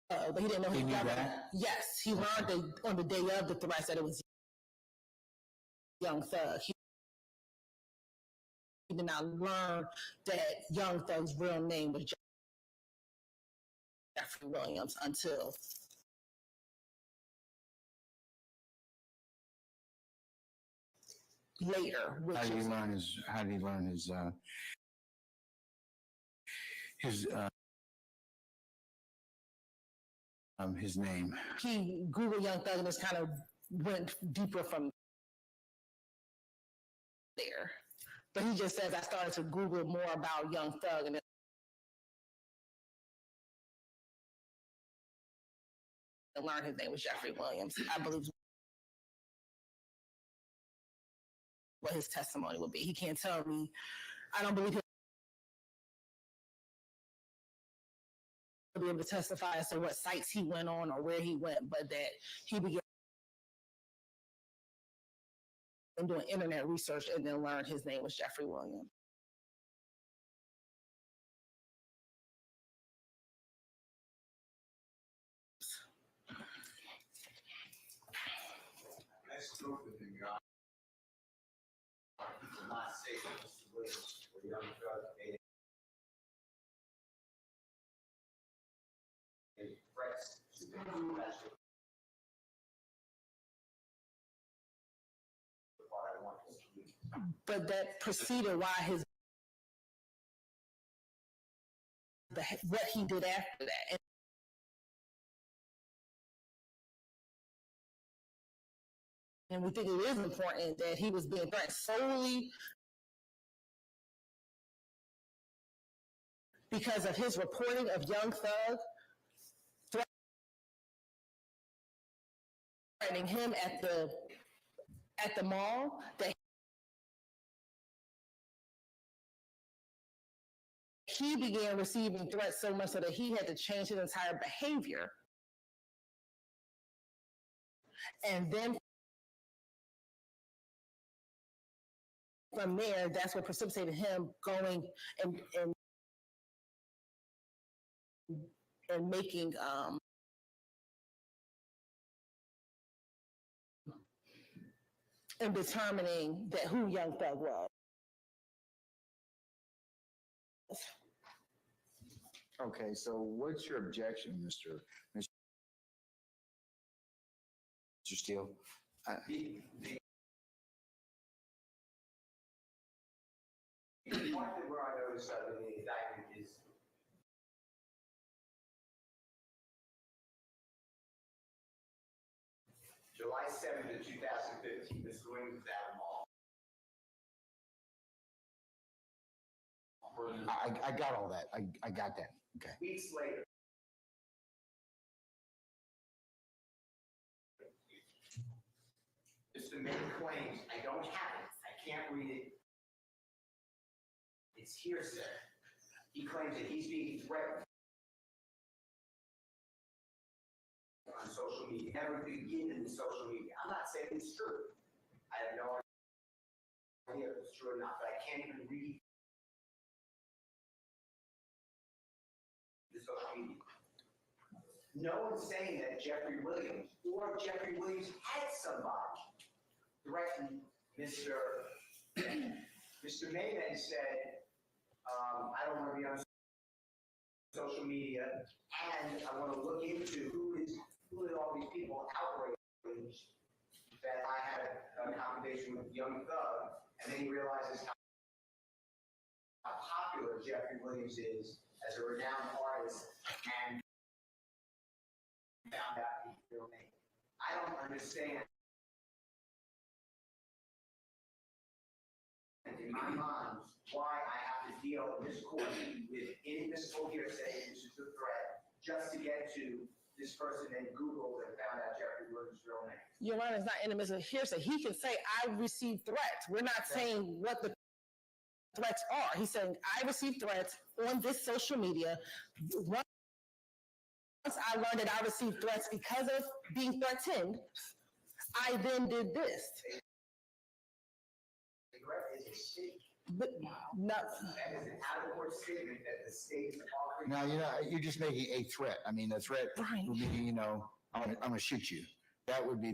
But he didn't know he knew government. that? Yes, he learned on the day of the threats that it was Young Thug. He did not learn that Young Thug's real name was Jeffrey Williams until later. How did he learn his his name. He Googled Young Thug and just kind of went deeper from there. But he just says, I started to Google more about Young Thug and learned his name was Jeffrey Williams. I believe what his testimony will be. He can't tell me. I don't believe he'll be able to testify as to what sites he went on or where he went, but that he began doing internet research and then learned his name was Jeffrey Williams. Let's go with the guy. It's not safe for Mr. Williams or Young Thug made a threats to the national. But that preceded why what he did after that. And we think it is important that he was being threatened solely because of his reporting of Young Thug threatening him at the mall, that he began receiving threats so much so that he had to change his entire behavior. And then from there, that's what precipitated him going and making and determining that who Young Thug was. Okay, so what's your objection, Mr. Steele? The one thing where I noticed in the indictment is July 7th of 2015, Mr. Williams was at a mall. I got all that. I got that. Okay. Weeks later, Mr. May claims, I don't have it, I can't read it. It's hearsay. He claims that he's being threatened on social media. Never begin in social media. I'm not saying it's true. I have no idea if it's true or not, but I can't even read the social media. No one's saying that Jeffrey Williams or Jeffrey Williams had somebody threaten Mr. May then said, I don't want to be on social media, and I want to look into who are all these people outraged that I had a conversation with Young Thug, and then he realizes how popular Jeffrey Williams is as a renowned artist, and found out his real name. I don't understand. In my mind, why I have to deal in this court with inadmissible hearsay, which is the threat, just to get to this person and Googled and found out Jeffrey Williams' real name. Your Honor, is not inadmissible hearsay. He can say, I received threats. We're not saying what the threats are. He's saying, I received threats on this social media. Once I learned that I received threats because of being threatened, I then did this. The threat is a statement. But no. That is an out-of-court statement that the state is offering. Now, you're just making a threat. I mean, a threat would be, I'm gonna shoot you. That would be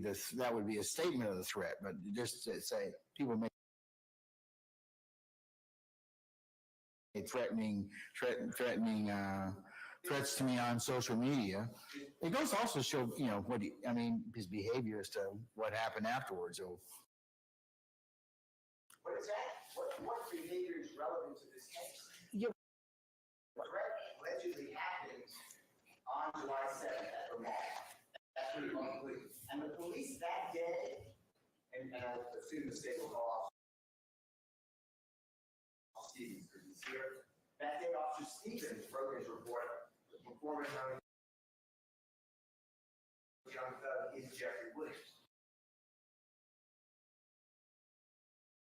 a statement of the threat, but just to say people make threatening threats to me on social media. It goes to also show, his behavior as to what happened afterwards. So, What is that? What behavior is relevant to this case? You're threat pretty ugly. And the police that day, and I assume the state will call Officer Stevens, because he's here. That day, Officer Stevens wrote his report, the performance on the young thug is Jeffrey Williams.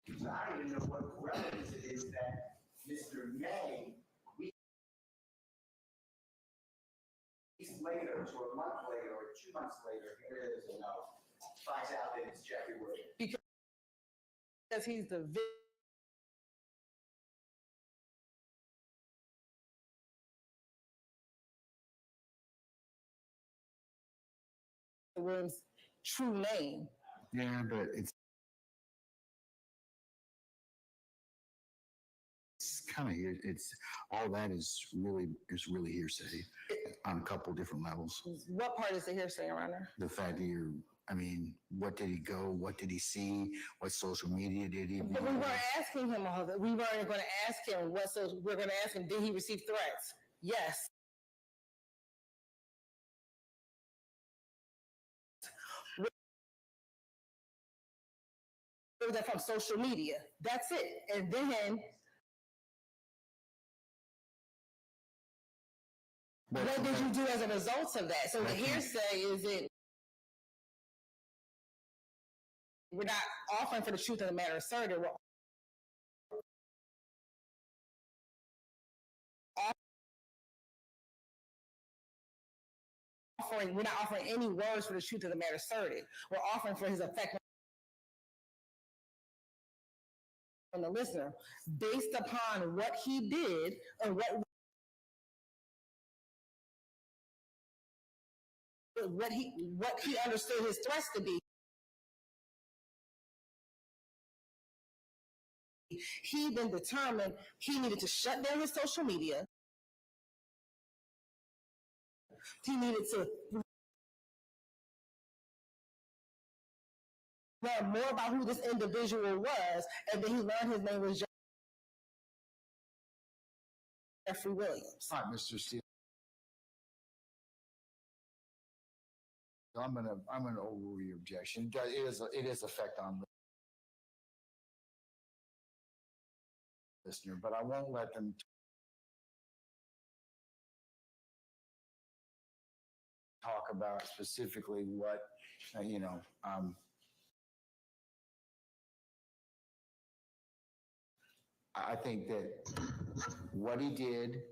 So I don't even know what relevance it is that Mr. May, weeks later, to a month later, or 2 months later, here it is, finds out that it's Jeffrey Williams. Because he's the Williams' true name. Yeah, but it's kind of here. It's all that is really hearsay on a couple different levels. What part is the hearsay, Your Honor? The fact that what did he go? What did he see? What social media did he? But we weren't asking him all that. We weren't going to ask him what. So we're going to ask him, did he receive threats? Yes. That from social media. That's it. And then what did you do as a result of that? So the hearsay is it we're not offering for the truth of the matter asserted. We're we're not offering any words for the truth of the matter asserted. We're offering for his effect on the listener based upon what he did and what he understood his threats to be. He then determined he needed to shut down his social media. He needed to learn more about who this individual was, and then he learned his name was Jeffrey Williams. All right, Mr. Steele. I'm gonna overrule your objection. It is effect on the listener, but I won't let them talk about specifically what I think that what he did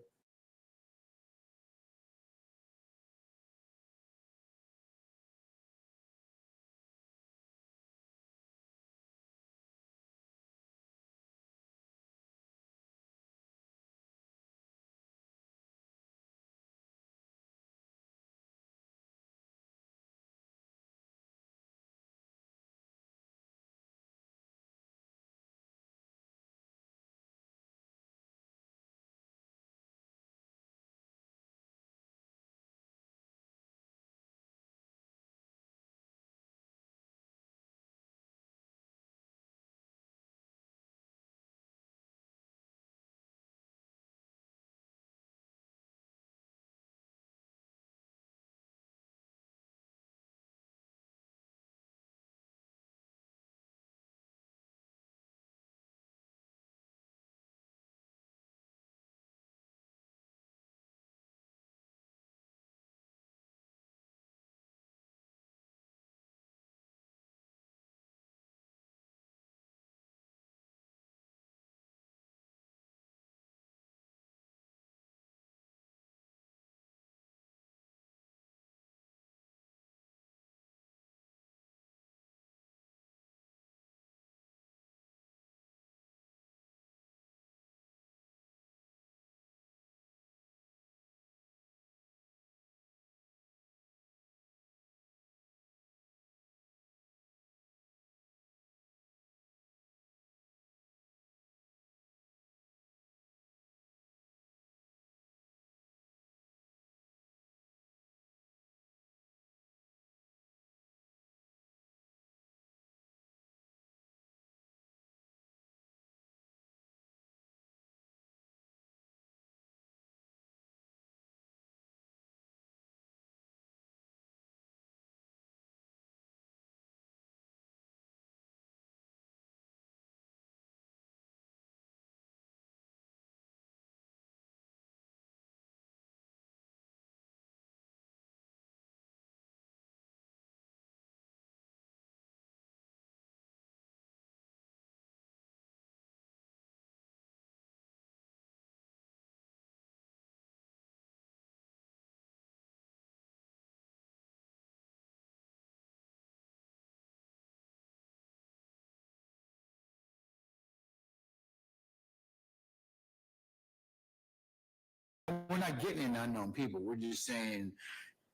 we're not getting into unknown people. We're just saying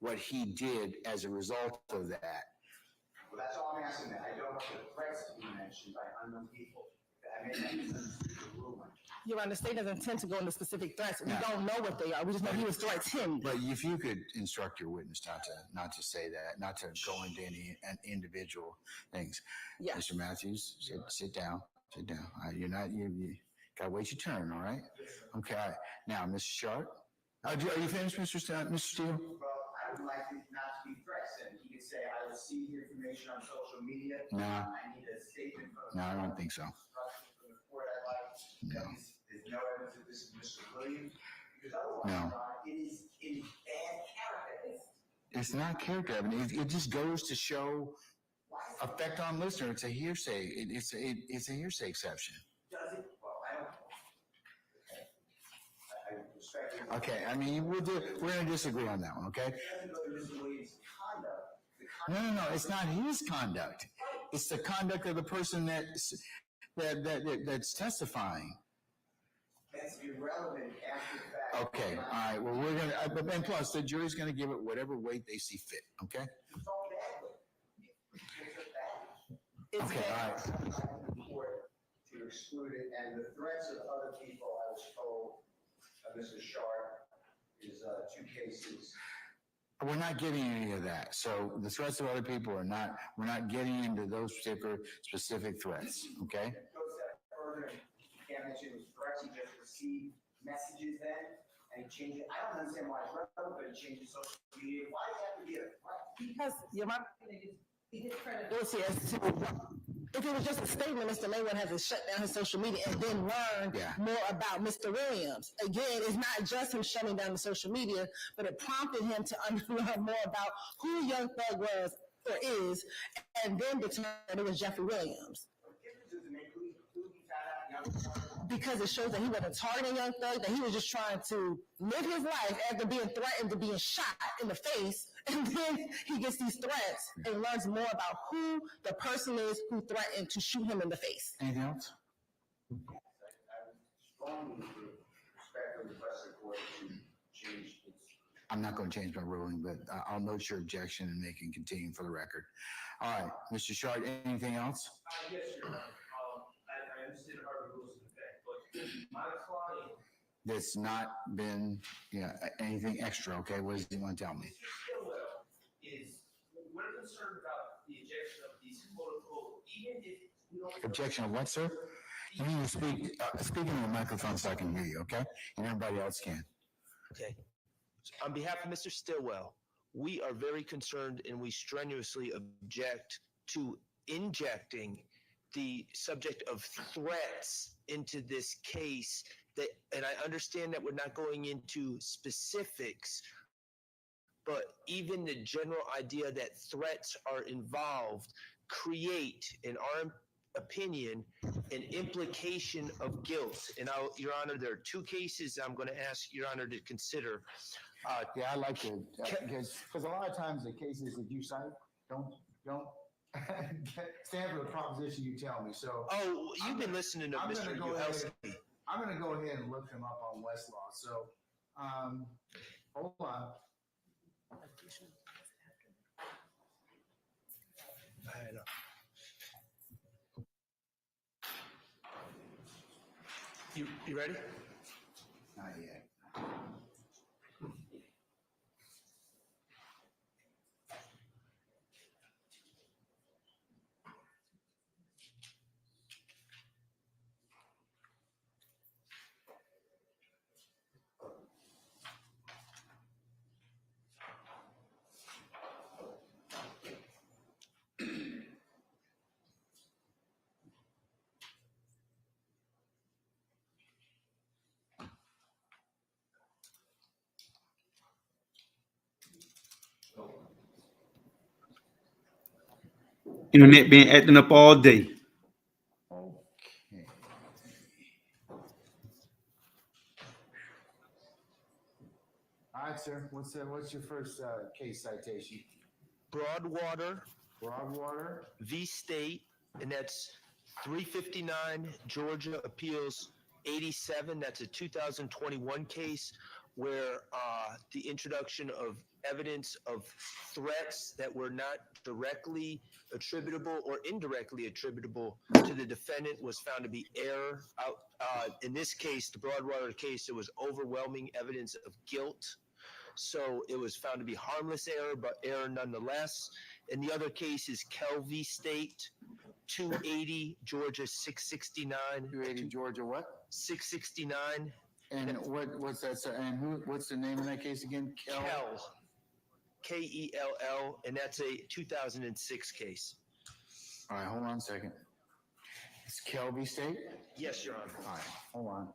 what he did as a result of that. Well, that's all I'm asking. That I don't want the threats to be mentioned by unknown people. I may not misunderstood the ruling. Your Honor, the state doesn't intend to go into specific threats. We don't know what they are. We just know he was threatened. But if you could instruct your witness not to say that, not to go into any individual things. Yes. Mr. Matthews, sit down. You gotta wait your turn, all right? Okay, all right. Now, Mr. Sharp. Are you finished, Mr. Steele? Well, I would like it not to be threats, and he could say, I received information on social media. No. I need a statement from No, I don't think so. from the court. I'd like. No. There's no evidence that this is Mr. Williams, because otherwise, No. Your Honor, it is bad character. It's not character evidence. It just goes to show effect on listener. It's a hearsay. It's a hearsay exception. Does it? Well, I don't know. I respect it. Okay, I mean, we're going to disagree on that one, okay? It doesn't go to Mr. Williams' conduct. No, it's not his conduct. It's the conduct of the person that's testifying. That's irrelevant after the fact. Okay, all right, well, we're going to, and plus, the jury's going to give it whatever weight they see fit, okay? It's all bad. Okay, all right. To exclude it, and the threats of other people, I was told, Mr. Sharp, is 2 cases. We're not getting any of that. So the threats of other people we're not getting into those particular specific threats, okay? It goes that further, you can't mention it was threats, he just received messages then, and he changed it. I don't understand why it's relevant, but he changed his social media. Why does it have to be a threat? Because Your Honor, his credibility as to if it was just a statement, Mr. Maywood has to shut down his social media and then learn more about Mr. Williams. Again, it's not just him shutting down the social media, but it prompted him to learn more about who Young Thug was or is, and then determine it was Jeffrey Williams. Because it shows that he wasn't targeting Young Thug, that he was just trying to live his life after being threatened to being shot in the face, and then he gets these threats and learns more about who the person is who threatened to shoot him in the face. Anything else? I strongly respectfully request the court to change its. I'm not going to change my ruling, but I'll note your objection and they can continue for the record. All right, Mr. Shard, anything else? Yes, Your Honor. I understand our rules in effect, but my client. That's not been, anything extra, okay? What does he want to tell me? We're concerned about the ejection of these quote-unquote, even if we don't. Objection of what, sir? You need to speak into the microphone so I can hear you, okay? And everybody else can. Okay. On behalf of Mr. Stillwell, we are very concerned and we strenuously object to injecting the subject of threats into this case. And I understand that we're not going into specifics, but even the general idea that threats are involved create, in our opinion, an implication of guilt. And Your Honor, there are 2 cases I'm going to ask Your Honor to consider. I like to, because a lot of times the cases that you cite don't stand for the proposition you tell me. So you've been listening to Mr. Uhelski. I'm going to go ahead and look him up on Westlaw. So, hold on. You ready? Not yet. Internet been acting up all day. Okay. All right, sir. What's your first case citation? Broadwater v. State, and that's 359 Georgia Appeals 87. That's a 2021 case. where the introduction of evidence of threats that were not directly attributable or indirectly attributable to the defendant was found to be error. In this case, the Broadwater case, there was overwhelming evidence of guilt. So it was found to be harmless error, but error nonetheless. And the other case is Kelvey State, 280 Georgia 669. 280 Georgia what? 669. And what's that? And what's the name of that case again? Kell. Kell, and that's a 2006 case. All right, hold on a second. It's Kelvey State? Yes, Your Honor. All right, hold on.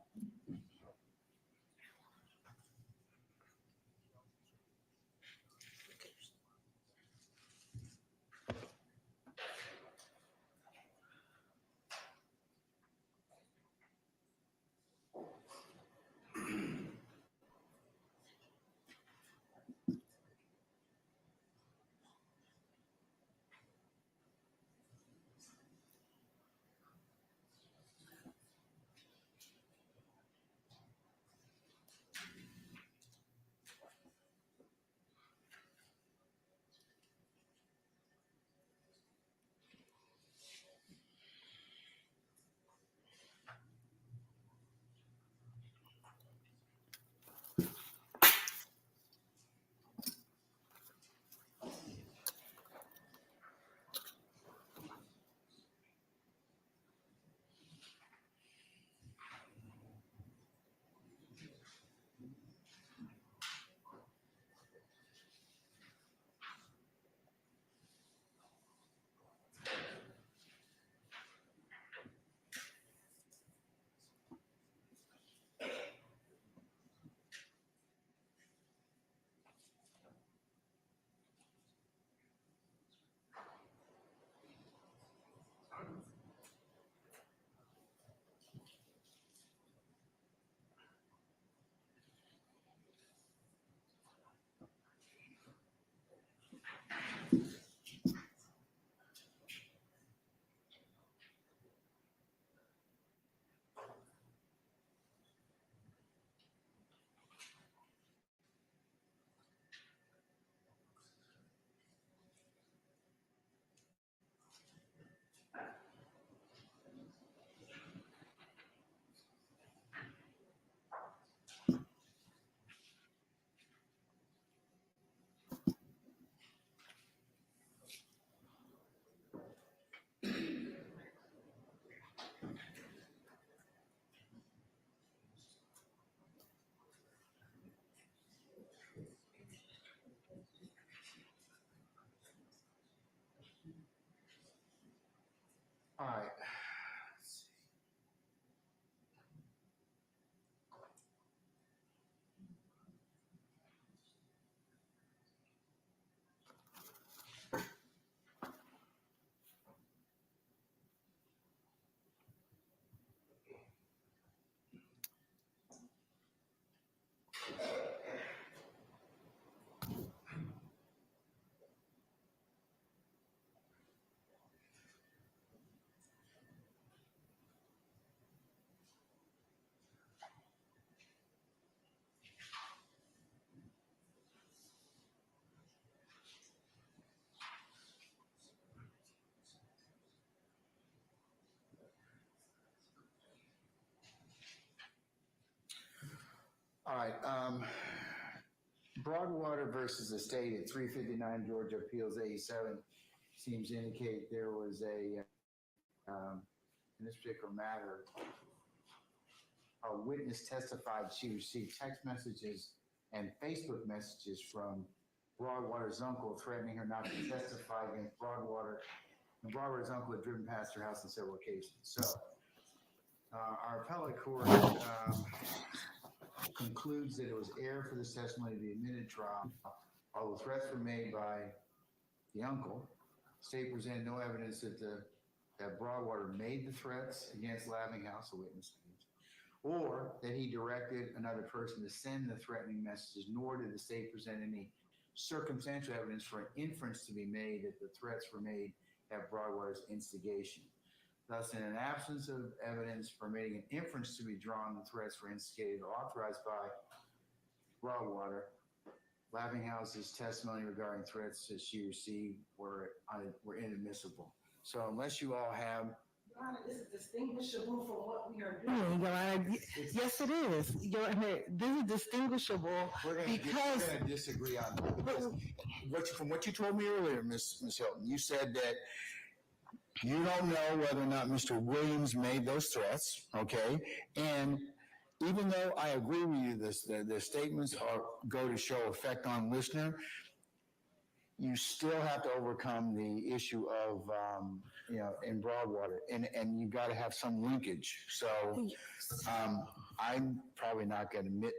All right. All right. Broadwater versus the state at 359 Georgia Appeals 87 seems to indicate there was a, in this particular matter, a witness testified she received text messages and Facebook messages from Broadwater's uncle threatening her not to testify against Broadwater. And Broadwater's uncle had driven past her house on several occasions. So our appellate court concludes that it was error for this testimony to be admitted at trial. Although threats were made by the uncle, state presented no evidence that Broadwater made the threats against Labbinghouse, a witness, or that he directed another person to send the threatening messages, nor did the state present any circumstantial evidence for an inference to be made that the threats were made at Broadwater's instigation. Thus, in an absence of evidence permitting an inference to be drawn, the threats were instigated or authorized by Broadwater, Laughing-House's testimony regarding threats that she received were inadmissible. So unless you all have, Your Honor, this is distinguishable from what we are doing, Your Honor. Yes, it is. Your Honor, this is distinguishable because. We're gonna disagree on that. Because from what you told me earlier, Ms. Hilton, you said that you don't know whether or not Mr. Williams made those threats, okay? And even though I agree with you, the statements go to show effect on listener, you still have to overcome the issue of, in Broadwater, and you got to have some linkage. So, I'm probably not going to admit.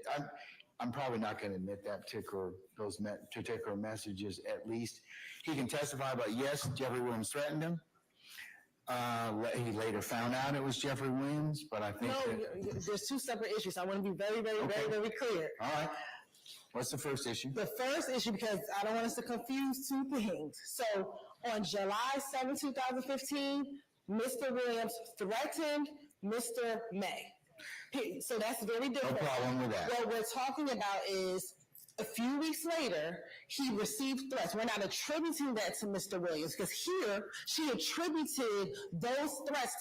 I'm probably not going to admit that particular messages. At least he can testify about yes, Jeffrey Williams threatened him. He later found out it was Jeffrey Williams, but I think there's two separate issues. I want to be very, very, very, very clear. All right. What's the first issue? The first issue, because I don't want us to confuse two things. So on July 7, 2015, Mr. Williams threatened Mr. May. So that's very different. No problem with that. What we're talking about is a few weeks later, he received threats. We're not attributing that to Mr. Williams because here she attributed those threats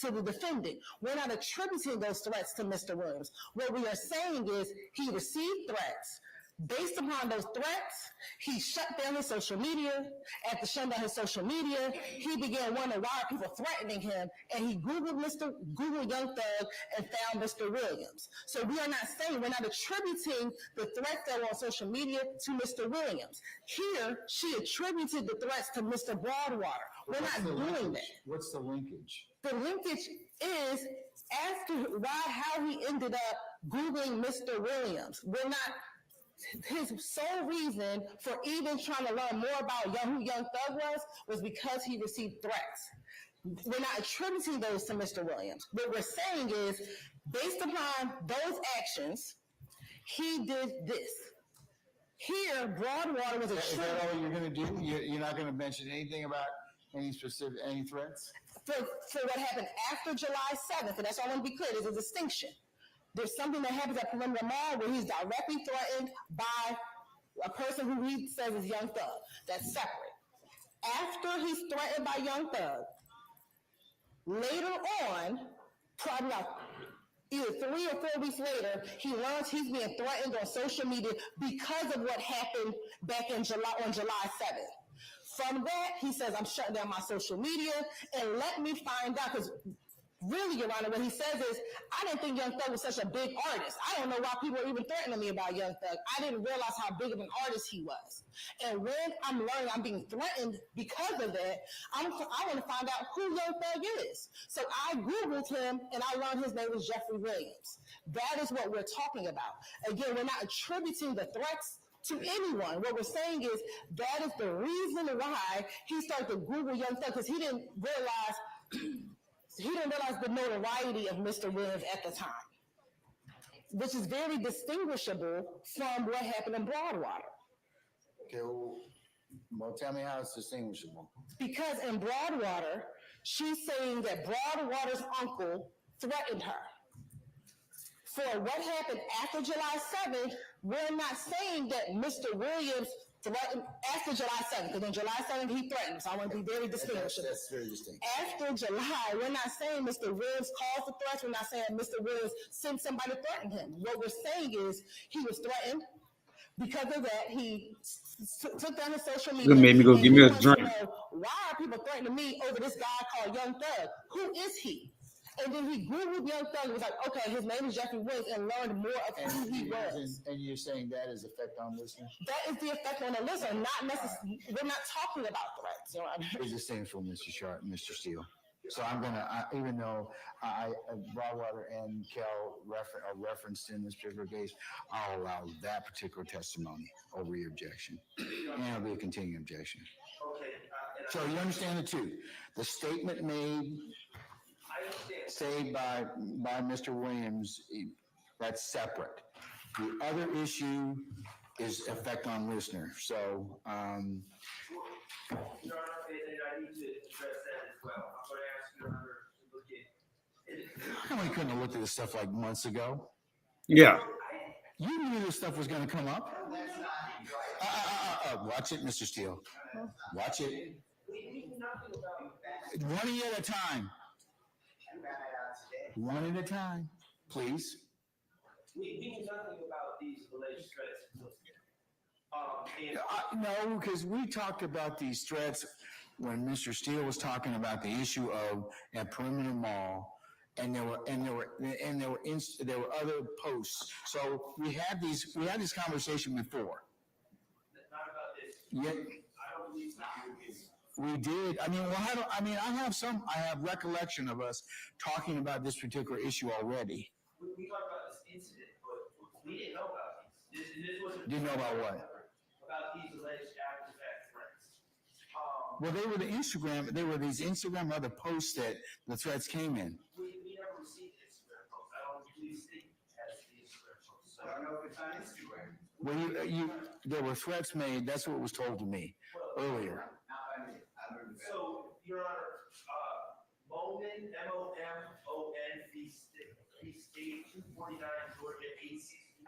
to the defendant. We're not attributing those threats to Mr. Williams. What we are saying is he received threats. Based upon those threats, he shut down his social media. After shutting down his social media, he began wondering why are people threatening him, and he Googled Young Thug and found Mr. Williams. So we are not saying, we're not attributing the threats that were on social media to Mr. Williams. Here, she attributed the threats to Mr. Broadwater. We're not doing that. What's the linkage? The linkage is how he ended up Googling Mr. Williams. We're not. His sole reason for even trying to learn more about who Young Thug was because he received threats. We're not attributing those to Mr. Williams. What we're saying is, based upon those actions, he did this. Here, Broadwater was Is that all you're going to do? You're not going to mention anything about any threats? For what happened after July 7th, and that's all I want to be clear, there's a distinction. There's something that happens at Perimeter Mall where he's directly threatened by a person who he says is Young Thug. That's separate. After he's threatened by Young Thug, later on, probably like either 3 or 4 weeks later, he learns he's being threatened on social media because of what happened back on July 7th. From that, he says, I'm shutting down my social media and let me find out, because really, Your Honor, what he says is, I didn't think Young Thug was such a big artist. I don't know why people are even threatening me about Young Thug. I didn't realize how big of an artist he was. And when I'm learning I'm being threatened because of that, I want to find out who Young Thug is. So I Googled him, and I learned his name was Jeffrey Williams. That is what we're talking about. Again, we're not attributing the threats to anyone. What we're saying is that is the reason why he started to Google Young Thug, because he didn't realize the notoriety of Mr. Williams at the time, which is very distinguishable from what happened in Broadwater. Okay, well, tell me how it's distinguishable. Because in Broadwater, she's saying that Broadwater's uncle threatened her. For what happened after July 7th, we're not saying that Mr. Williams threatened after July 7th, because on July 7th he threatened, so I want to be very distinguishable. That's very distinct. After July, we're not saying Mr. Williams caused the threats, we're not saying Mr. Williams sent somebody to threaten him. What we're saying is he was threatened. Because of that, he took down his social media. You made me go give me a drink. Why are people threatening me over this guy called Young Thug? Who is he? And then he Googled Young Thug and was like, okay, his name is Jeffrey Williams, and learned more of who he was. And you're saying that is effect on listeners? That is the effect on the listener, not necessarily, we're not talking about threats. You know what I mean? It's the same for Mr. Sharp, Mr. Steele. So I'm even though Broadwater and Kel are referenced in this particular case, I'll allow that particular testimony over your objection. And it'll be a continuing objection. So you understand the two. The statement made by Mr. Williams, that's separate. The other issue is effect on listener. So, Your Honor, and I need to address that as well. I'm going to ask Your Honor to look at. how come we couldn't have looked at this stuff like months ago? Yeah. You knew this stuff was gonna come up. That's not right. Watch it, Mr. Steele. Watch it. We knew nothing about that. One at a time. I found it out today. One at a time, please. We knew nothing about these alleged threats. No, because we talked about these threats when Mr. Steele was talking about the issue of at Perimeter Mall, and there were other posts. So we had this conversation before. Not about this. Yeah, I don't believe that. we did. I mean, I have recollection of us talking about this particular issue already. We talked about this incident, but we didn't know about these. This wasn't. Didn't know about what? About these alleged after-fact threats. Well, they were these Instagram other posts that the threats came in. We never received Instagram posts. I don't believe Steve has the Instagram posts. So I don't know if it's on Instagram. Well, there were threats made. That's what was told to me earlier. So, Your Honor, Moman, M-O-M-O-N, Free State, 249 Georgia, 865.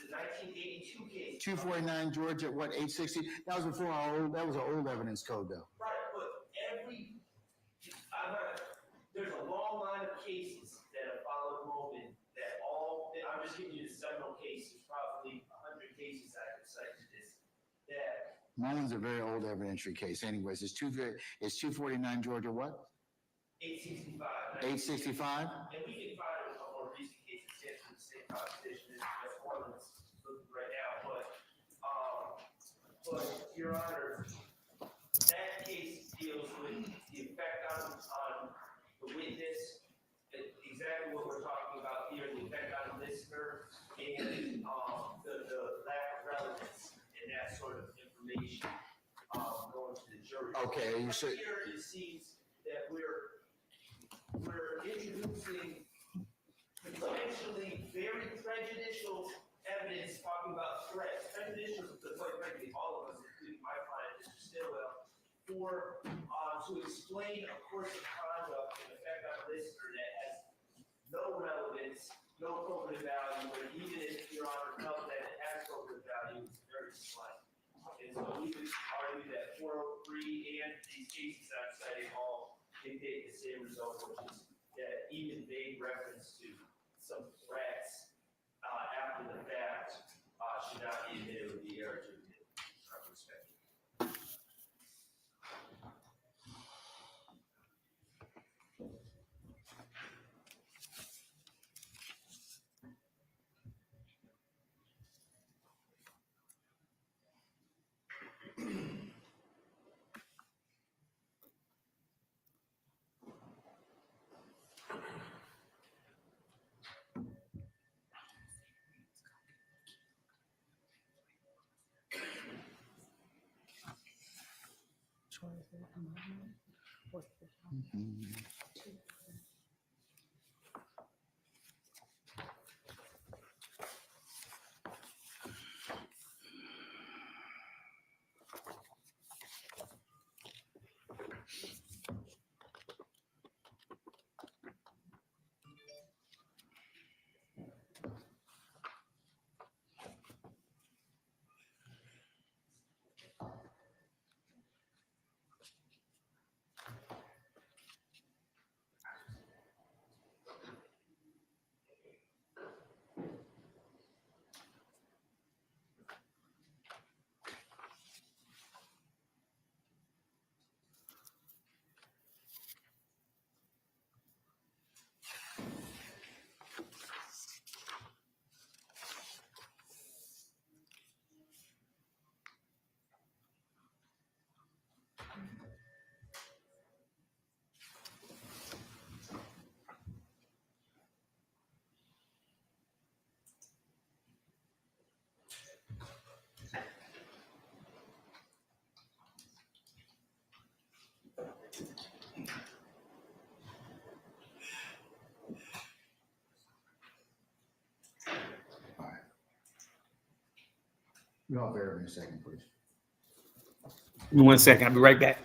The 1982 case. 249 Georgia, what, 860? That was before that was an old evidence code though. Right, but there's a long line of cases that have followed Moman that I'm just giving you the seminal cases, probably 100 cases I could cite to this, that. Mine's a very old evidentiary case. Anyways, it's 249 Georgia what? 865. 865? And we can find a more recent case in the same competition as one that's looking right now, but Your Honor, that case deals with the effect on the witness, exactly what we're talking about here, the effect on the listener, and the lack of relevance and that sort of information going to the jury. Okay, you said. Here it seems that we're introducing potentially very prejudicial evidence talking about threats, prejudicial to quite frankly all of us, including my client, Mr. Stillwell, to explain a course of conduct and effect on a listener that has no relevance, no probative value, but even if Your Honor felt that it has probative value, it's very slight. And so we would argue that 403 and these cases I'm citing all dictate the same result, which is that even vague reference to some threats after the fact should not be admitted with the error to our perspective. Y'all bear with me a second, please. Give me 1 second. I'll be right back.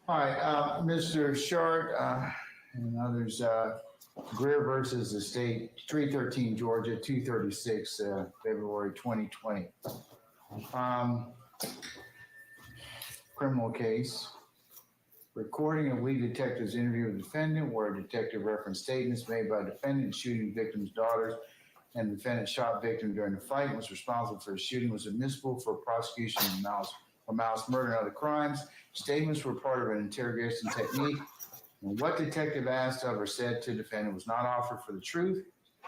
All right, Mr. Short, and others, Greer versus the state, 313 Georgia, 236, February 2020. Criminal case. Recording of lead detective's interview with defendant where detective referenced statements made by defendant shooting victim's daughters and the defendant shot victim during the fight and was responsible for the shooting was admissible for prosecution of malice murder and other crimes. Statements were part of an interrogation technique. And what detective asked of or said to defendant was not offered for the truth,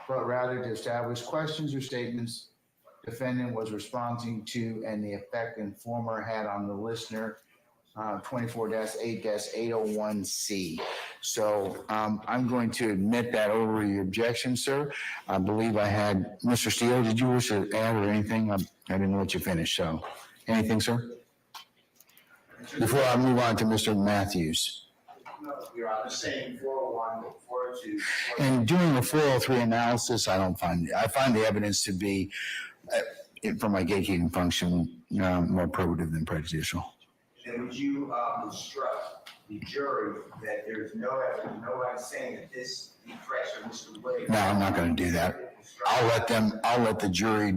but rather to establish questions or statements defendant was responding to and the effect informer had on the listener, 24-8-801C. So I'm going to admit that over your objection, sir. I believe I had, Mr. Steele, did you wish to add or anything? I didn't let you finish, so anything, sir? Before I move on to Mr. Matthews. No, you're on the same 401, 402. And doing the 403 analysis, I find the evidence to be, from my gatekeeping function, more probative than prejudicial. Then would you instruct the jury that there's no evidence, nobody saying that these threats are Mr. Williams? No, I'm not going to do that. I'll let the jury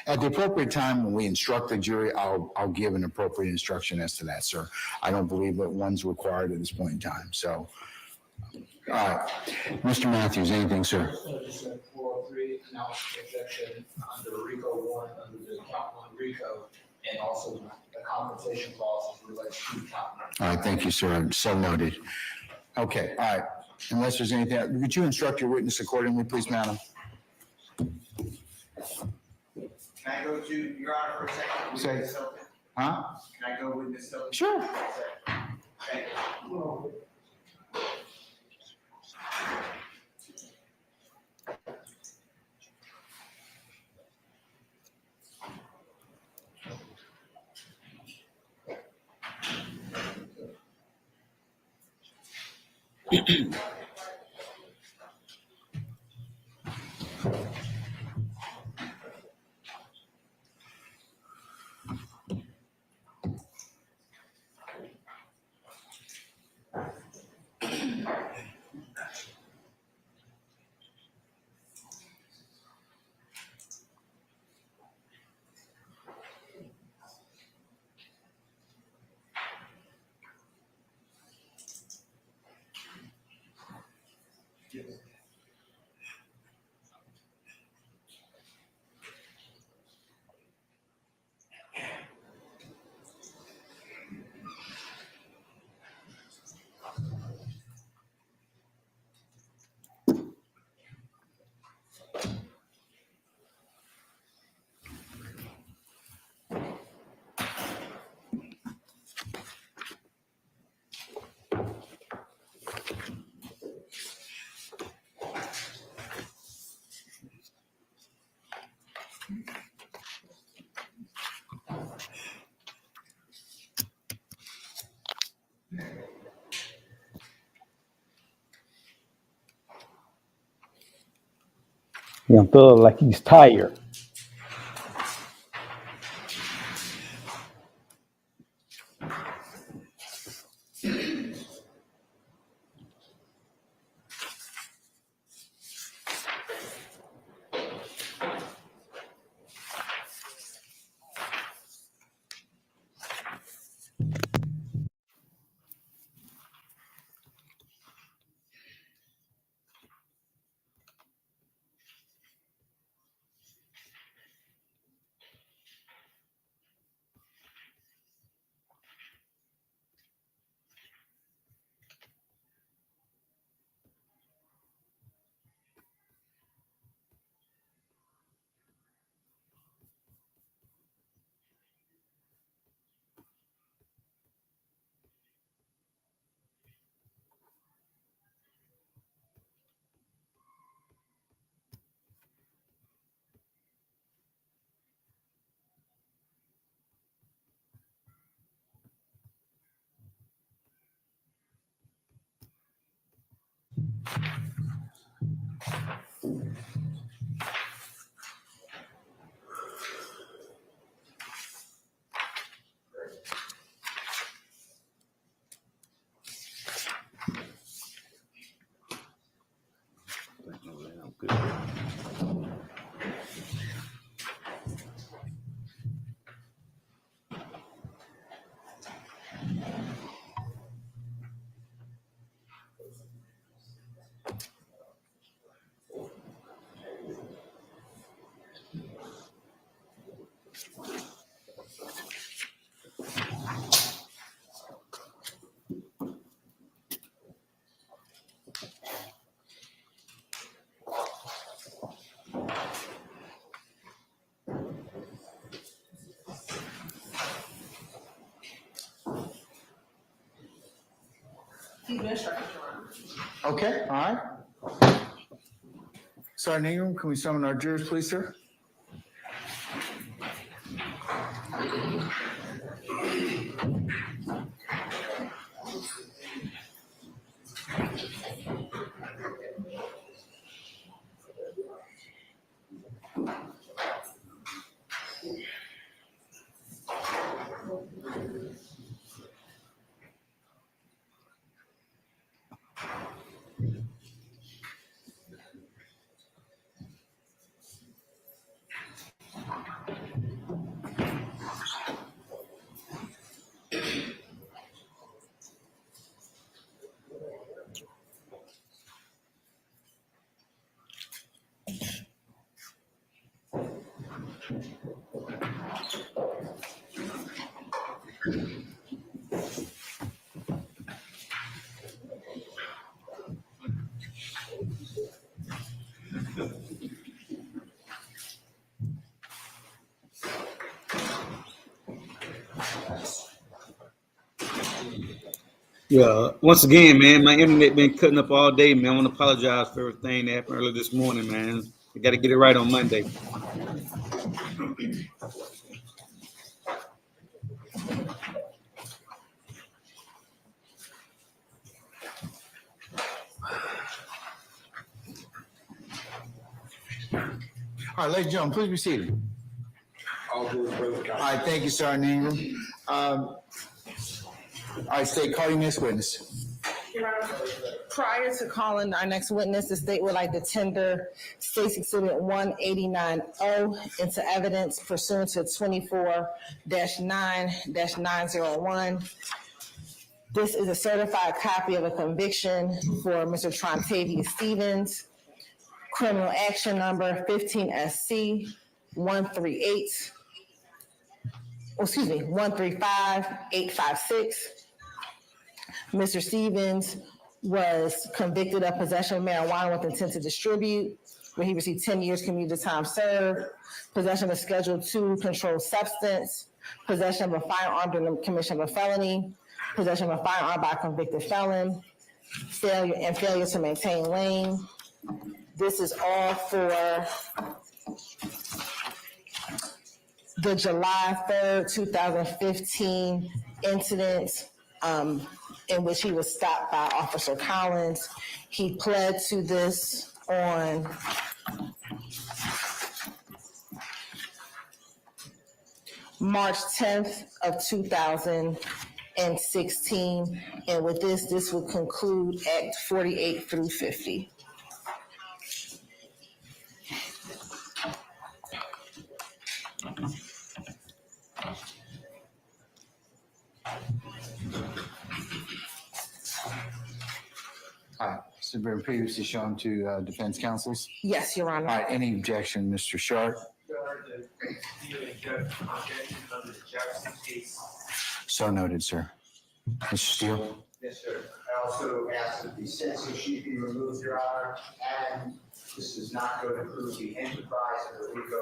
at the appropriate time when we instruct the jury, I'll give an appropriate instruction as to that, sir. I don't believe that one's required at this point in time. So, all right. Mr. Matthews, anything, sir? Just a 403 analysis objection under RICO 1, under the count 1 RICO, and also the compensation clause is related to count 1. All right, thank you, sir. So noted. Okay, all right. Unless there's anything, would you instruct your witness accordingly, please, madam? Can I go to Your Honor for a second? Say- Witness Hilton? Huh? Can I go witness Hilton? Sure. Thank you. Young thug like he's tired. He's been instructed, Your Honor. Okay, all right. Sergeant Ingram, can we summon our jurors, please, sir? Yeah, once again, man, my internet been cutting up all day, man. I want to apologize for everything that happened earlier this morning, man. I got to get it right on Monday. All right, ladies and gentlemen, please be seated. All right, thank you, Sergeant Ingram. All right, state, call your next witness. Your Honor, prior to calling our next witness, the state would like to tender State's Exhibit 189O into evidence pursuant to 24-9-901. This is a certified copy of a conviction for Mr. Trontavia Stevens, criminal action number 15SC 135856. Mr. Stevens was convicted of possession of marijuana with intent to distribute, where he received 10 years community time served, possession of Schedule II controlled substance, possession of a firearm during the commission of a felony, possession of a firearm by a convicted felon, failure to maintain lane. This is all for the July 3rd, 2015 incident in which he was stopped by Officer Collins. He pled to this on March 10th of 2016. And with this would conclude Act 48 through 50. So been previously shown to defense counsels. Yes, Your Honor. All right, any objection, Mr. Sharp? So noted, sir. Mr. Steele? Yes, sir. I also ask that the sentencing sheet be removed, Your Honor, and this is not going to prove the enterprise of the RICO.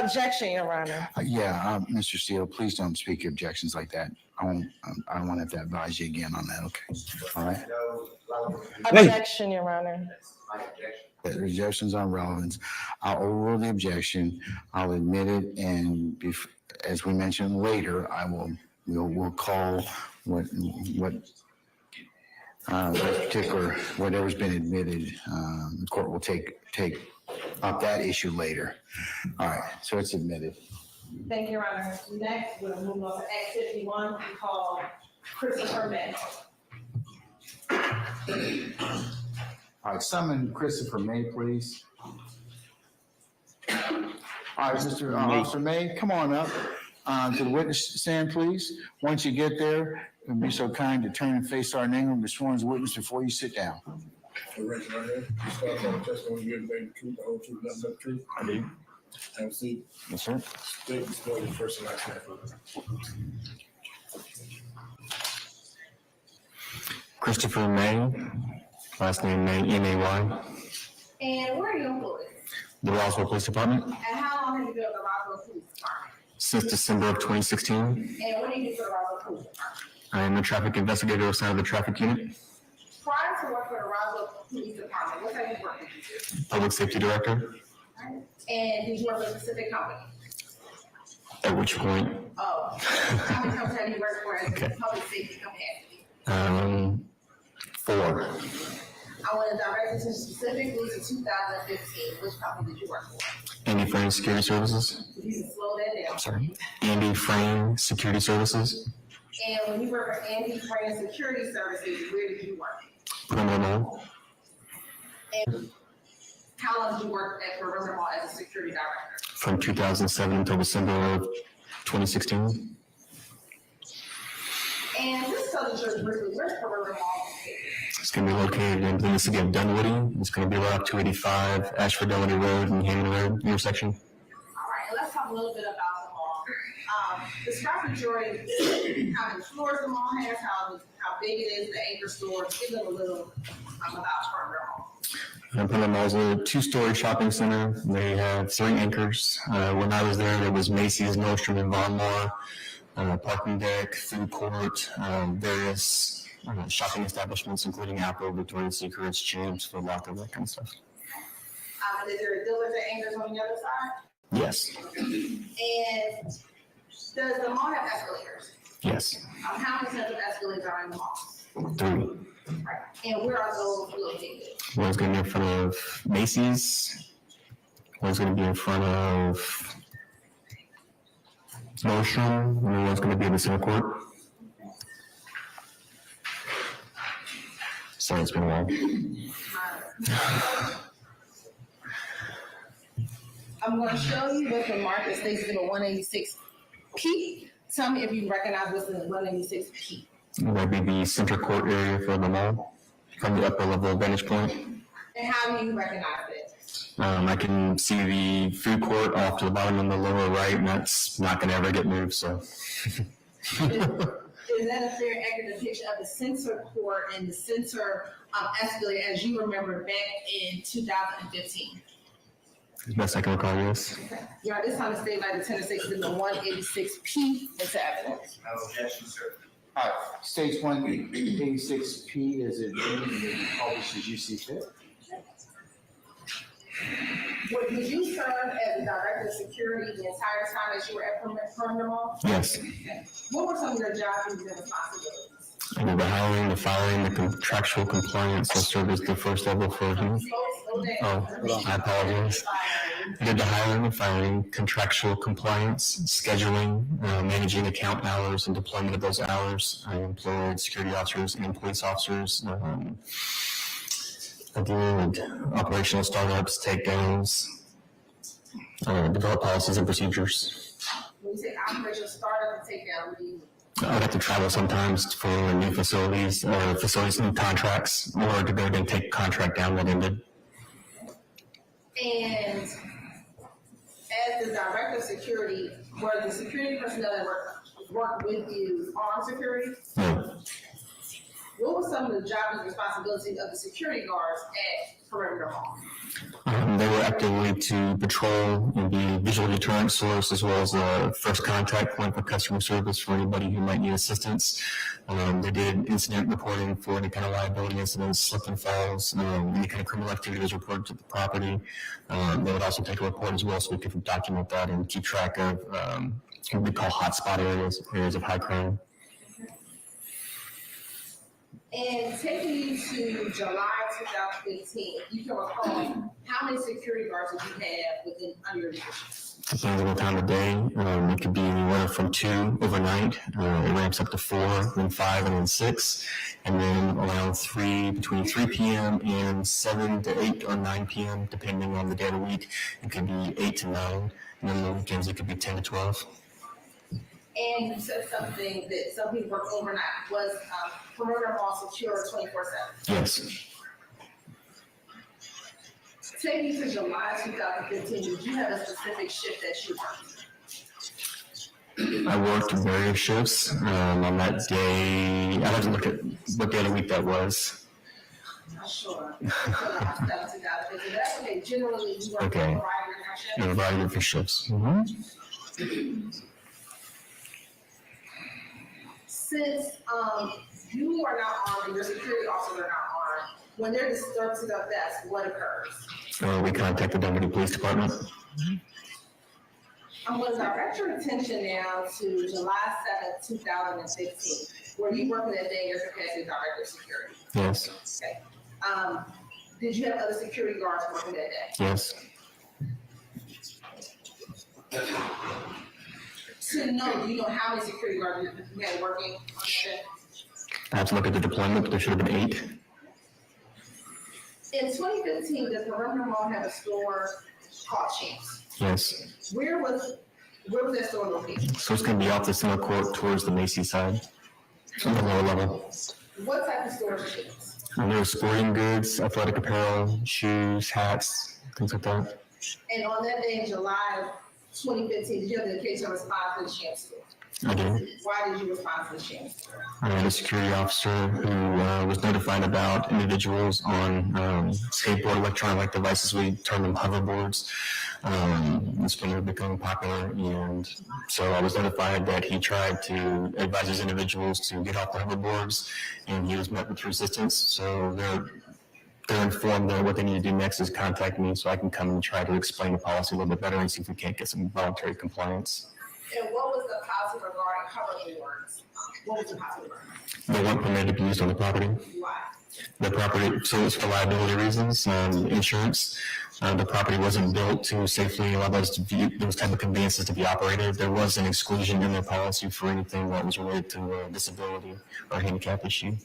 Objection, Your Honor. Mr. Steele, please don't speak your objections like that. I don't want to have to advise you again on that, okay? All right? Objection, Your Honor. The objections on relevance. I'll overrule the objection. I'll admit it, and as we mentioned later, we'll call whatever's been admitted. The court will take up that issue later. All right, so it's admitted. Thank you, Your Honor. Next, we'll move on to Act 51, we call Christopher May. All right, summon Christopher May, please. All right, Mr. Officer May, come on up to the witness stand, please. Once you get there, be so kind to turn and face Sergeant Ingram, the sworn as witness before you sit down. Raise your right hand. You swear to tell the testimony you give, the truth, the whole truth, nothing but the truth. I do. Have a seat. Yes, sir. State the story, the first and last name. Christopher May, last name May, M-A-Y, And where are you employed? the Roswell Police Department, And how long have you been with the Roswell Police Department? since December of 2016. And what do you do for the Roswell Police Department? I am a traffic investigator assigned to the traffic unit. prior to working for the Roswell Police Department, what type of work did you do? Public Safety Director. And did you work for a specific company? At which point? Oh, how many companies have you worked for as a public safety capacity? 4. I want to direct attention specifically to 2015. Which company did you work for? Andy Frame Security Services. If you can slow that down. Sorry. Andy Frame Security Services. And when you work for Andy Frame Security Services, where did you work? Perimeter Mall. And how long did you work at Perimeter Mall as a security director? From 2007 until December of 2016. And just tell the jury briefly, where's Perimeter Mall located? It's going to be located in the city of Dunwoody. It's going to be right up 285 Ashford Dunwoody Road and Hammond Road intersection. All right, and let's talk a little bit about the mall. Describe the jury how many floors the mall has, how big it is, the anchor stores. Give them a little about Perimeter Mall. Perimeter Mall is a 2-story shopping center. They have 3 anchors. When I was there was Macy's, Nordstrom, and Von Maur, parking deck, food court, various shopping establishments, including Apple, Victoria's Secrets, Champs, Foot Locker, that kind of stuff. Is there dealers and anchors on the other side? Yes. And does the mall have escalators? Yes. How many sets of escalators are in the mall? 3. Right. And where are those located? One's going to be in front of Macy's. One's going to be in front of Nordstrom, and one's going to be in the center court. Sorry, it's been a while. I'm going to show you what the market states in the 186P. Tell me if you recognize what's in the 186P. That'd be the center court area for the mall, from the upper level vantage point. And how do you recognize it? I can see the food court off to the bottom in the lower right, and that's not going to ever get moved, so. Is that a fair, accurate depiction of the center court and the center escalator as you remember back in 2015? As best I can recall, yes. Okay. Yeah, this time the state like the tenant states in the 186P into evidence. No objection, sir. All right, states 186P is it being published as you see fit? Did you serve as the director of security the entire time that you were at Perimeter Mall? Yes. Okay. What were some of your job duties and responsibilities? I did the hiring, the filing, the contractual compliance. I served as the first level for him. Oh, I apologize. I did the hiring and filing, contractual compliance, scheduling, managing account hours and deployment of those hours. I employed security officers and police officers. I did operational startups, takedowns, develop policies and procedures. When you say operational startup and takedown, what do you mean? I'd have to travel sometimes for new facilities, new contracts, or to go and take a contract down that ended. And as the director of security, were the security personnel that work with you armed security? No. What were some of the jobs and responsibilities of the security guards at Perimeter Mall? They were actively to patrol and be visual deterrent source, as well as a first contact point for customer service for anybody who might need assistance. They did incident reporting for any kind of liability incidents, slip and falls, any kind of criminal activity was reported to the property. They would also take a report as well, so we could document that and keep track of what we call hotspot areas of high crime. And taking you to July 2015, you can recall how many security guards did you have within under your leadership? Depends on the time of day. It could be anywhere from 2 overnight. It ramps up to 4, then 5, and then 6. And then around 3, between 3 p.m. and 7 to 8 or 9 p.m., depending on the day of the week, it could be 8 to 9. And then on the weekends, it could be 10 to 12. And you said something that some people work overnight. Was Perimeter Mall secure 24/7? Yes. Take me to July 2015. Did you have a specific shift that you worked? I worked various shifts. On that day, I'd have to look at what day of the week that was. Not sure. That's okay. Generally, you work Okay. a variety of shifts. A variety of different shifts. Since you are not armed and your security officers are not armed, When they're disturbed to the desk, what occurs? We contact the Dunwoody Police Department. I'm going to direct your attention now to July 7th, 2015. Were you working that day in your capacity as director of security? Yes. Okay. Did you have other security guards working that day? Yes. To know, do you know how many security guards you had working on that day? I have to look at the deployment, but there should have been 8. In 2015, does Perimeter Mall have a store called Champs? Yes. Where was that store located? So it's going to be off the center court towards the Macy's side, on the lower level. What type of store is Champs? And there's sporting goods, athletic apparel, shoes, hats, things like that. And on that day in July of 2015, did you have the occasion to respond to the Champs store? I do. Why did you respond to the Champs store? I had a security officer who was notified about individuals on skateboard electronic devices. We term them hoverboards. It's when they're becoming popular, and so I was notified that he tried to advise these individuals to get off the hoverboards, and he was met with resistance. So they're informed that what they need to do next is contact me so I can come and try to explain the policy a little bit better and see if we can't get some voluntary compliance. And what was the policy regarding hoverboards? What was the policy regarding? They weren't permitted to be used on the property. Why? The property, so it's for liability reasons, insurance. The property wasn't built to safely allow those type of conveyances to be operated. There was an exclusion in their policy for anything that was related to disability or handicap issue.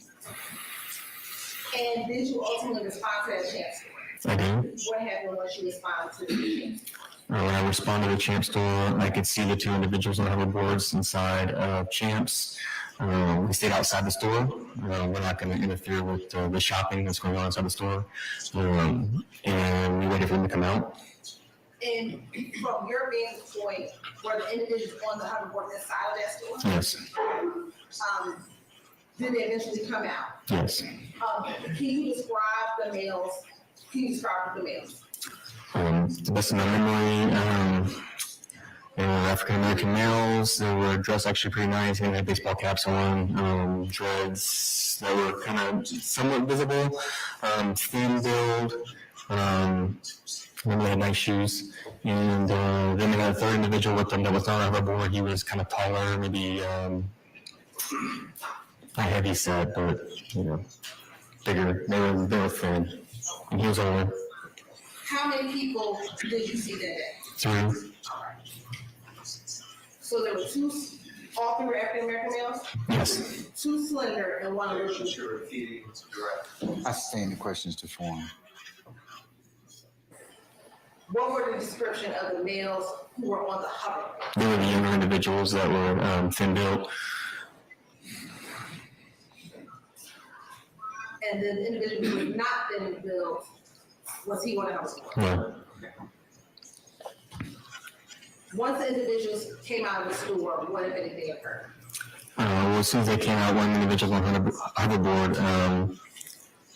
And did you ultimately respond to that Champs store? I did. What happened once you responded to the Champs store? When I responded to Champs store, I could see the 2 individuals on hoverboards inside of Champs. We stayed outside the store. We're not going to interfere with the shopping that's going on inside the store. And we waited for them to come out. And from your vantage point, were the individuals on the hoverboard inside of that store? Yes. Did they eventually come out? Yes. Can you describe the males? Can you describe the males? To the best of my memory, they were African-American males. They were dressed actually pretty nice. They had baseball caps on, dreads that were kind of somewhat visible, thin build. They had nice shoes. And then they had a third individual with them that was not on hoverboard. He was kind of taller, maybe not heavy set, but bigger. They were thin, and he was older. How many people did you see that day? 3. So there were all 3 were African-American males? Yes. 2 slender and 1 little short. I sustain the questions to form. What were the description of the males who were on the hoverboard? They were the younger individuals that were thin built. And then the individual who was not thin built, was he on the hoverboard? No. Once the individuals came out of the store, what if anything occurred? Well, as soon as they came out, one individual on hoverboard,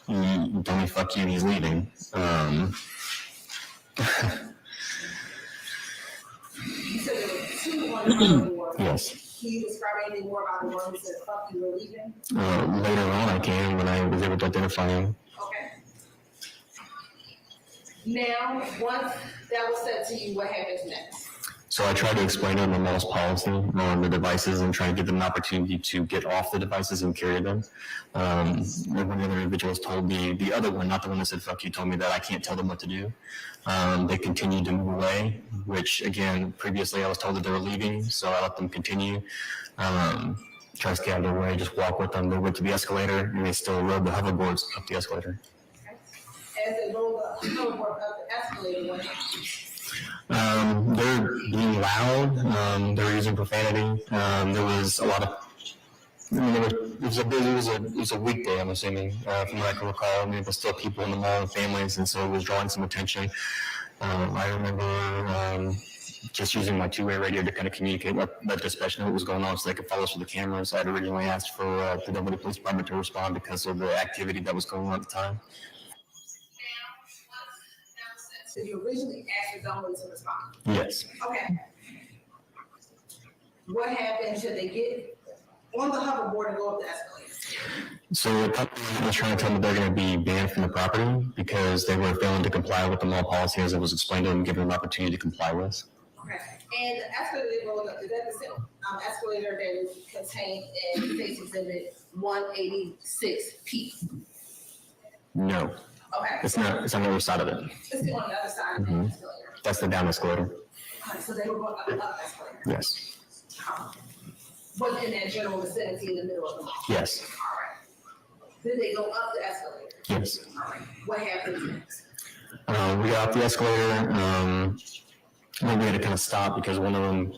he told me, "Fuck you," he's leaving. You said there were 2 on the hoverboard. Yes. Can you describe anything more about the one who said, "Fuck you, we're leaving"? Later on, I can, when I was able to identify him. Okay. Now, once that was said to you, what happens next? So I tried to explain to them the mall's policy on the devices and try to give them an opportunity to get off the devices and carry them. And one of the other individuals told me, the other one, not the one that said "fuck you," told me that I can't tell them what to do. They continued to move away, which again, previously I was told that they were leaving, so I let them continue. Try to stay out of their way, just walk with them. They went to the escalator and they still rode the hoverboards up the escalator. As they rolled the hoverboard up the escalator, what happened? They're being loud. They're using profanity. There was a lot of. It was a weekday, I'm assuming, from what I can recall. There was still people in the mall and families, and so it was drawing some attention. I remember just using my 2-way radio to kind of communicate let dispatch know what was going on so they could follow us with the cameras. I had originally asked for the Dunwoody Police Department to respond because of the activity that was going on at the time. So you originally asked for Dunwoody to respond? Yes. Okay. What happened? Should they get on the hoverboard and go up the escalator? So the company was trying to tell them they're going to be banned from the property because they were failing to comply with the mall policy as it was explained to them, given an opportunity to comply with. Okay, and the escalator they rolled up, is that the same, escalator that is contained in State's Exhibit 186P? No. Okay. It's not, it's on the other side of it. It's on the other side of the Mhm. escalator. That's the down escalator. Okay, so they were going up the escalator. Yes. Was in that general vicinity in the middle of the mall? Yes. All right. Then they go up the escalator? Yes. All right, what happens next? We got off the escalator, then we had to kind of stop because one of them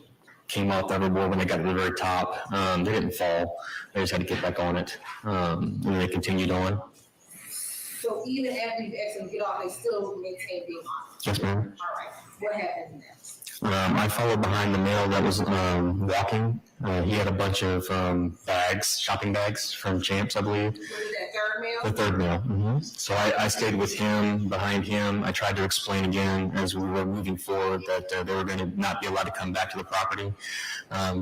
came off the hoverboard when they got to the very top. They didn't fall, they just had to get back on it. And they continued on. So even after you ask them to get off, they still maintain being on? Yes, ma'am. All right, what happened next? I followed behind the male that was walking. He had a bunch of bags, shopping bags from Champs, I believe. Was it that third male? The third male. So I stayed with him, behind him. I tried to explain again as we were moving forward that they were going to not be allowed to come back to the property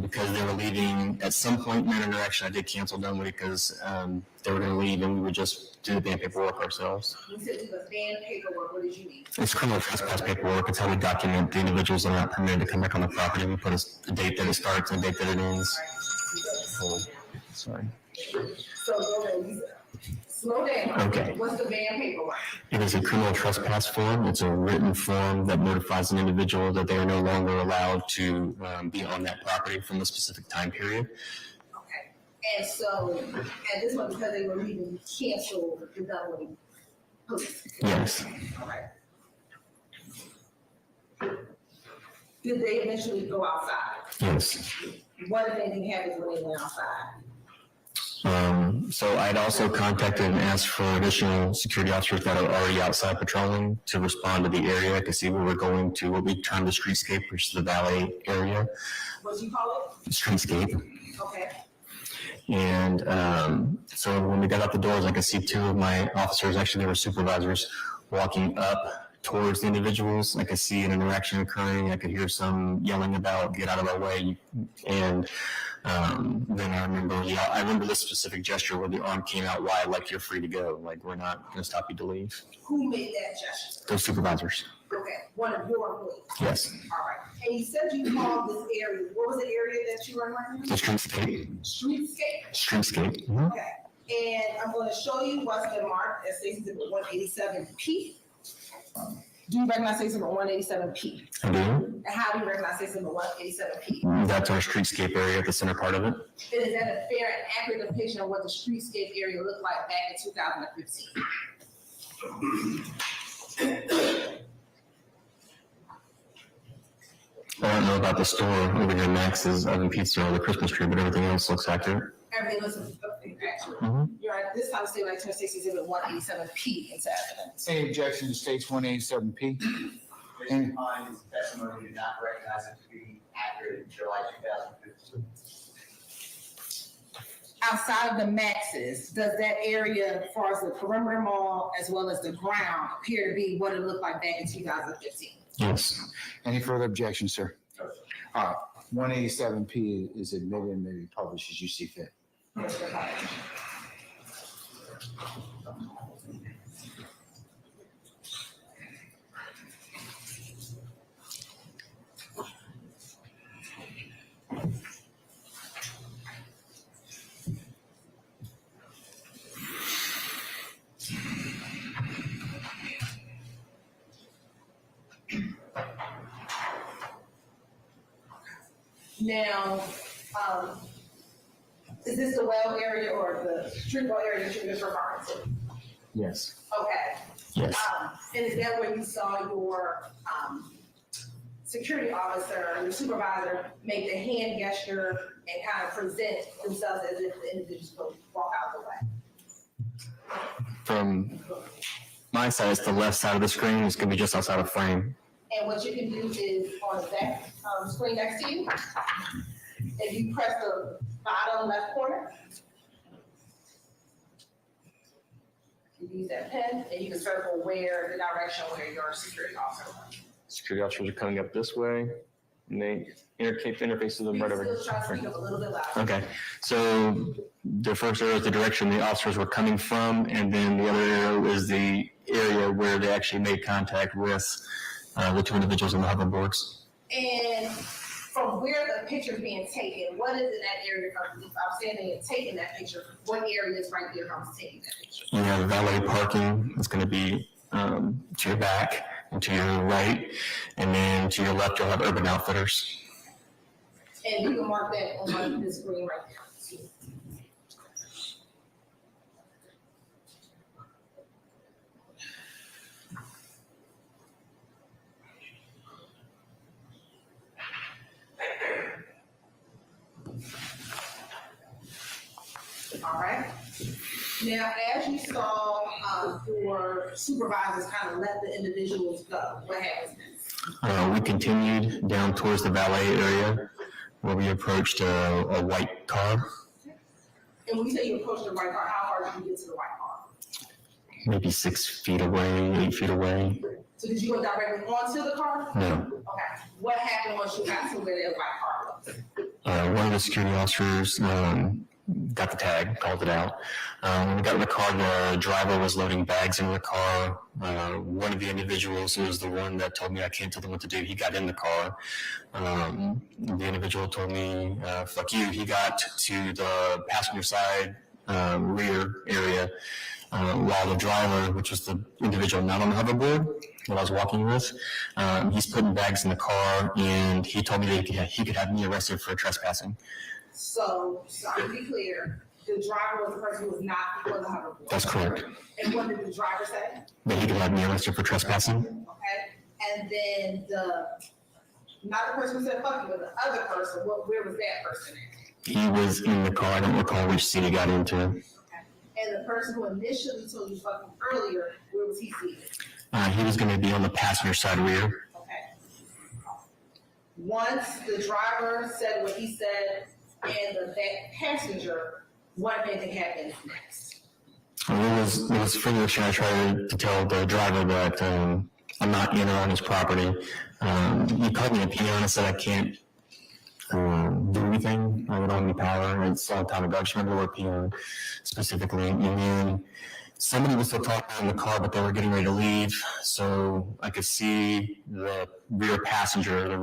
because they were leaving. At some point in that interaction, I did cancel them because they were going to leave and we would just do the ban paperwork ourselves. You said it was ban paperwork, what did you mean? It's criminal trespass paperwork. It's how we document the individuals that are not permitted to come back on the property. We put a date that it starts and a date that it ends. Sorry. So go ahead, slow down. Okay. What's the ban paperwork? It is a criminal trespass form. It's a written form that notifies an individual that they are no longer allowed to be on that property from a specific time period. Okay, and so, at this point, because they were leaving, you canceled the doubling police? Yes. All right. Did they eventually go outside? Yes. What if anything happens when they went outside? So I'd also contacted and asked for additional security officers that are already outside patrolling to respond to the area to see where we're going to what we term the streetscape, which is the valet area. What do you call it? Streetscape. Okay. And so when we got out the doors, I could see two of my officers, actually they were supervisors, walking up towards the individuals. I could see an interaction occurring. I could hear some yelling about, get out of our way. And then I remember this specific gesture where the arm came out wide, like you're free to go. Like we're not going to stop you to leave. Who made that gesture? Those supervisors. Okay, one of your employees? Yes. All right, and you said you called this area, what was the area that you were in right now? The streetscape. Streetscape? Streetscape. Mm-hmm. Okay, and I'm gonna show you what's been marked as State's Exhibit 187P. Do you recognize State's Exhibit 187P? I do. And how do you recognize State's Exhibit 187P? That's our streetscape area at the center part of it. And is that a fair and accurate depiction of what the streetscape area looked like back in 2015? I don't know about the store over here, Max's Oven Pizza or the Christmas tree, but everything else looks accurate. Everything looks accurate. Mhm. You're right, this time the state like to State's Exhibit 187P into evidence. Any objection to states 187P? Based upon his testimony, did not recognize it to be accurate in July 2015. Outside of the Maxes, does that area, as far as the perimeter mall as well as the ground, appear to be what it looked like back in 2015? Yes. Any further objections, sir? All right, 187P is admitted and may be published as you see fit. Now, is this the well area or the street well area that you're just referring to? Yes. Okay. Yes. And is that where you saw your security officer, your supervisor, make the hand gesture and kind of present themselves as if the individual's supposed to walk out the way? From my side, it's the left side of the screen. It's going to be just outside of frame. And what you can do is on the back screen next to you, if you press the bottom left corner, you use that pen and you can circle where the direction where your security officer was. Security officers are coming up this way, and they interface to them right over. Still try to speak up a little bit louder. Okay, so the first arrow is the direction the officers were coming from, and then the other arrow is the area where they actually made contact with the two individuals on the hoverboards. And from where the picture's being taken, what is in that area from, if I'm standing and taking that picture, what area is right there from taking that picture? You have valet parking, it's gonna be to your back and to your right, and then to your left, you'll have Urban Outfitters. And you can mark that on this screen right there. All right. Now, as you saw, your supervisors kind of let the individuals go. What happens next? We continued down towards the valet area where we approached a white car, And when you say you approached the white car, how far did you get to the white car? maybe 6 feet away, 8 feet away. So did you go directly onto the car? No. Okay. What happened once you got to where the white car was? One of the security officers got the tag, called it out. When we got in the car, the driver was loading bags into the car. One of the individuals was the one that told me I can't tell them what to do. He got in the car. The individual told me, fuck you. He got to the passenger side rear area while the driver, which was the individual not on the hoverboard that I was walking with, he's putting bags in the car, and he told me that he could have me arrested for trespassing. So to be clear, the driver was the person who was not on the hoverboard. That's correct. And what did the driver say? That he could have me arrested for trespassing. Okay. And then not the person who said fuck you, but the other person, where was that person at? He was in the car. I don't recall which seat he got into. Okay. And the person who initially told you fuck you earlier, where was he seated? He was going to be on the passenger side rear. Okay. Once the driver said what he said, and that passenger, what if anything happens next? It was foolish. I tried to tell the driver that I'm not in or on his property. He called me a peon and said I can't do anything. I don't have any power. It's a long time ago. I just remember the word peon specifically. And then somebody was still talking in the car, but they were getting ready to leave. So I could see the rear passenger on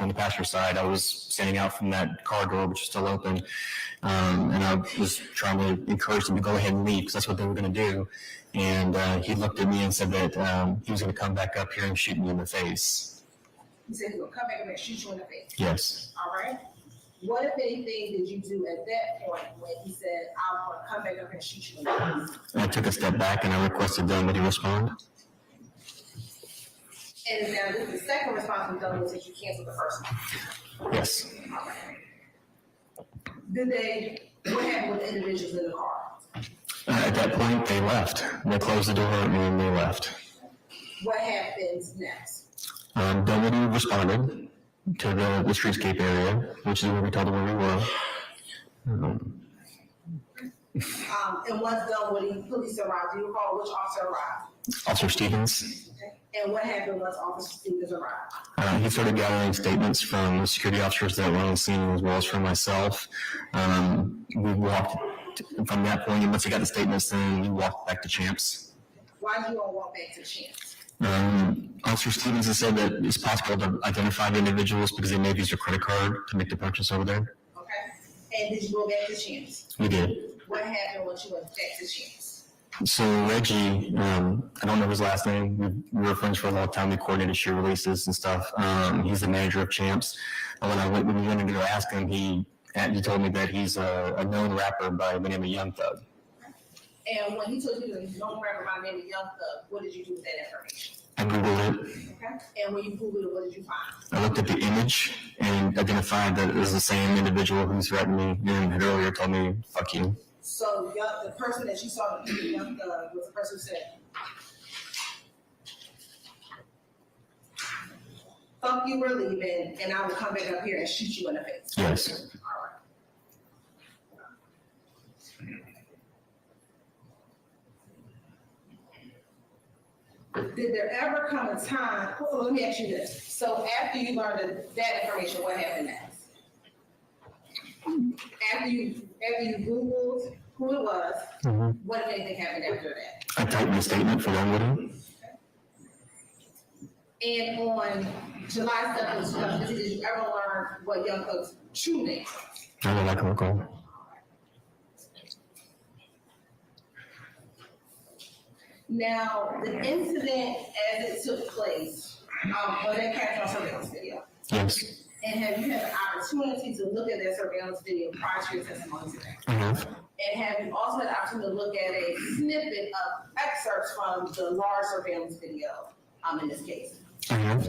the passenger side. I was standing out from that car door, which was still open. And I was trying to encourage them to go ahead and leave because that's what they were going to do. And he looked at me and said that he was going to come back up here and shoot me in the face. He said he would come back and shoot you in the face. Yes. All right. What, if anything, did you do at that point when he said, I want to come back up and shoot you in the face? I took a step back and I requested them that he respond. And now this is the second response we've done was that you canceled the first one. Yes. All right. What happened with the individuals in the car? At that point, they left. They closed the door and they left. What happens next? Nobody responded to the streetscape area, which is where we told them where we were. And once done, when the police arrived, do you recall which officer arrived? Officer Stevens. Okay. And what happened once Officer Stevens arrived? He started gathering statements from the security officers that were on the scene as well as from myself. We walked from that point, and once he got the statements, then we walked back to Champs. Why did you all walk back to Champs? Officer Stevens has said that it's possible to identify the individuals because they may have used their credit card to make the purchase over there. Okay. And did you go back to Champs? We did. What happened once you went back to Champs? So Reggie, I don't know his last name. We were friends for a long time. We coordinated shoe releases and stuff. He's the manager of Champs. And when we went in to go ask him, he told me that he's a known rapper by the name of Young Thug. And when he told you that he's known rapper by the name of Young Thug, what did you do with that information? I Googled it. Okay. And when you Googled it, what did you find? I looked at the image and identified that it was the same individual who threatened me and had earlier told me, fuck you. So the person that you saw with Young Thug was the person who said, fuck you, we're leaving, and I will come back up here and shoot you in the face. Yes. All right. Did there ever come a time, well, let me ask you this. So after you learned that information, what happened next? After you Googled who it was, what if anything happened after that? I typed a statement for them. And on July 7th, 2015, did you ever learn what Young Cook's true name was? I don't like recall. Now, the incident as it took place, was that captured on surveillance video? Yes, And have you had the opportunity to look at that surveillance video prior to your testimony today? I have. And have you also had the opportunity to look at a snippet of excerpts from the large surveillance video, in this case? I have.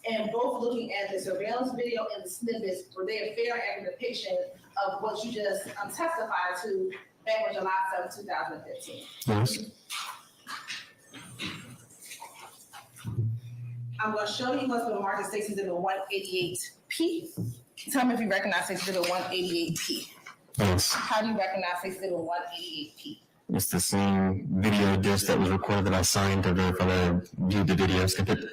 And both looking at the surveillance video and the snippets, were they a fair and accurate depiction of what you just testified to back on July 7th, 2015? Yes. I'm going to show you what's been marked as Stacy Exhibit 188P. Tell me if you recognize Stacy Exhibit 188P. Yes. How do you recognize Stacy Exhibit 188P? It's the same video disc that was recorded that I signed to verify that I viewed the video snippet.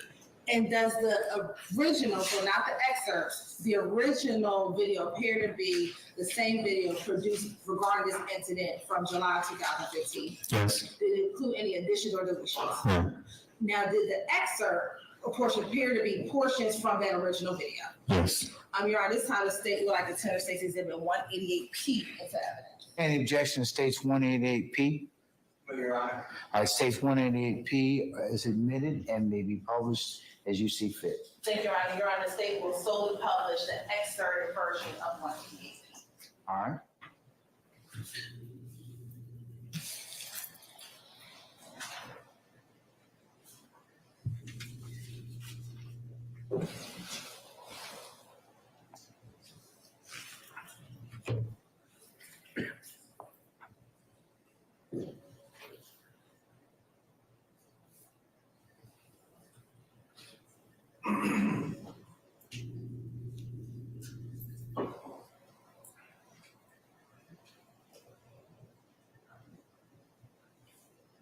And does the original, so not the excerpts, the original video appear to be the same video produced regarding this incident from July 2015? Yes. Did it include any additions or deletions? No. Now, did the excerpt, of course, appear to be portions from that original video? Yes. Your Honor, this time the state would like to turn Stacy Exhibit 188P into evidence. Any objection to states 188P? Your Honor. All right, states 188P is admitted and may be published as you see fit. Thank you, Your Honor. Your Honor, the state will solely publish the excerpted version of 188P. All right.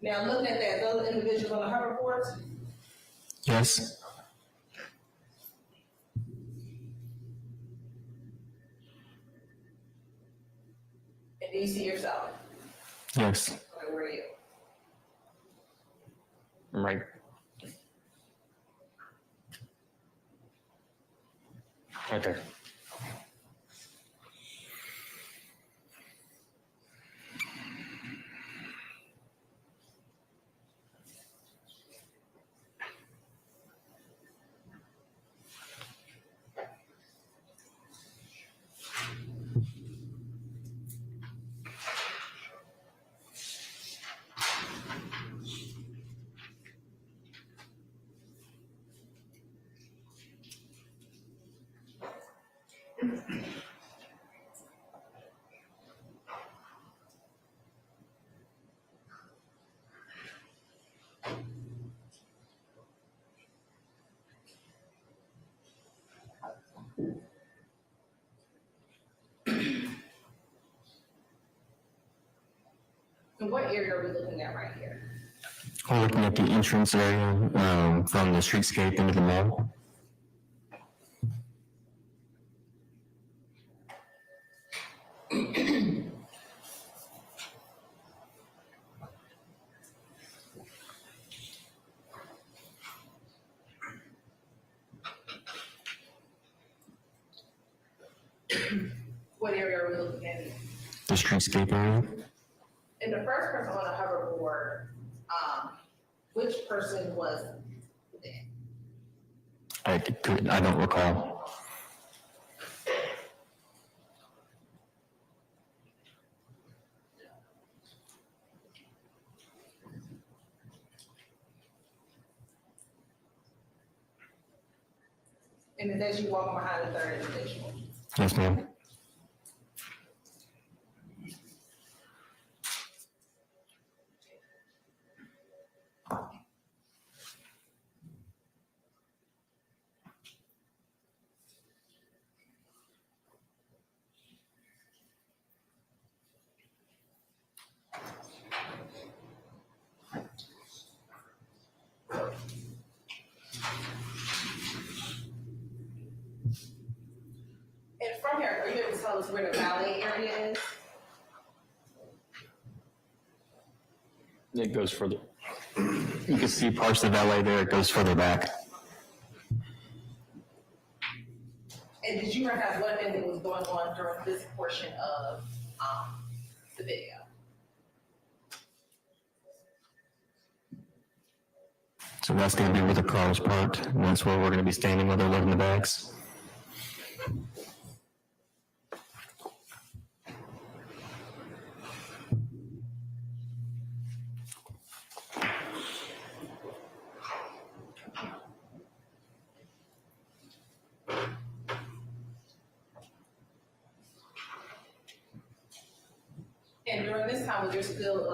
Now, looking at that, those individuals on the hoverboards, Yes. and do you see yourself? Yes. Okay, where are you? Right. Right there. And what area are we looking at right here? We're looking at the entrance area from the streetscape into the mall. What area are we looking at? The streetscape area. And the first person on the hoverboard, which person was that? I don't recall. And it's as you walking behind the third individual. Yes, ma'am. are you able to tell us where the valet area is? It goes further. You can see parts of the valet there, it goes further back. And did you recognize what event was going on during this portion of, the video? So that's gonna be where the car is parked, and that's where we're gonna be standing while they're loading the bags. And during this time, was there still,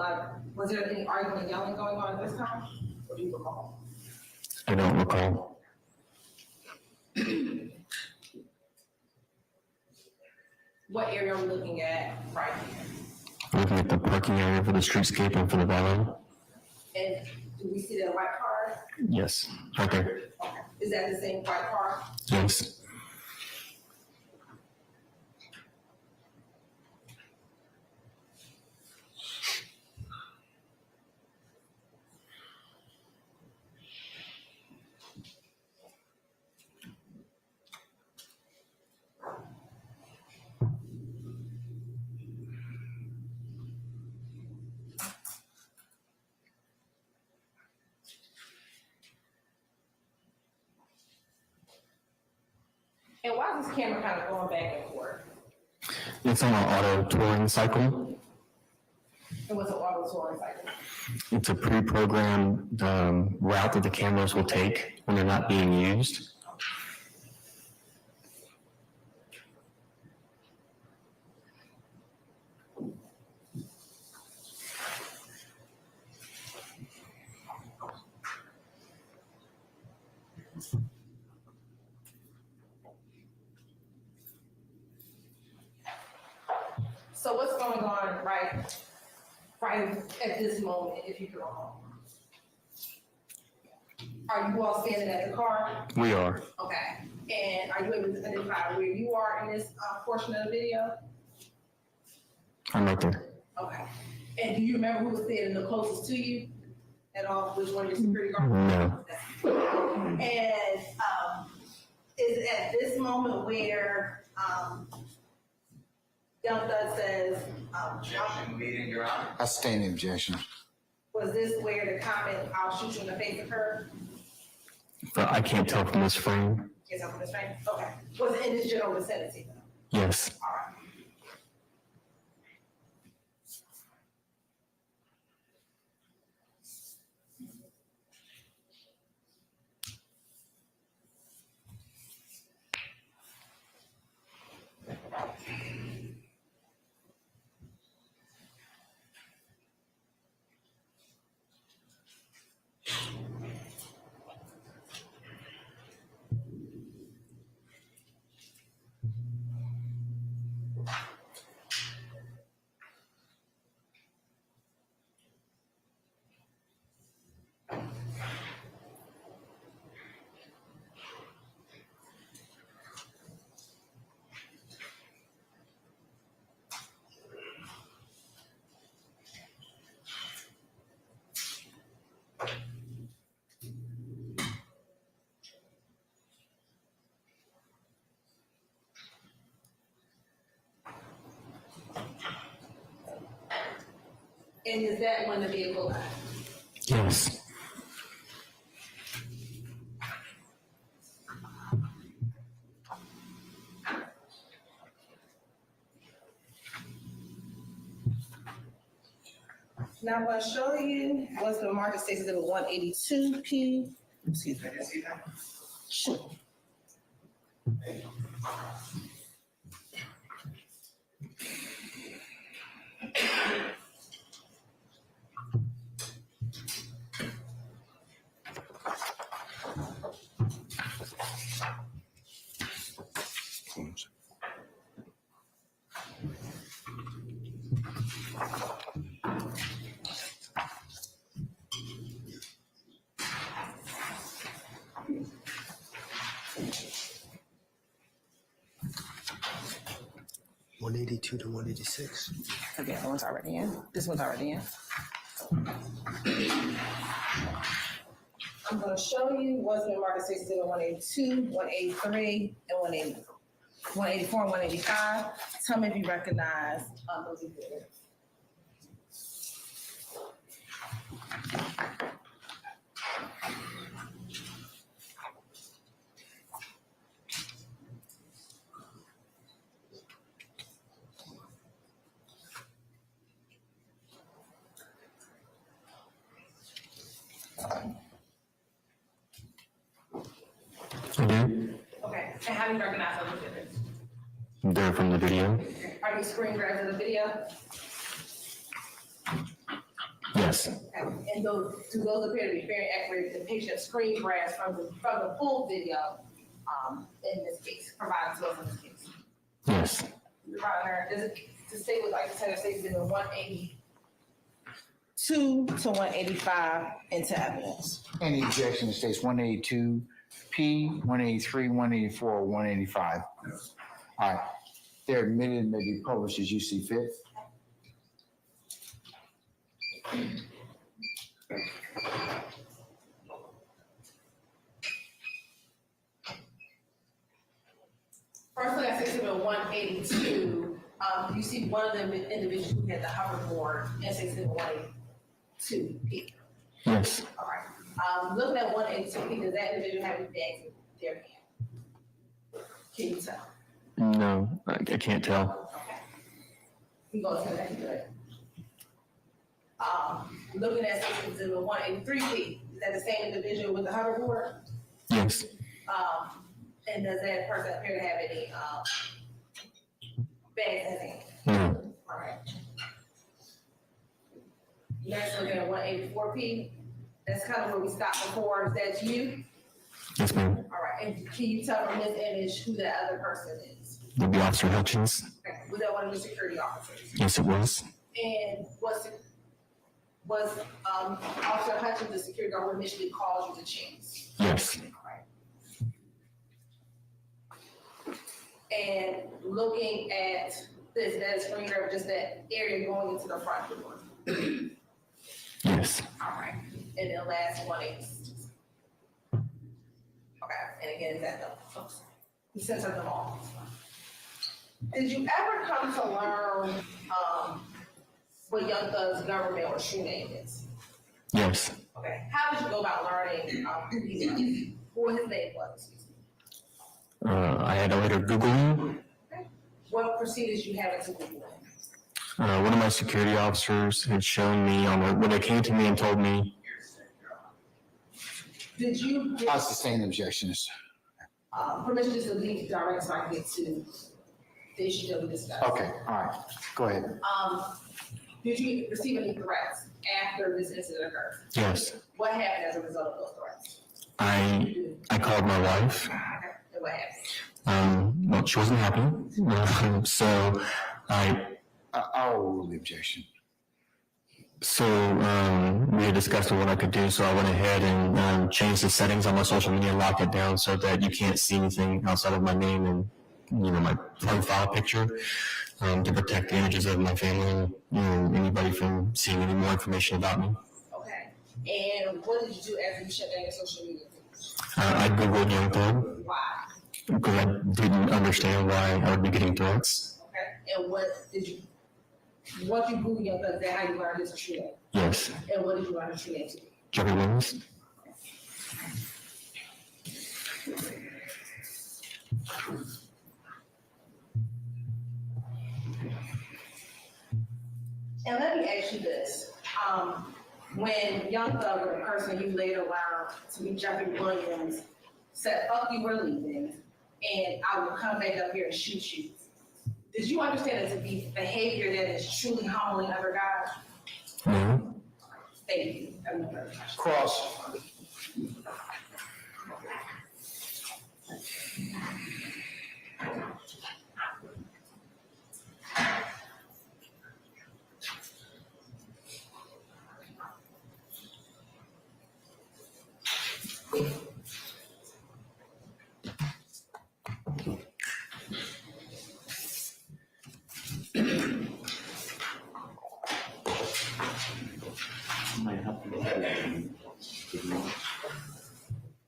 was there any arguing and yelling going on at this time? Or do you recall? I don't recall. What area are we looking at right here? Looking at the parking area for the streetscape and for the valet. And do we see that white car? Yes, right there. Is that the same white car? Yes. And why is this camera kind of going back and forth? It's on an auto touring cycle. It was an auto touring cycle. It's a pre-programmed route that the cameras will take when they're not being used. So what's going on right at this moment, if you can recall? Are you all standing at the car? We are. Okay. And are you able to identify where you are in this portion of the video? I'm right there. Okay. And do you remember who was standing the closest to you at all? Which one of your security guards? No. And is it at this moment where Young Thug says, Objection, meeting, Your Honor. I stand in objection. was this where the comment, "I'll shoot you in the face" occurred? But I can't tell from this frame. Is that what it's saying? Okay. Was it in this general vicinity though? Yes. All right. And is that when the vehicle left? Yes. Now I'm going to show you what's the market states it was 182P. Excuse me. See that? Sure. 182 to 186. Okay, that one's already in. This one's already in. I'm gonna show you what's been marked as 182, 183, and 184, and 185. Tell me if you recognize those exhibits. I do. Okay, and how do you recognize those exhibits? They're from the video. Are these screen grabs in the video? Yes. Okay. And do those appear to be very accurate depiction of screen grabs from the full video, in this case, provided to us in this case? Yes. Your Honor, does it, to stay with, like the Senate states, in 182 to 185 into evidence? Any objection states 182, P, 183, 184, 185. All right. They're admitted and may be published as you see fit. First thing I see in 182, you see one of them individuals who had the hoverboard and 182 P. Yes. All right. Looking at 182 P, does that individual have any bags in their hand? Can you tell? No, I can't tell. Okay. We go to the next good. Looking at 183 P, is that the same individual with the hoverboard? Yes. And does that person appear to have any bags in his hand? No. All right. Next, looking at 184P, that's kind of where we stopped before. Is that you? Yes, ma'am. All right. And can you tell from this image who that other person is? It'd be Officer Hutchins. Okay. Was that one of the security officers? Yes, it was. And was Officer Hutchins, the security guard, who initially called you to change? Yes. And looking at this, that screen grab, just that area going into the front door. Yes. All right. And then last 186. Okay. And again, is that the, oops, you censored them all. Did you ever come to learn what Young Thug's government or true name is? Yes. Okay. How did you go about learning who he was? What his name was? I had to later Google him. What procedures you have to Google? One of my security officers had shown me when they came to me and told me. Did you get I'll sustain objections. permission just to leave direct so I can get to the issue that we discussed? Okay, all right. Go ahead. Did you receive any threats after this incident occurred? Yes. What happened as a result of those threats? I called my wife. Okay. And what happened? Well, she wasn't happy. So I'll rule the objection. So we had discussed what I could do, so I went ahead and changed the settings on my social media, locked it down so that you can't see anything outside of my name and my profile picture to protect the images of my family and anybody from seeing any more information about me. Okay. And what did you do after you shut down your social media? I Googled Young Thug. Why? Because I didn't understand why I would be getting threats. Okay. And what you Google Young Thug, is that how you learned his true name? Yes. And what did you learn his true name to be? Jeffrey Williams. And let me ask you this. When Young Thug, or the person you later learned to be Jeffrey Williams, said, fuck you, we're leaving, and I will come back up here and shoot you, did you understand it to be behavior that is truly humbling under God? No. Thank you. I have no further questions. Cross.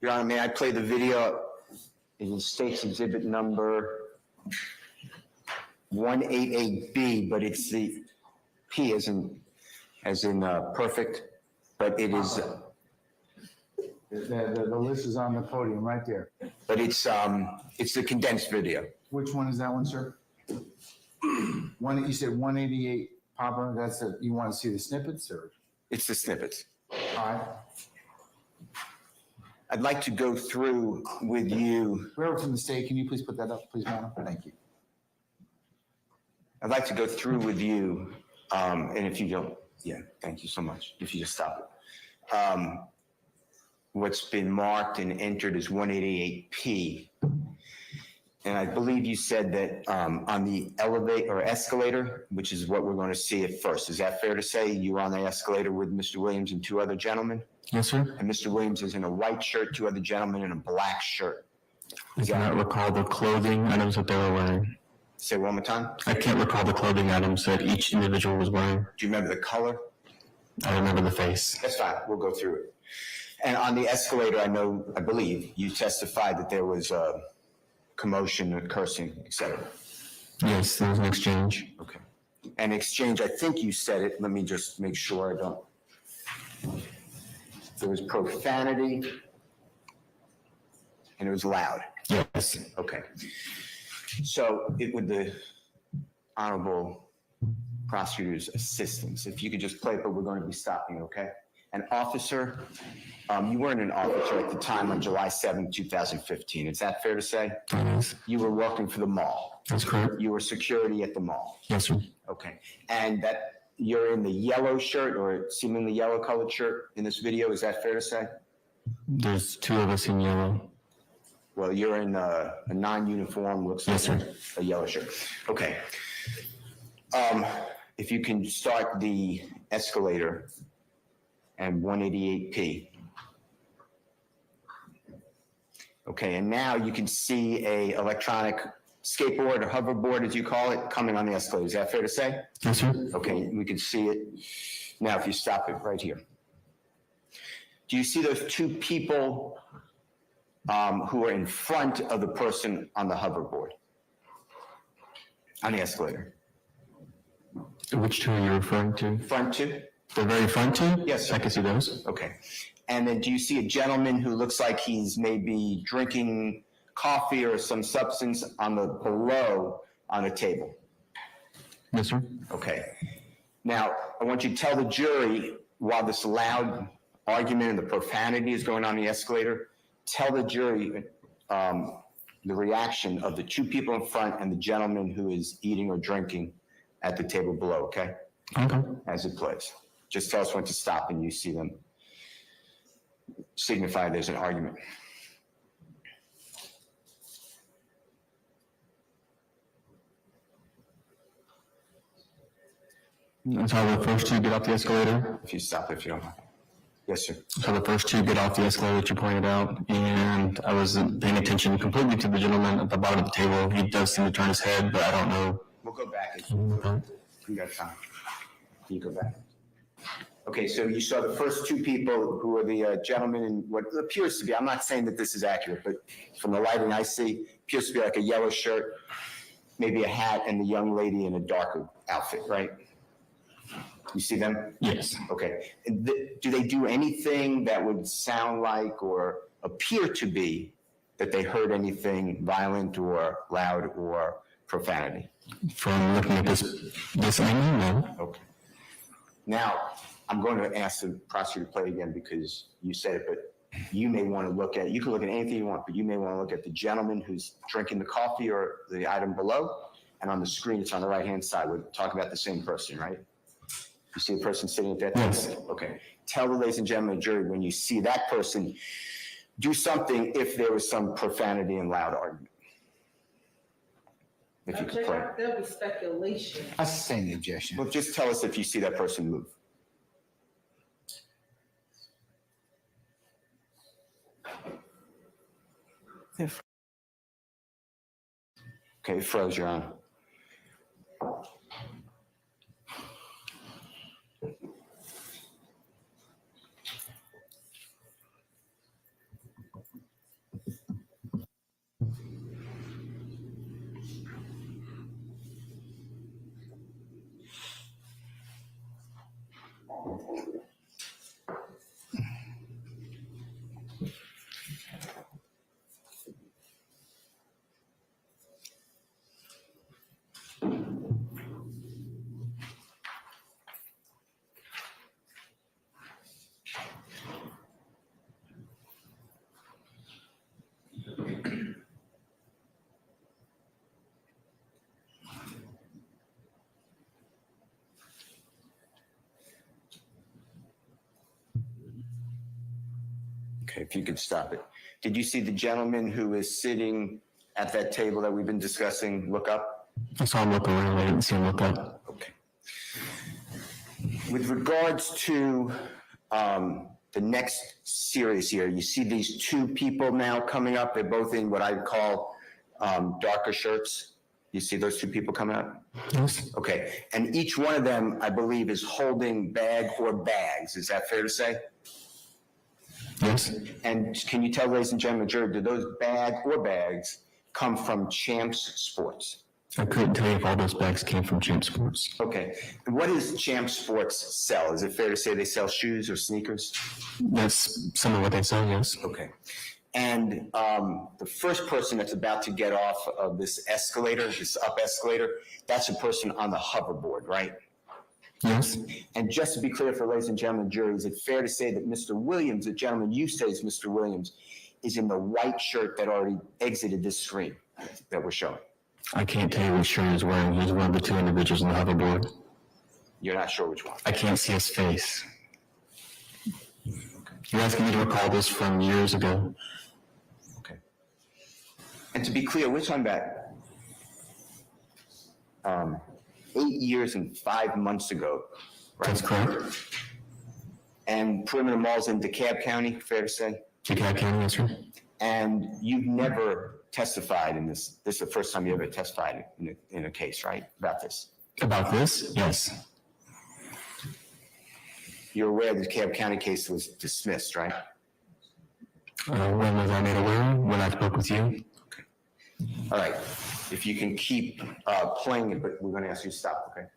Your Honor, may I play the video? It states exhibit number 188B, but it's the P as in perfect, but it is, The list is on the podium right there. but it's the condensed video. Which one is that one, sir? One, you said 188, Papa, you want to see the snippets or? It's the snippets. All right. I'd like to go through with you. Whoever from the state, can you please put that up, please, Mona? Thank you. I'd like to go through with you, and if you don't, yeah, thank you so much. If you just stop it. What's been marked and entered as 188P. And I believe you said that on the elevator or escalator, which is what we're going to see at first. Is that fair to say you were on the escalator with Mr. Williams and two other gentlemen? Yes, sir. And Mr. Williams is in a white shirt, two other gentlemen in a black shirt. I cannot recall the clothing items that they were wearing. Say one more time. I can't recall the clothing items that each individual was wearing. Do you remember the color? I remember the face. That's fine. We'll go through it. And on the escalator, I believe you testified that there was commotion, cursing, etc. Yes, there was an exchange. Okay. An exchange, I think you said it. Let me just make sure I don't. There was profanity and it was loud. Yes. Okay. So with the Honorable Prosecutor's assistance, if you could just play it, but we're going to be stopping, okay? An officer, you weren't an officer at the time on July 7, 2015. Is that fair to say? Yes. You were working for the mall. That's correct. You were security at the mall. Yes, sir. Okay. And that you're in the yellow shirt or seemingly yellow colored shirt in this video. Is that fair to say? There's two of us in yellow. Well, you're in a non-uniform, looks like a yellow shirt. Okay. If you can start the escalator and 188P. Okay, and now you can see a electronic skateboard or hoverboard, as you call it, coming on the escalator. Is that fair to say? Yes, sir. Okay, we can see it. Now, if you stop it right here. Do you see those two people who are in front of the person on the hoverboard? On the escalator? Which two are you referring to? Front two? The very front two? Yes, sir. I can see those. Okay. And then do you see a gentleman who looks like he's maybe drinking coffee or some substance on the below on a table? Yes, sir. Okay. Now, I want you to tell the jury while this loud argument and the profanity is going on the escalator, tell the jury the reaction of the two people in front and the gentleman who is eating or drinking at the table below, okay? Okay. As it plays. Just tell us when to stop and you see them signify there's an argument. That's how the first two get off the escalator. If you stop, if you don't mind. Yes, sir. So the first two get off the escalator that you pointed out, and I wasn't paying attention completely to the gentleman at the bottom of the table. He does seem to turn his head, but I don't know. We'll go back. Okay. You got time. You go back. Okay, so you saw the first two people who are the gentleman in what appears to be, I'm not saying that this is accurate, but from the lighting I see, appears to be like a yellow shirt, maybe a hat, and the young lady in a darker outfit, right? You see them? Yes. Okay. And do they do anything that would sound like or appear to be that they heard anything violent or loud or profanity? From looking at this angle, no. Okay. Now, I'm going to ask the prosecutor to play it again because you said it, but you may want to look at, you can look at anything you want, but you may want to look at the gentleman who's drinking the coffee or the item below, and on the screen, it's on the right-hand side. We're talking about the same person, right? You see the person sitting at that table? Okay. Tell the ladies and gentlemen of the jury, when you see that person, do something if there was some profanity and loud argument. If you could play. There'll be speculation. I sustain the objection. Well, just tell us if you see that person move. Okay, it froze, Your Honor. Okay, if you could stop it. Did you see the gentleman who is sitting at that table that we've been discussing look up? I saw him look around, I didn't see him look up. Okay. With regards to the next series here, you see these two people now coming up. They're both in what I call darker shirts. You see those two people coming up? Yes. Okay, and each one of them, I believe, is holding bag or bags. Is that fair to say? Yes. And can you tell, ladies and gentlemen, jury, do those bag or bags come from Champs Sports? I couldn't tell you if all those bags came from Champ Sports. Okay. And what does Champs Sports sell? Is it fair to say they sell shoes or sneakers? That's some of what they sell, yes. Okay. And the first person that's about to get off of this escalator, this up escalator, that's a person on the hoverboard, right? Yes. And just to be clear for ladies and gentlemen jury, is it fair to say that Mr. Williams, the gentleman you say is Mr. Williams, is in the white shirt that already exited this screen that we're showing? I can't tell you which shirt he's wearing. He's one of the two individuals on the hoverboard. You're not sure which one? I can't see his face. You're asking me to recall this from years ago. Okay. And to be clear, we're talking about 8 years and 5 months ago, right? That's correct. And Perimeter Mall's in DeKalb County, fair to say? DeKalb County, yes, sir. And you've never testified in this. This is the first time you ever testified in a case, right? About this? About this? Yes. You're aware the DeKalb County case was dismissed, right? When was I made aware? When I spoke with you? Okay. All right. If you can keep playing it, but we're going to ask you to stop, okay?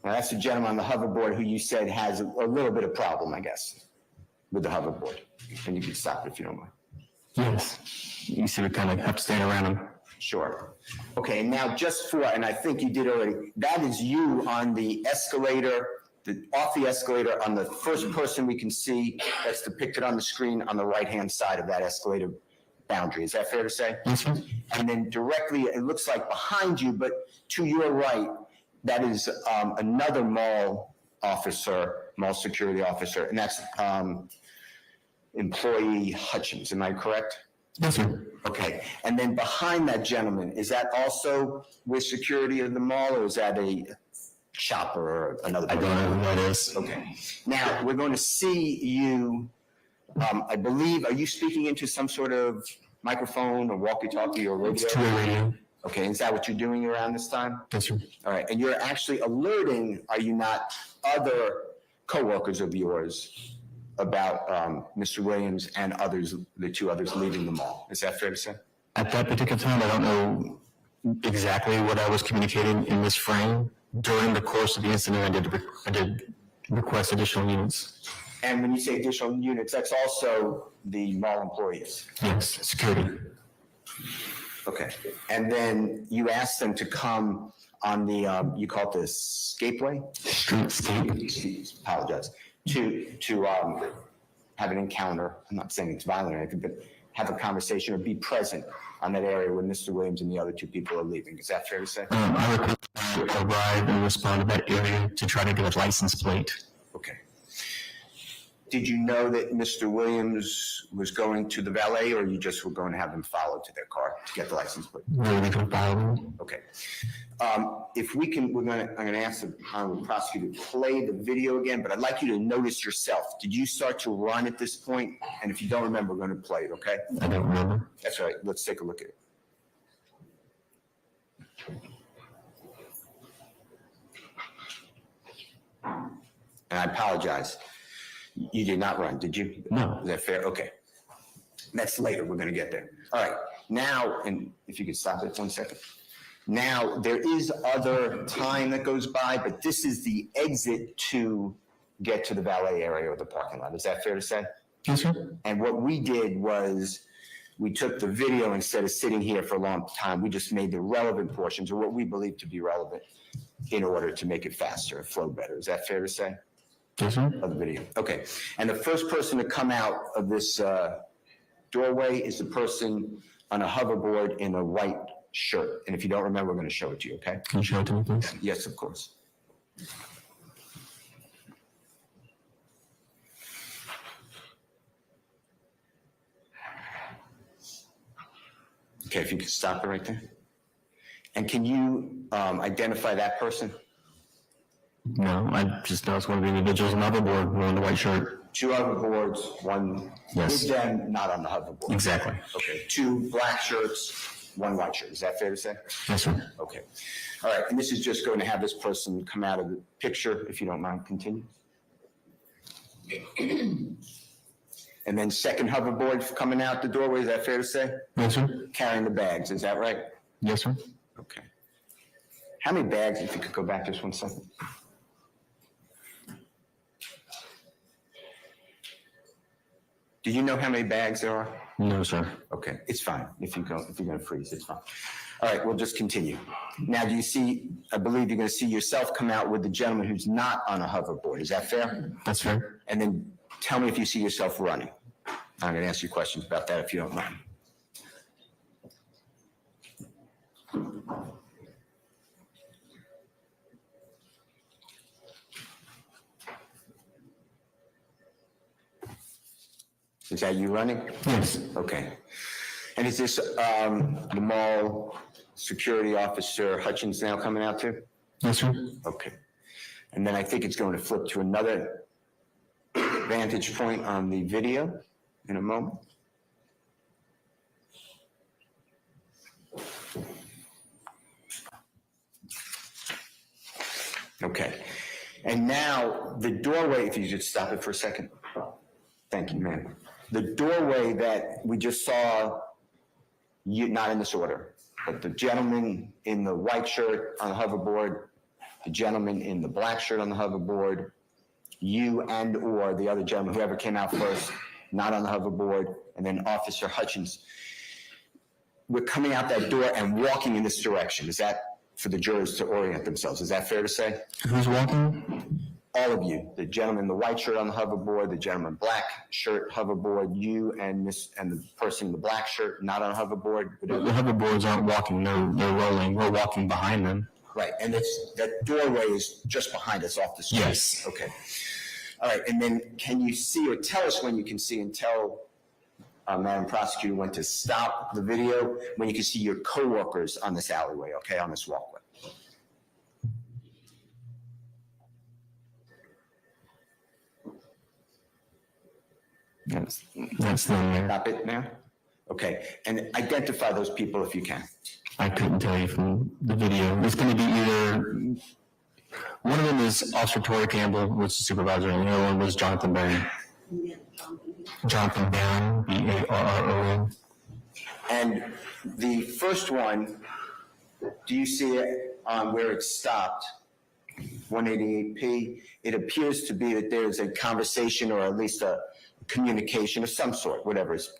Now, that's the gentleman on the hoverboard who you said has a little bit of problem, I guess, with the hoverboard. And you can stop it if you don't mind. Yes. You see, we kind of have to stand around him. Sure. Okay, now just for, and I think you did already, that is you on the escalator, off the escalator on the first person we can see that's depicted on the screen on the right-hand side of that escalator boundary. Is that fair to say? Yes, sir. And then directly, it looks like behind you, but to your right, that is another mall officer, mall security officer, and that's employee Hutchins. Am I correct? Yes, sir. Okay. And then behind that gentleman, is that also with security of the mall, or is that a shopper or another? I don't know who that is. Okay. Now, we're going to see you, I believe, are you speaking into some sort of microphone or walkie-talkie or radio? It's two-way radio. Okay, is that what you're doing around this time? Yes, sir. All right, and you're actually alerting, are you not, other coworkers of yours about Mr. Williams and others, the two others leaving the mall? Is that fair to say? At that particular time, I don't know exactly what I was communicating in this frame. During the course of the incident, I did request additional units. And when you say additional units, that's also the mall employees? Yes, security. Okay, and then you asked them to come on the, you call it the escapeway? Streetscape. Apologize. To have an encounter, I'm not saying it's violent or anything, but have a conversation or be present on that area when Mr. Williams and the other two people are leaving. Is that fair to say? I requested to arrive and respond to that area to try to get a license plate. Okay. Did you know that Mr. Williams was going to the valet, or you just were going to have him follow to their car to get the license plate? No, we can follow. Okay. If we can, I'm going to ask the prosecutor to play the video again, but I'd like you to notice yourself. Did you start to run at this point? And if you don't remember, we're going to play it, okay? I don't remember. That's all right. Let's take a look at it. And I apologize. You did not run, did you? No. Is that fair? Okay. That's later. We're going to get there. All right. Now, and if you could stop it 1 second. Now, there is other time that goes by, but this is the exit to get to the valet area or the parking lot. Is that fair to say? Yes, sir. And what we did was we took the video instead of sitting here for a long time. We just made the relevant portions or what we believe to be relevant in order to make it faster, flow better. Is that fair to say? Yes, sir. Of the video. Okay. And the first person to come out of this doorway is the person on a hoverboard in a white shirt. And if you don't remember, we're going to show it to you, okay? Can you show it to me, please? Yes, of course. Okay, if you could stop it right there. And can you identify that person? No, I just know it's one of the individuals on the hoverboard, one in the white shirt. 2 hoverboards, one Yes. with them, not on the hoverboard. Exactly. Okay, 2 black shirts, 1 white shirt. Is that fair to say? Yes, sir. Okay. All right, and this is just going to have this person come out of the picture, if you don't mind, continue. And then second hoverboard coming out the doorway, is that fair to say? Yes, sir. Carrying the bags, is that right? Yes, sir. Okay. How many bags, if you could go back just 1 second? Do you know how many bags there are? No, sir. Okay, it's fine. If you're gonna freeze, it's fine. All right, we'll just continue. Now, do you see, I believe you're gonna see yourself come out with the gentleman who's not on a hoverboard. Is that fair? That's fair. And then tell me if you see yourself running. I'm gonna ask you questions about that if you don't mind. Is that you running? Yes. Okay. And is this the mall security officer Hutchins now coming out too? Yes, sir. Okay. And then I think it's going to flip to another vantage point on the video in a moment. Okay. And now the doorway, if you just stop it for a second. Thank you, ma'am. The doorway that we just saw, not in this order, but the gentleman in the white shirt on the hoverboard, the gentleman in the black shirt on the hoverboard, you and or the other gentleman, whoever came out first, not on the hoverboard, and then Officer Hutchins. We're coming out that door and walking in this direction. Is that for the jurors to orient themselves? Is that fair to say? Who's walking? All of you, the gentleman in the white shirt on the hoverboard, the gentleman black shirt hoverboard, you and the person in the black shirt not on a hoverboard. The hoverboards aren't walking, they're rolling. We're walking behind them. Right, and that doorway is just behind us off the street. Yes. Okay. All right, and then can you see or tell us when you can see and tell Madam Prosecutor when to stop the video, when you can see your coworkers on this alleyway, okay, on this walkway? That's them there. Stop it now? Okay, and identify those people if you can. I couldn't tell you from the video. It's going to be either, one of them is Officer Tori Campbell, which is the supervisor, and the other one was Jonathan Barron. Jonathan Barron, B-A-R-R-O-N. And the first one, do you see it on where it stopped? 188P. It appears to be that there's a conversation or at least a communication of some sort, whatever is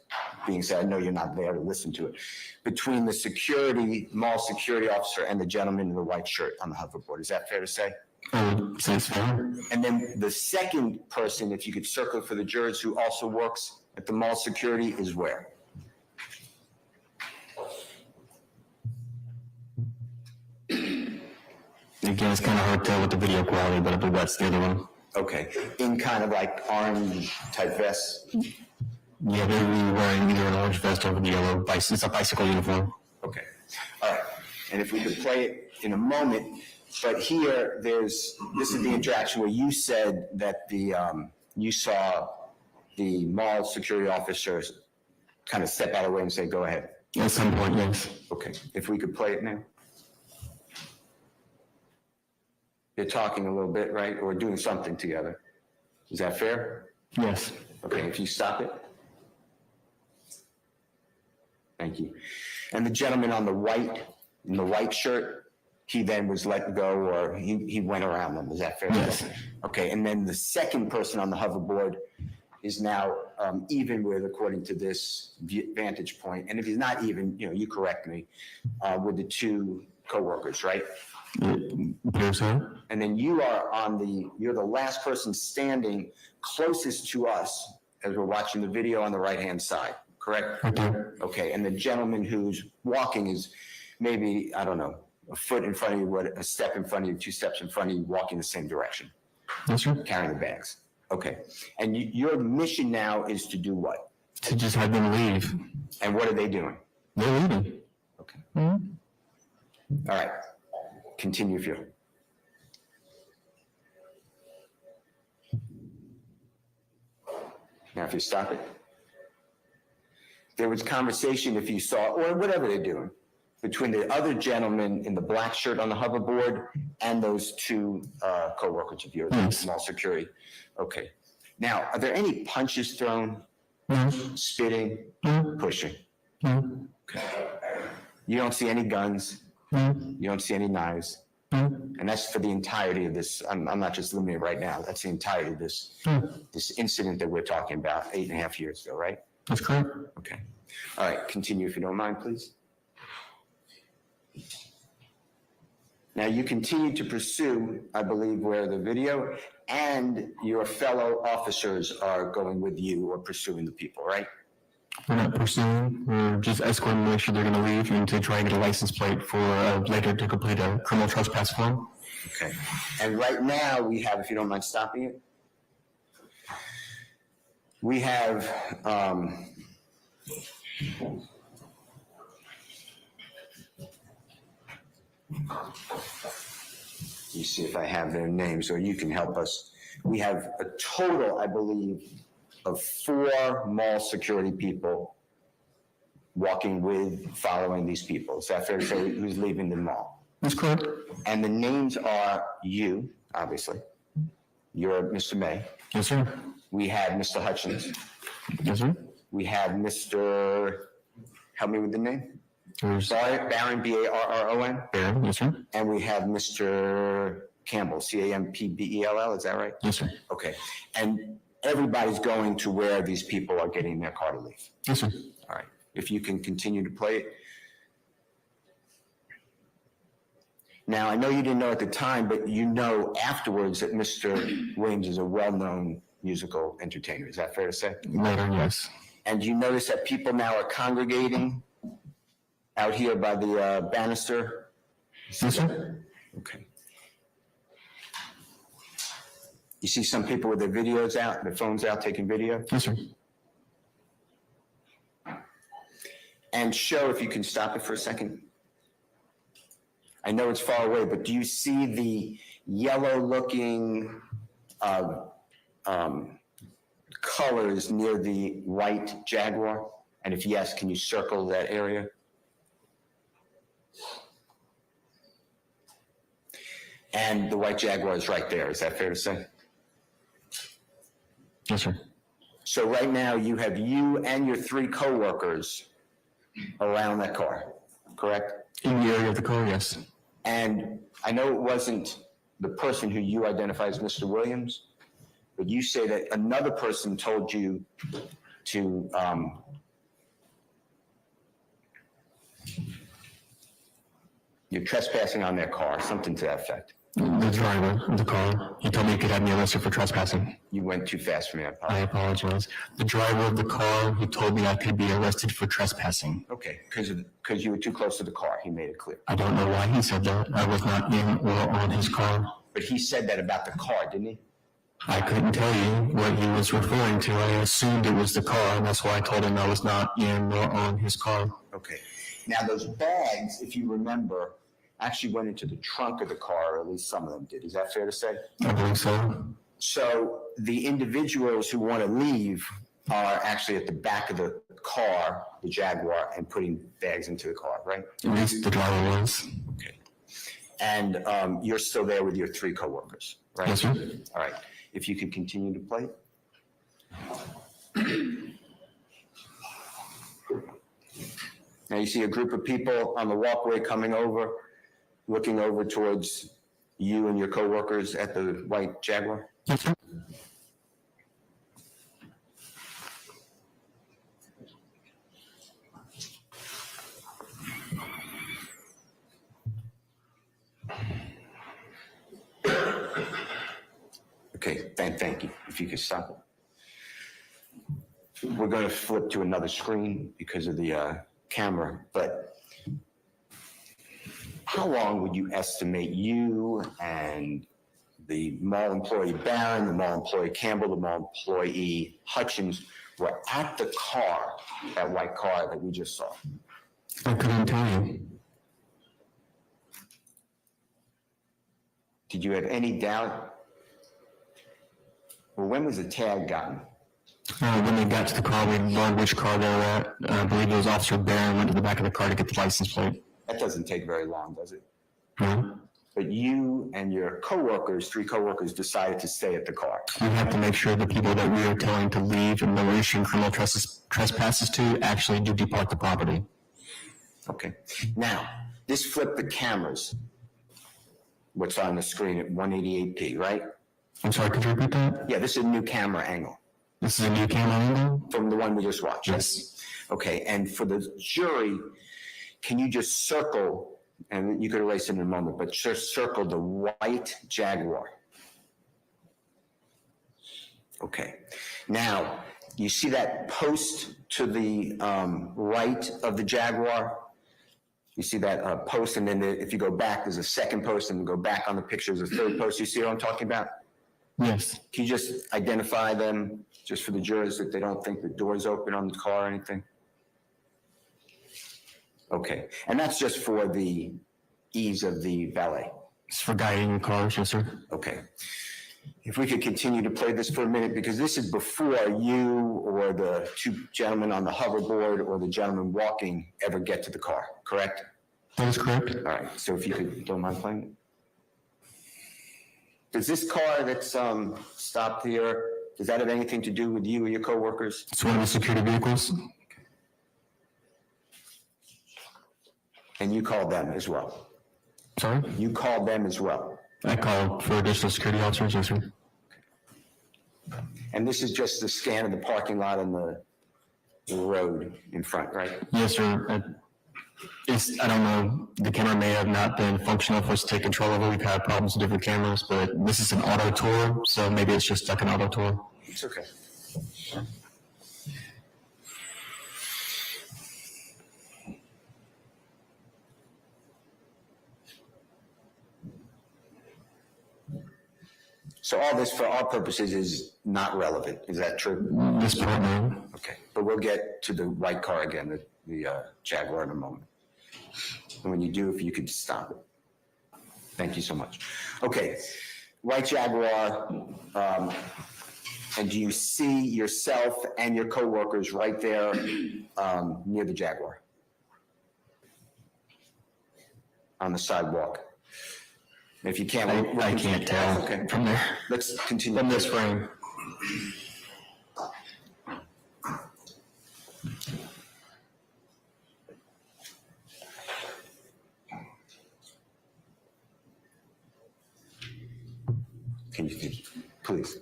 being said. I know you're not there to listen to it, between the mall security officer and the gentleman in the white shirt on the hoverboard. Is that fair to say? Sounds fair. And then the second person, if you could circle for the jurors, who also works at the mall security, is where? Again, it's kind of hard to tell with the video quality, but I believe that's the other one. Okay, in kind of like orange type vest? Yeah, they're wearing either an orange vest or the yellow it's a bicycle uniform. Okay, all right. And if we could play it in a moment, but here this is the interaction where you said that you saw the mall security officers kind of step out of the way and say, go ahead. At some point, yes. Okay, if we could play it now. You're talking a little bit, right? Or doing something together. Is that fair? Yes. Okay, if you stop it. Thank you. And the gentleman in the white shirt, he then was let go, or he went around them. Is that fair? Yes. Okay, and then the second person on the hoverboard is now even with, according to this vantage point, and if he's not even, you correct me, with the 2 coworkers, right? Yes, sir. And then you're the last person standing closest to us as we're watching the video on the right-hand side, correct? Okay. Okay, and the gentleman who's walking is maybe, I don't know, a foot in front of you, a step in front of you, 2 steps in front of you, walking the same direction. Yes, sir. Carrying the bags. Okay, and your mission now is to do what? To just have them leave. And what are they doing? They're leaving. Okay. Mhm. All right. Continue if you. Now, if you stop it. There was conversation, if you saw, or whatever they're doing, between the other gentleman in the black shirt on the hoverboard and those two co-workers of yours, small security. Okay. Now, are there any punches thrown? Spitting? Pushing? Okay. You don't see any guns? You don't see any knives? And that's for the entirety of this. I'm not just limiting it right now. That's the entirety of this, this incident that we're talking about 8.5 years ago, right? That's correct. Okay. All right, continue if you don't mind, please. Now, you continue to pursue, I believe, where the video and your fellow officers are going with you or pursuing the people, right? We're not pursuing, we're just escorting to make sure they're gonna leave and to try and get a license plate for later to complete a criminal trespass form. Okay. And right now, we have, if you don't mind stopping it, we have, you see if I have their names, or you can help us. We have a total, I believe, of 4 mall security people walking with, following these people. Is that fair to say? Who's leaving the mall? That's correct. And the names are you, obviously. You're Mr. May. Yes, sir. We have Mr. Hutchins. Yes, sir. We have Mr. Help me with the name. Barron, B-A-R-R-O-N. Barron, yes, sir. And we have Mr. Campbell, C-A-M-P-B-E-L-L. Is that right? Yes, sir. Okay. And everybody's going to where these people are getting their car to leave. Yes, sir. All right. If you can continue to play it. Now, I know you didn't know at the time, but you know afterwards that Mr. Williams is a well-known musical entertainer. Is that fair to say? Later, yes. And you notice that people now are congregating out here by the banister? Yes, sir. Okay. You see some people with their videos out, their phones out taking video? Yes, sir. And show if you can stop it for a second. I know it's far away, but do you see the yellow looking colors near the white Jaguar? And if yes, can you circle that area? And the white Jaguar is right there. Is that fair to say? Yes, sir. So right now you have you and your 3 coworkers around that car, correct? In the area of the car, yes. And I know it wasn't the person who you identify as Mr. Williams, but you say that another person told you to you're trespassing on their car, something to that effect. The driver of the car, he told me he could have me arrested for trespassing. You went too fast for me, I apologize. The driver of the car, he told me I could be arrested for trespassing. Okay, because you were too close to the car, he made it clear. I don't know why he said that. I was not in or on his car. But he said that about the car, didn't he? I couldn't tell you what he was referring to. I assumed it was the car, and that's why I told him I was not in or on his car. Okay. Now those bags, if you remember, actually went into the trunk of the car, or at least some of them did. Is that fair to say? I believe so. So the individuals who want to leave are actually at the back of the car, the Jaguar, and putting bags into the car, right? At least the driver was. Okay. And you're still there with your 3 coworkers, right? Yes, sir. All right. If you could continue to play. Now you see a group of people on the walkway coming over, looking over towards you and your coworkers at the white Jaguar? Yes, sir. Okay, thank you. If you could stop it. We're going to flip to another screen because of the camera, but how long would you estimate you and the mall employee Barron, the mall employee Campbell, the mall employee Hutchins were at the car, that white car that we just saw? I couldn't tell you. Did you have any doubt? Well, when was the tag gotten? When they got to the car, we learned which car they were at. I believe it was Officer Barron went to the back of the car to get the license plate. That doesn't take very long, does it? No. But you and your coworkers, 3 coworkers, decided to stay at the car. We have to make sure the people that we are telling to leave and that we're issuing criminal trespasses to actually do depart the property. Okay. Now, this flipped the cameras. What's on the screen at 188p, right? I'm sorry, could you repeat that? Yeah, this is a new camera angle. This is a new camera angle? From the one we just watched. Yes. Okay, and for the jury, can you just circle, and you could erase it in a moment, but just circle the white Jaguar. Okay. Now, you see that post to the right of the Jaguar? You see that post, and then if you go back, there's a second post, and go back on the picture, there's a third post. You see what I'm talking about? Yes. Can you just identify them, just for the jurors, that they don't think the door's open on the car or anything? Okay, and that's just for the ease of the valet? It's for guiding cars, yes, sir. Okay. If we could continue to play this for a minute, because this is before you or the 2 gentlemen on the hoverboard or the gentleman walking ever get to the car, correct? That is correct. All right, so if you could, don't mind playing it. Does this car that's stopped here, does that have anything to do with you or your coworkers? It's one of the security vehicles. And you called them as well? Sorry? You called them as well? I called for additional security officers, yes, sir. And this is just the scan of the parking lot and the road in front, right? Yes, sir. I don't know, the camera may have not been functional for us to take control of it. We've had problems with different cameras, but this is an auto tour, so maybe it's just like an auto tour. It's okay. So all this, for our purposes, is not relevant. Is that true? This part, no. Okay, but we'll get to the white car again, the Jaguar, in a moment. And when you do, if you could stop it. Thank you so much. Okay, white Jaguar, and do you see yourself and your coworkers right there near the Jaguar? On the sidewalk? If you can't, I can't tell from there. Let's continue. From this frame. Can you, please?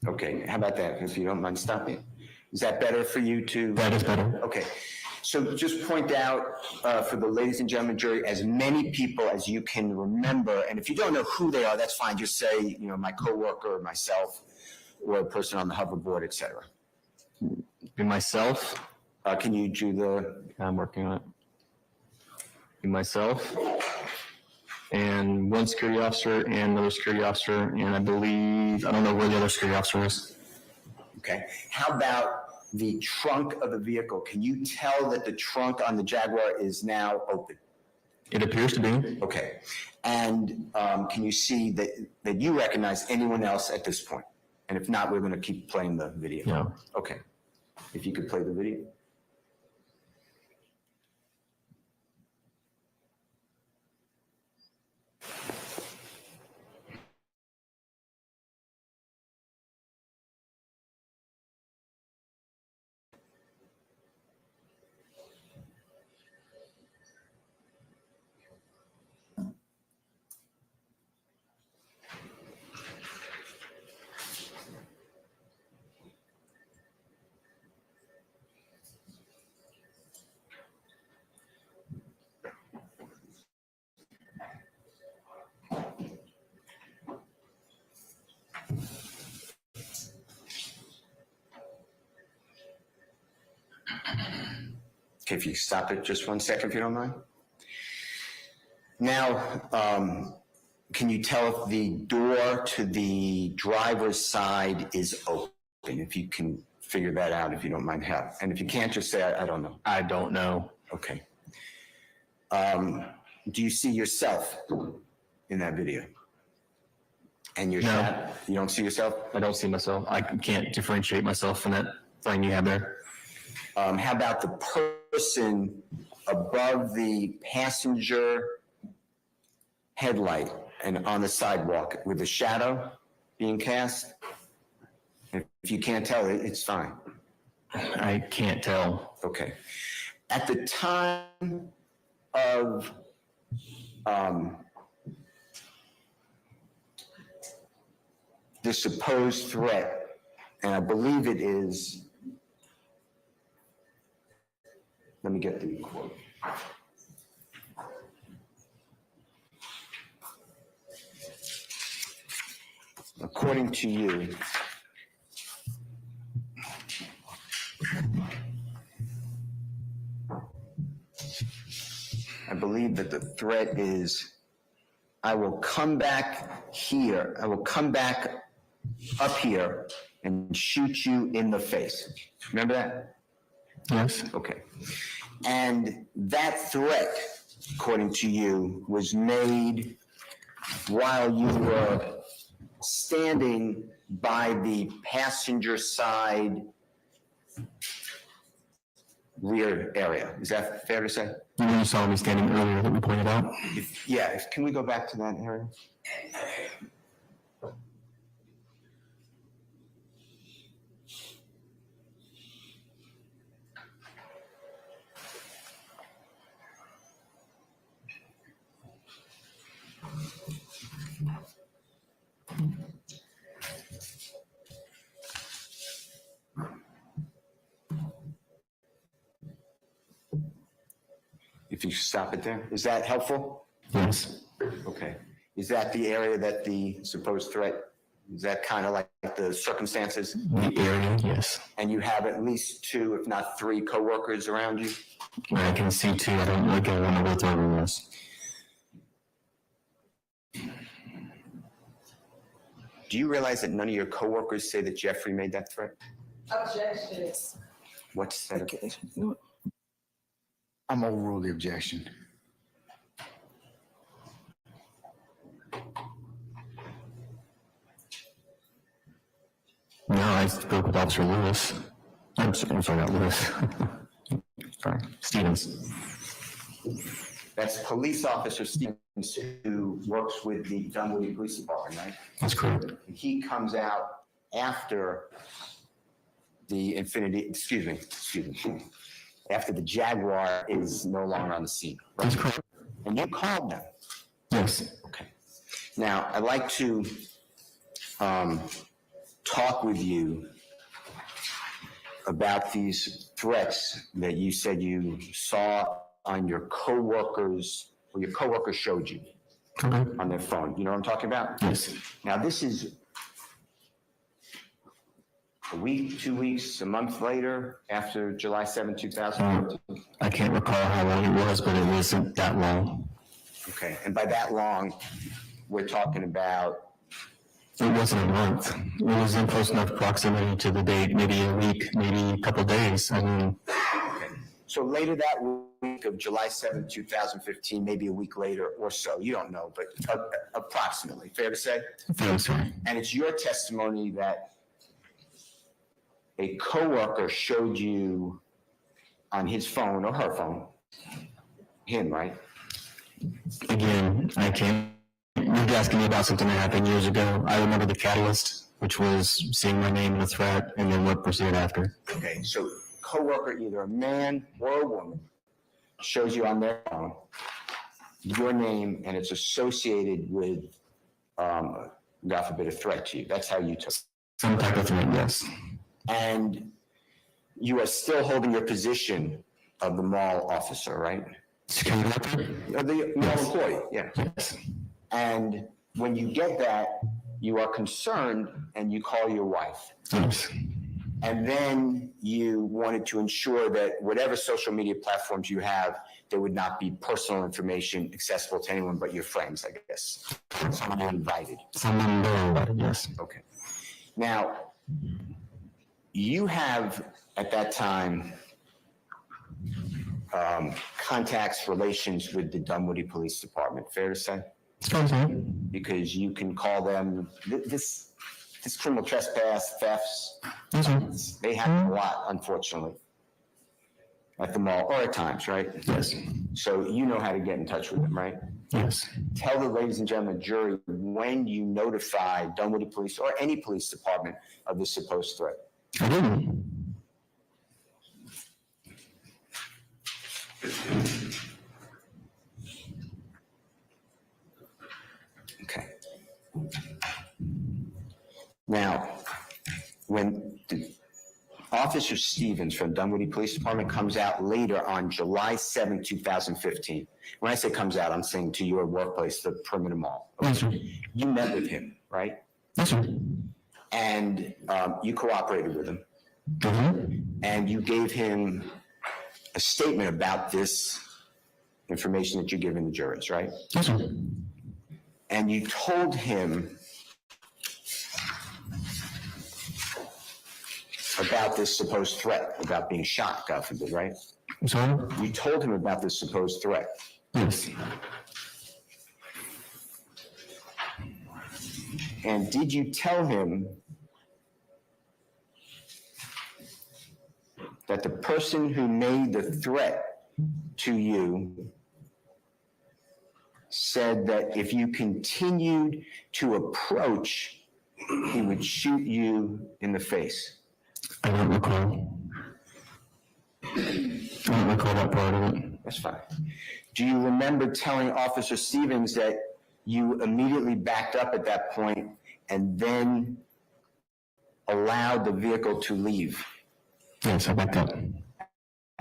Okay, how about that, if you don't mind stopping? Is that better for you to? That is better. Okay, so just point out for the ladies and gentlemen jury, as many people as you can remember, and if you don't know who they are, that's fine, just say, you know, my coworker, myself, or a person on the hoverboard, et cetera. Be myself. Can you do the? I'm working on it. Be myself. And one security officer and another security officer, and I believe, I don't know where the other security officer is. Okay, how about the trunk of the vehicle? Can you tell that the trunk on the Jaguar is now open? It appears to be. Okay, and can you see that you recognize anyone else at this point? And if not, we're going to keep playing the video. Yeah. Okay, if you could play the video. Okay, if you stop it just 1 second, if you don't mind. Now, can you tell if the door to the driver's side is open? If you can figure that out, if you don't mind help. And if you can't, just say, I don't know. I don't know. Okay. Do you see yourself in that video? And your shadow? You don't see yourself? I don't see myself. I can't differentiate myself from that thing you have there. How about the person above the passenger headlight and on the sidewalk with the shadow being cast? If you can't tell, it's fine. I can't tell. Okay. At the time of the supposed threat, and I believe it is, let me get the quote. According to you, I believe that the threat is, I will come back here, I will come back up here and shoot you in the face. Remember that? Yes. Okay. And that threat, according to you, was made while you were standing by the passenger side rear area. Is that fair to say? You saw me standing earlier that we pointed out. Can we go back to that area? If you stop it there, is that helpful? Yes. Okay. Is that the area that the supposed threat, is that kind of like the circumstances? The area, yes. And you have at least 2, if not 3 coworkers around you? I can see 2. I don't look at one of what the room is. Do you realize that none of your coworkers say that Jeffrey made that threat? Objection. What's that? Okay. I'm overrule the objection. No, I spoke with Officer Lewis. I'm sorry, not Lewis. Sorry, Stevens. That's Police Officer Stevens, who works with the Dunwoody Police Department, right? That's correct. He comes out after the after the Jaguar is no longer on the scene. Right? That's correct. And you called them? Yes. Okay. Now, I'd like to talk with you about these threats that you said you saw on your coworkers, or your coworker showed you on their phone. You know what I'm talking about? Yes. Now, this is a week, 2 weeks, a month later after July 7, 2014? I can't recall how long it was, but it wasn't that long. Okay, and by that long, we're talking about? It wasn't a month. It was in close enough proximity to the date, maybe a week, maybe a couple of days. I mean. Okay. So later that week of July 7, 2015, maybe a week later or so, you don't know, but approximately, fair to say? Fair to say. And it's your testimony that a coworker showed you on his phone or her phone, him, right? Again, I can't. You're asking me about something that happened years ago. I remember the catalyst, which was seeing my name in the threat, and then what proceeded after. Okay, so coworker, either a man or a woman, shows you on their phone your name, and it's associated with, God forbid, a threat to you. That's how you took it. Some type of threat, yes. And you are still holding your position of the mall officer, right? Security officer? The mall employee, yeah. Yes. And when you get that, you are concerned and you call your wife. Yes. And then you wanted to ensure that whatever social media platforms you have, there would not be personal information accessible to anyone but your friends, I guess. Someone you invited. Someone they invited, yes. Okay. Now, you have at that time contacts, relations with the Dunwoody Police Department, fair to say? Because you can call them, this criminal trespass, thefts, they happen a lot, unfortunately, at the mall, or at times, right? Yes. So you know how to get in touch with them, right? Yes. Tell the ladies and gentlemen jury when you notified Dunwoody Police or any police department of the supposed threat. I didn't. Okay. Now, when Officer Stevens from Dunwoody Police Department comes out later on July 7, 2015, when I say comes out, I'm saying to your workplace, the perimeter mall. Okay? Yes, sir. You met with him, right? Yes, sir. And you cooperated with him. Mm-hmm. And you gave him a statement about this information that you're giving the jurors, right? Yes, sir. And you told him about this supposed threat, about being shot, God forbid, right? I'm sorry? You told him about this supposed threat. Yes. And did you tell him that the person who made the threat to you said that if you continued to approach, he would shoot you in the face? I don't recall. I don't recall that part of it. That's fine. Do you remember telling Officer Stevens that you immediately backed up at that point and then allowed the vehicle to leave? Yes, I backed up. And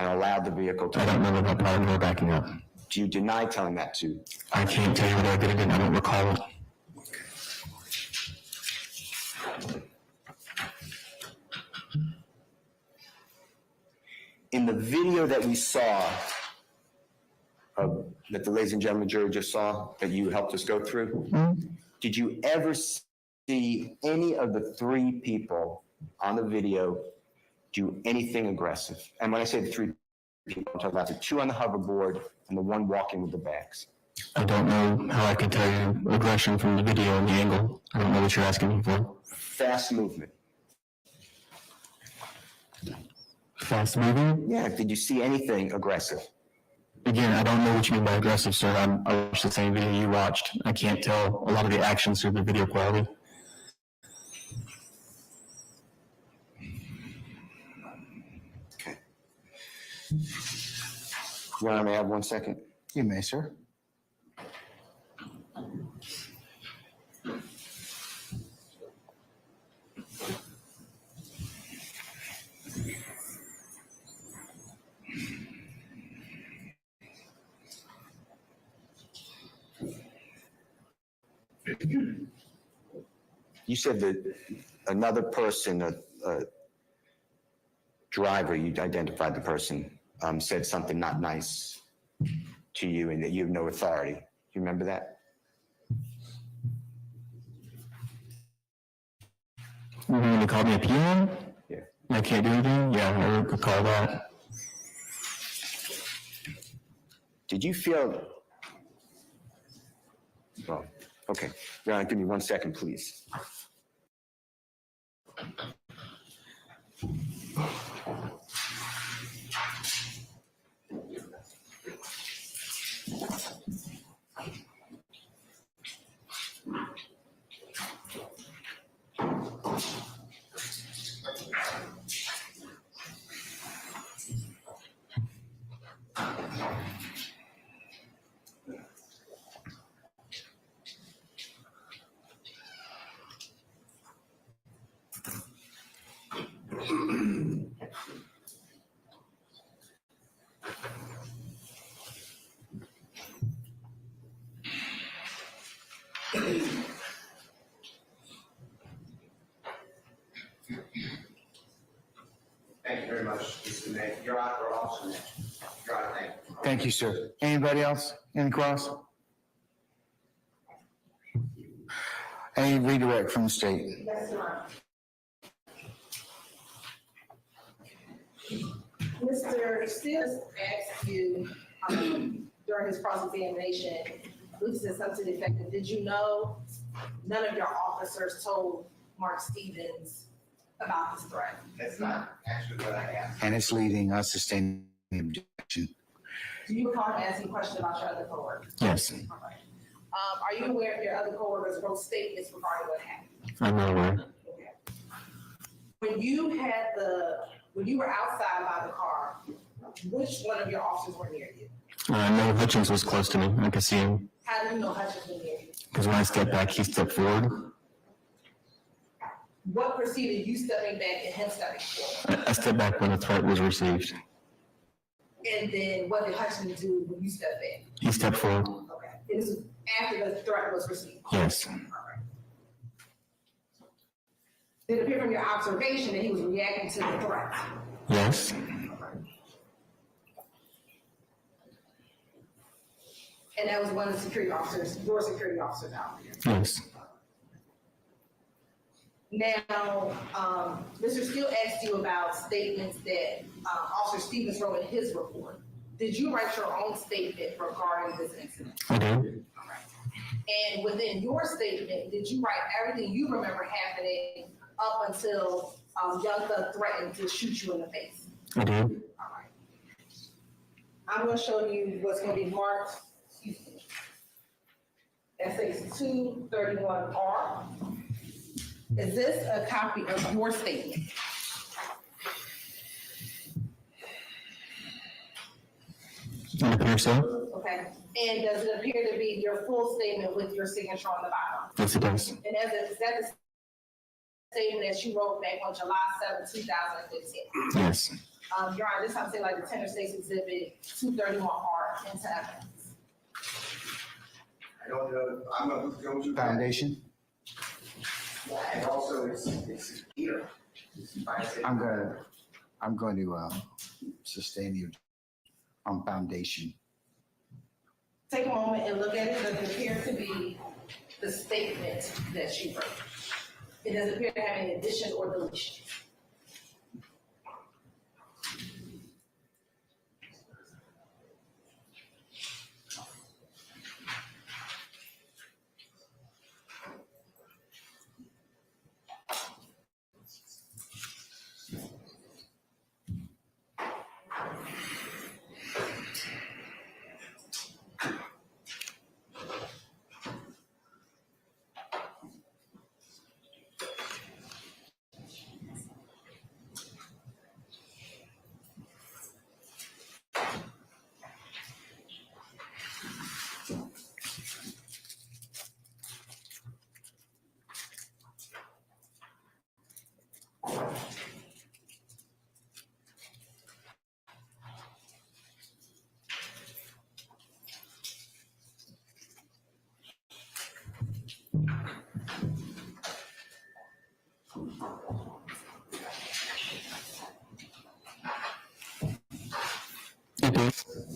allowed the vehicle to I don't remember that part of her backing up. Do you deny telling that to? I can't tell you what I did again. I don't recall it. In the video that we saw, that the ladies and gentlemen jury just saw, that you helped us go through, did you ever see any of the three people on the video do anything aggressive? And when I say the three people, I'm talking about the two on the hoverboard and the one walking with the bags. I don't know how I can tell you aggression from the video and the angle. I don't know what you're asking me for. Fast movement. Fast moving? Yeah, did you see anything aggressive? Again, I don't know what you mean by aggressive, sir. I watched the same video you watched. I can't tell a lot of the actions through the video quality. Okay. Your Honor, may I have 1 second? You may, sir. You said that another person, a driver, you identified the person, said something not nice to you and that you have no authority. Do you remember that? When they called me a peon? Yeah. I can't do anything? Yeah, I recall that. Did you feel, well, okay. Your Honor, give me 1 second, please. very much, Mr. Mayor. Your Honor, Officer Mayor. Your Honor, thank you. Thank you, sir. Anybody else? Any cross? Any redirect from the state? Yes, Your Honor. Mr. Steele asked you during his cross-examination, Luke said something to the effect of, did you know none of your officers told Mark Stevens about this threat? That's not actually what I asked. And it's leading us to stand the objection. Do you recall him asking a question about your other coworkers? Yes. All right. Are you aware if your other coworkers wrote statements regarding what happened? I'm not aware. Okay. When you were outside by the car, which one of your officers were near you? No, Hutchins was close to me. I could see him. How do you know Hutchins was near you? Because when I stepped back, he stepped forward. What preceded you stepping back and him stepping forward? I stepped back when the threat was received. And then what did Hutchins do when you stepped back? He stepped forward. Okay. It was after the threat was received? Yes. All right. Did it appear from your observation that he was reacting to the threat? Yes. And that was one of the security officers, your security officers out there? Yes. Now, Mr. Steele asked you about statements that Officer Stevens wrote in his report. Did you write your own statement regarding this incident? I did. All right. And within your statement, did you write everything you remember happening up until Young Thug threatened to shoot you in the face? I did. All right. I'm going to show you what's going to be marked. That says 231R. Is this a copy of your statement? It appears so. Okay. And does it appear to be your full statement with your signature on the bottom? Yes, it does. And is that the statement that you wrote back on July 7, 2015? Yes. Your Honor, this time say like the Tender States Exhibit 231R into evidence. I don't know, I'm going to go to. Foundation? And also it's here. I'm going to sustain the on foundation. Take a moment and look at it. Does it appear to be the statement that you wrote? It doesn't appear to have any additions or deletions.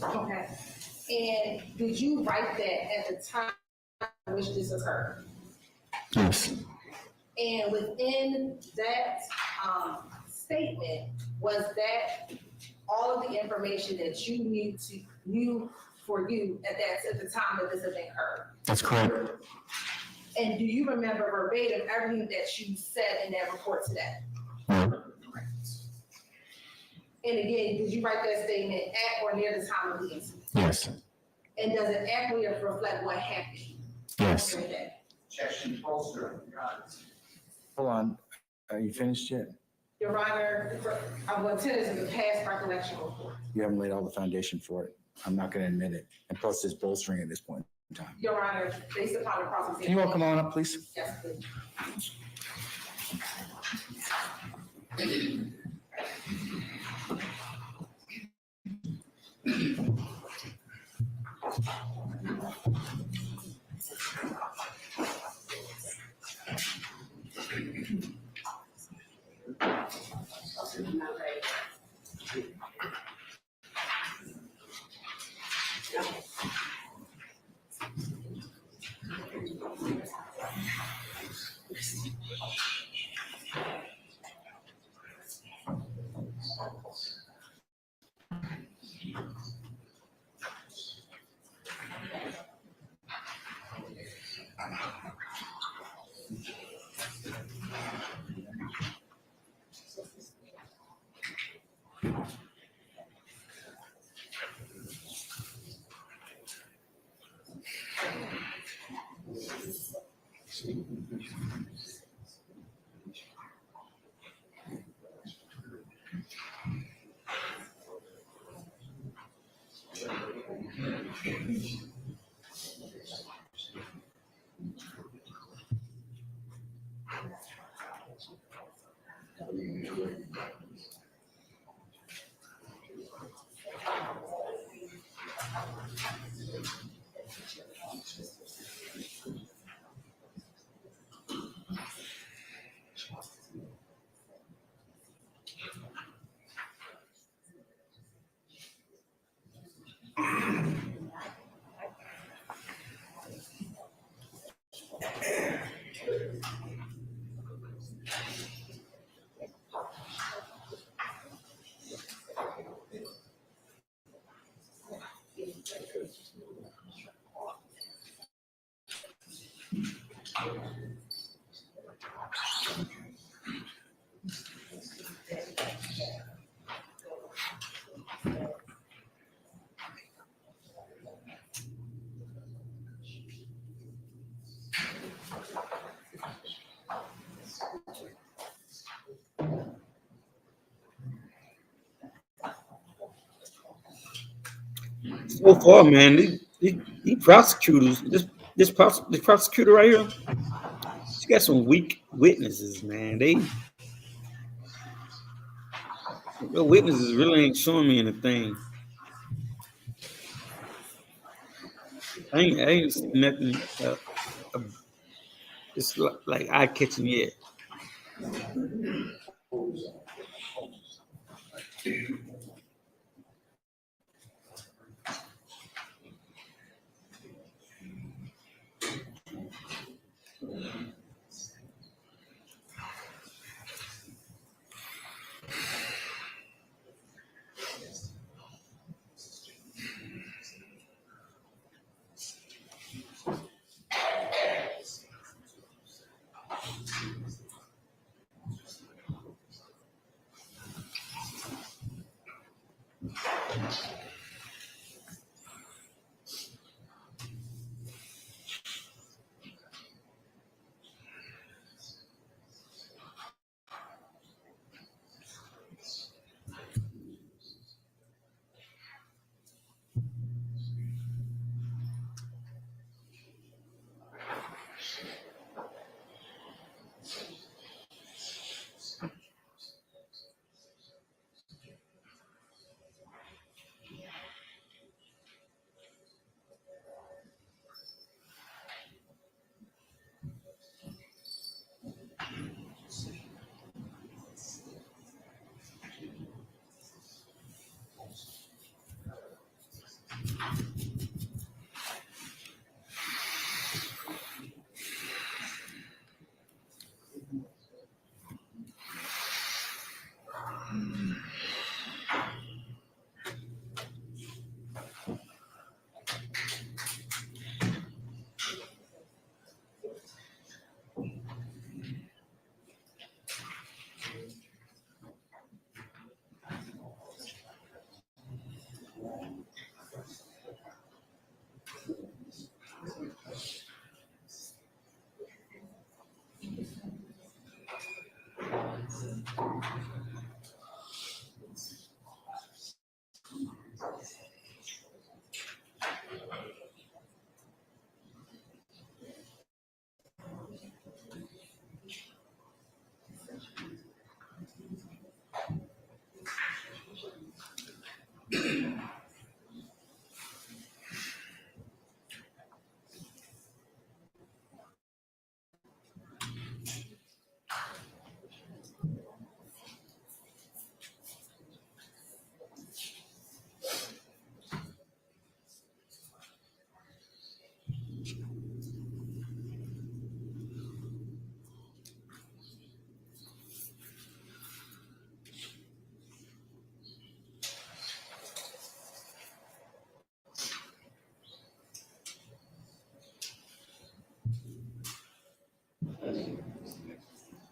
Okay. And did you write that at the time in which this occurred? Yes. And within that statement, was that all of the information that you knew for you at the time that this event occurred? That's correct. And do you remember verbatim everything that you said in that report today? No. And again, did you write that statement at or near the time of the incident? Yes. And does it accurately reflect what happened? Yes. Objection, bolster. Hold on. Are you finished yet? Your Honor, I'm going to tell this as a past recollection report. You haven't laid all the foundation for it. I'm not going to admit it. And plus, it's bolstering at this point in time. Your Honor, based upon the process. Can you all come on up, please? Yes, please. So far, man, these prosecutors, this prosecutor right here, she got some weak witnesses, man. The witnesses really ain't showing me anything. I ain't seen nothing. It's like eye catching yet.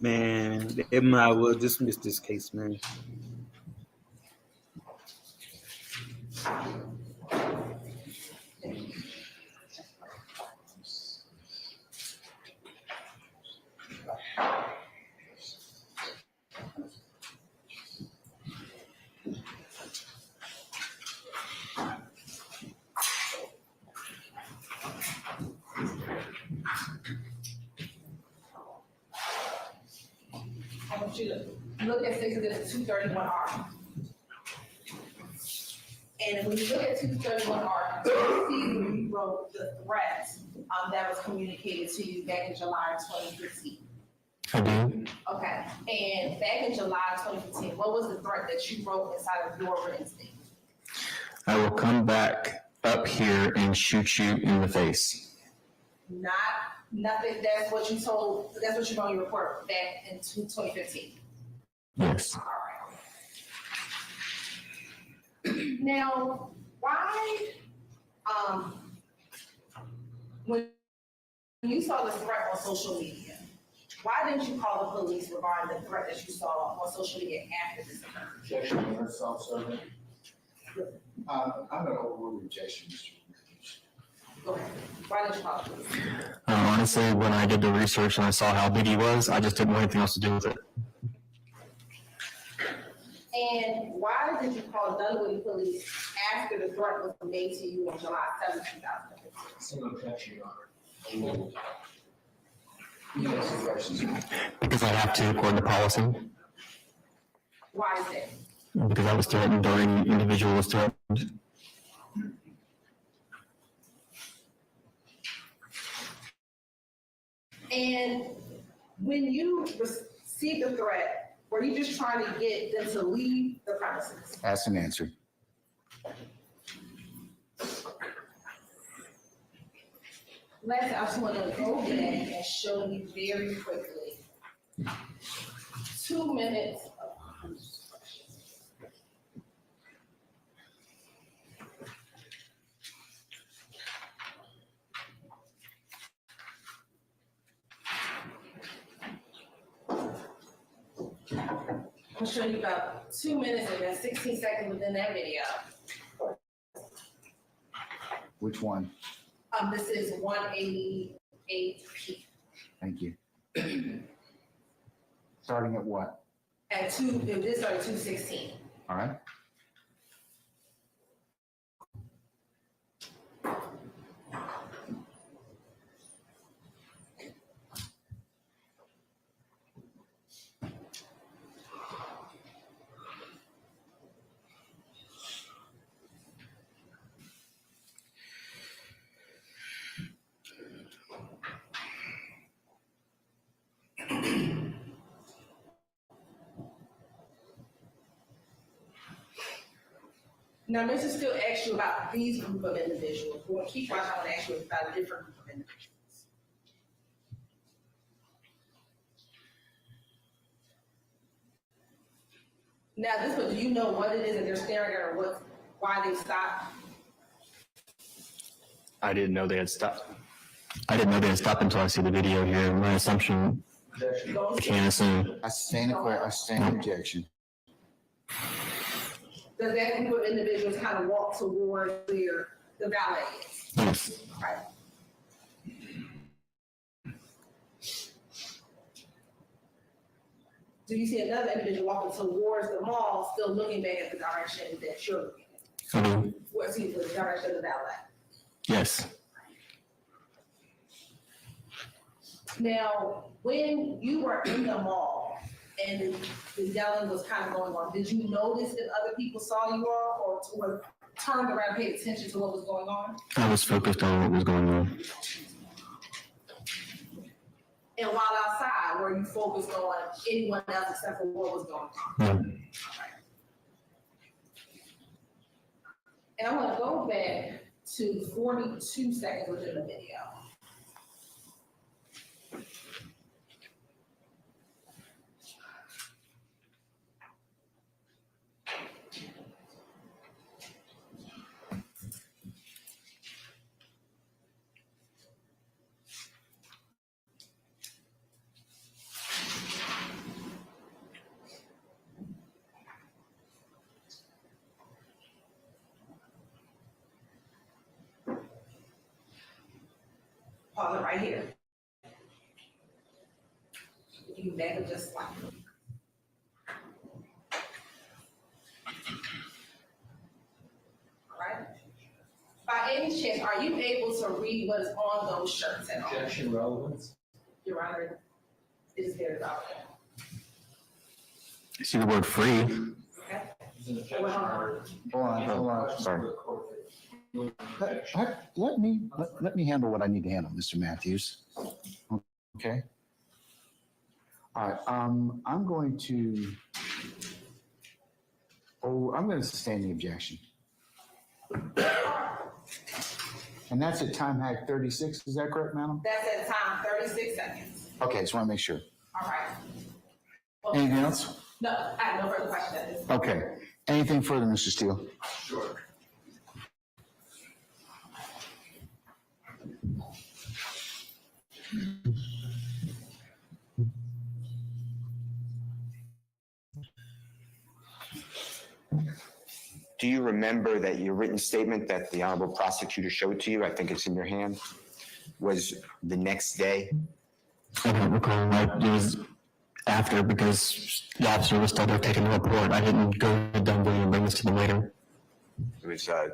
Man, they might well dismiss this case, man. I want you to look at State Exhibit 231R. And when you look at 231R, you see where you wrote the threat that was communicated to you back in July of 2015. I do. Okay, and back in July of 2015, what was the threat that you wrote inside of your written statement? I will come back up here and shoot you in the face. Nothing, that's what you told, that's what you wrote in your report back in 2015. Yes. All right. Now, why, when you saw the threat on social media, why didn't you call the police regarding the threat that you saw on social media after this occurred? Objection, Mayor, self-serving. I'm gonna overrule the objection, Mr. Go ahead. Why didn't you call the police? Honestly, when I did the research and I saw how big he was, I just didn't want anything else to do with it. And why did you call Dunwoody Police after the threat was made to you on July 7th, 2015? Single objection, Your Honor. You have some questions. Because I have to, according to policy. Why is that? Because I was threatened or any individual was threatened. And when you received the threat, were you just trying to get them to leave the premises? Ask and answer. Lastly, I just want to go back and show you very quickly 2 minutes of I'm gonna show you about 2 minutes and then 16 seconds within that video. Which one? This is 188P. Thank you. Starting at what? At this started 2:16. All right. Now, Mr. Still asked you about these group of individuals. We're gonna keep watching, I want to ask you about a different group of individuals. Now, this one, do you know what it is that they're staring at or why they stopped? I didn't know they had stopped. I didn't know they had stopped until I see the video here. My assumption, I can't assume. I stand objection. Does that group of individuals kind of walk toward where the valet is? Yes. Right. Do you see another individual walking towards the mall, still looking back at the direction that you're looking at? I do. Where's he, the direction of the valet? Yes. Now, when you were in the mall and the yelling was kind of going on, did you notice that other people saw you all or turned around and paid attention to what was going on? I was focused on what was going on. And while outside, were you focused on anyone else except for what was going on? Yeah. Okay. And I want to go back to 42 seconds within the video. Pause it right here. You can back it just slightly. All right. By any chance, are you able to read what is on those shirts at all? Objection, relevance. Your Honor, it is very relevant. See the word free. Hold on, sorry. Let me handle what I need to handle, Mr. Matthews. Okay? All right, I'm going to sustain the objection. And that's at time hack 36, is that correct, madam? That's at time 36 seconds. Okay, just want to make sure. All right. Anything else? No, I have no further questions at this point. Okay. Anything further, Mr. Steele? Sure. Do you remember that your written statement that the honorable prosecutor showed to you, I think it's in your hand, was the next day? I don't recall. It was after, because the officer was still there taking the report. I didn't go to Dunwoody and bring this to them later. It was the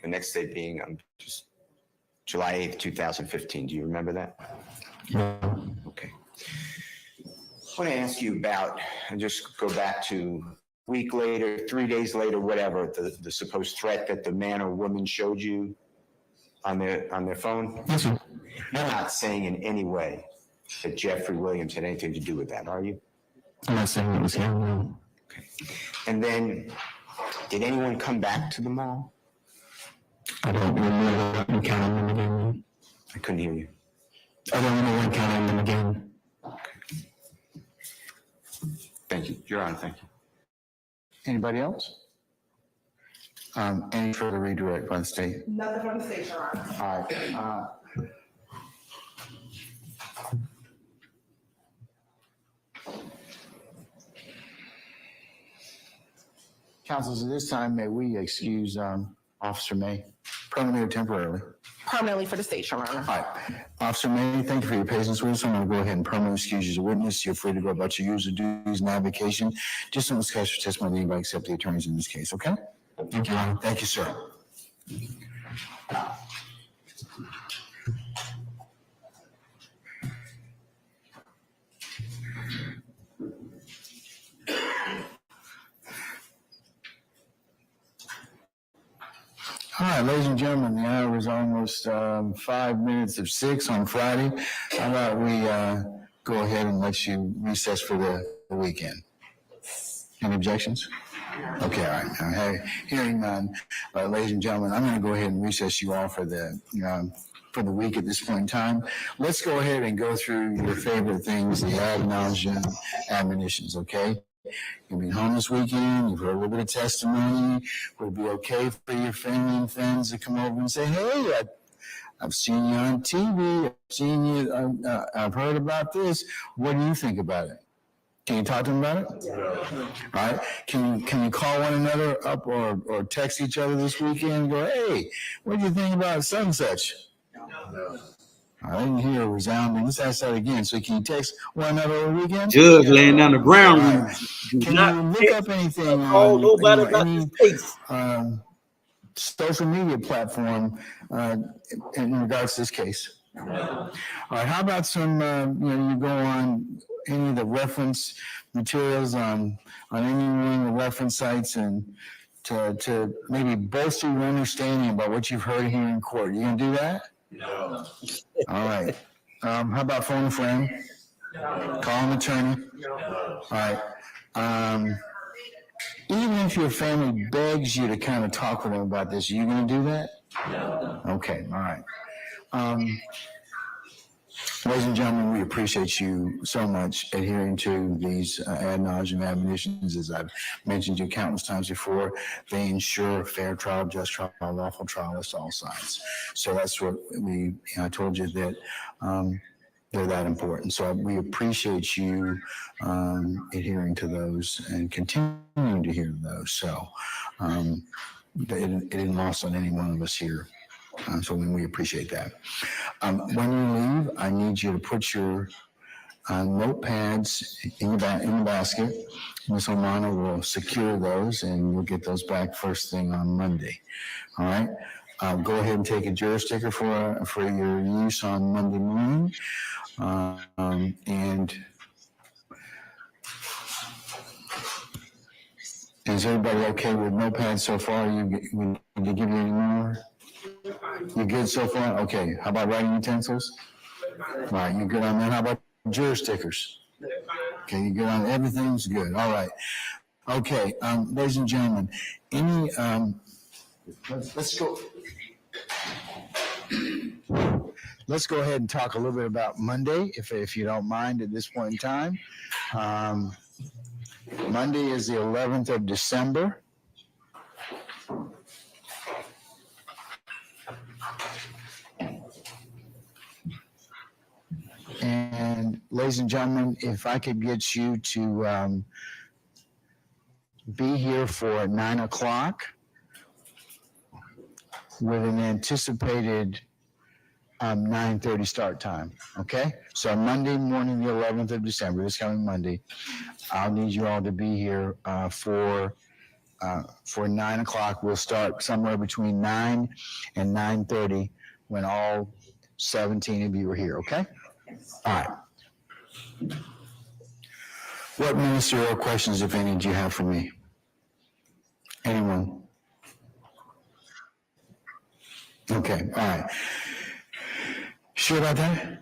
next day being just July 8th, 2015. Do you remember that? No. Okay. I want to ask you about, and just go back to a week later, 3 days later, whatever, the supposed threat that the man or woman showed you on their phone? Yes, sir. You're not saying in any way that Jeffrey Williams had anything to do with that, are you? I'm not saying it was him, no. Okay. And then, did anyone come back to the mall? I don't remember encountering them again. I couldn't hear you. I don't remember encountering them again. Thank you. You're on. Thank you. Anybody else? Any further redirect by the state? Nothing from the state, Your Honor. All right. Councilors, at this time, may we excuse Officer May, permanently or temporarily? Permanently for the state, Your Honor. All right. Officer May, thank you for your patience with us. I'm going to go ahead and permanently excuse you as a witness. You're free to go about your usual duties and avocation. Just don't discuss your testimony with anybody except the attorneys in this case, okay? Thank you, Your Honor. Thank you, sir. All right, ladies and gentlemen, the hour is almost 5 minutes of 6 on Friday. How about we go ahead and let you recess for the weekend? Any objections? Okay, all right. Hearing none, ladies and gentlemen, I'm going to go ahead and recess you all for the week at this point in time. Let's go ahead and go through your favorite things, the ad nauseam admonitions, okay? You'll be home this weekend, you've heard a little bit of testimony. Would it be okay for your family and friends to come over and say, hey, I've seen you on TV, I've seen you, I've heard about this. What do you think about it? Can you talk to them about it? Yeah. All right. Can you call one another up or text each other this weekend and go, hey, what do you think about such and such? No. I didn't hear a resounding. Let's ask that again. So can you text one another over the weekend? Judge laying down the ground. Right. Can you look up anything on any social media platform in regards to this case? All right. How about some, you go on any of the reference materials on any one of the reference sites and to maybe bolster your understanding about what you've heard here in court. You gonna do that? No. All right. How about phone a friend? No. Call an attorney? No. All right. Even if your family begs you to kind of talk with them about this, are you going to do that? No. Okay. All right. Ladies and gentlemen, we appreciate you so much adhering to these ad nauseam admonitions. As I've mentioned to you countless times before, they ensure a fair trial, just trial, lawful trial as to all sides. So that's what I told you that they're that important. So we appreciate you adhering to those and continuing to adhere to those. So it didn't lost on any one of us here. So we appreciate that. When you leave, I need you to put your notepads in the basket. Ms. O'Mana will secure those, and we'll get those back first thing on Monday. All right. Go ahead and take a juror sticker for your use on Monday morning, and Is everybody okay with notepads so far? Did they give you any more? You good so far? Okay, how about writing utensils? All right, you good on that? How about juror stickers? Okay, you good on everything's good, all right. Okay, ladies and gentlemen, let's go ahead and talk a little bit about Monday, if you don't mind at this point in time. Monday is the 11th of December. And ladies and gentlemen, if I could get you to be here for 9 o'clock with an anticipated 9:30 start time, okay? So Monday morning, the 11th of December, this coming Monday, I'll need you all to be here for 9 o'clock. We'll start somewhere between 9 and 9:30 when all 17 of you are here, okay? All right. What ministerial questions, if any, do you have for me? Anyone? Okay, all right. Sure about that?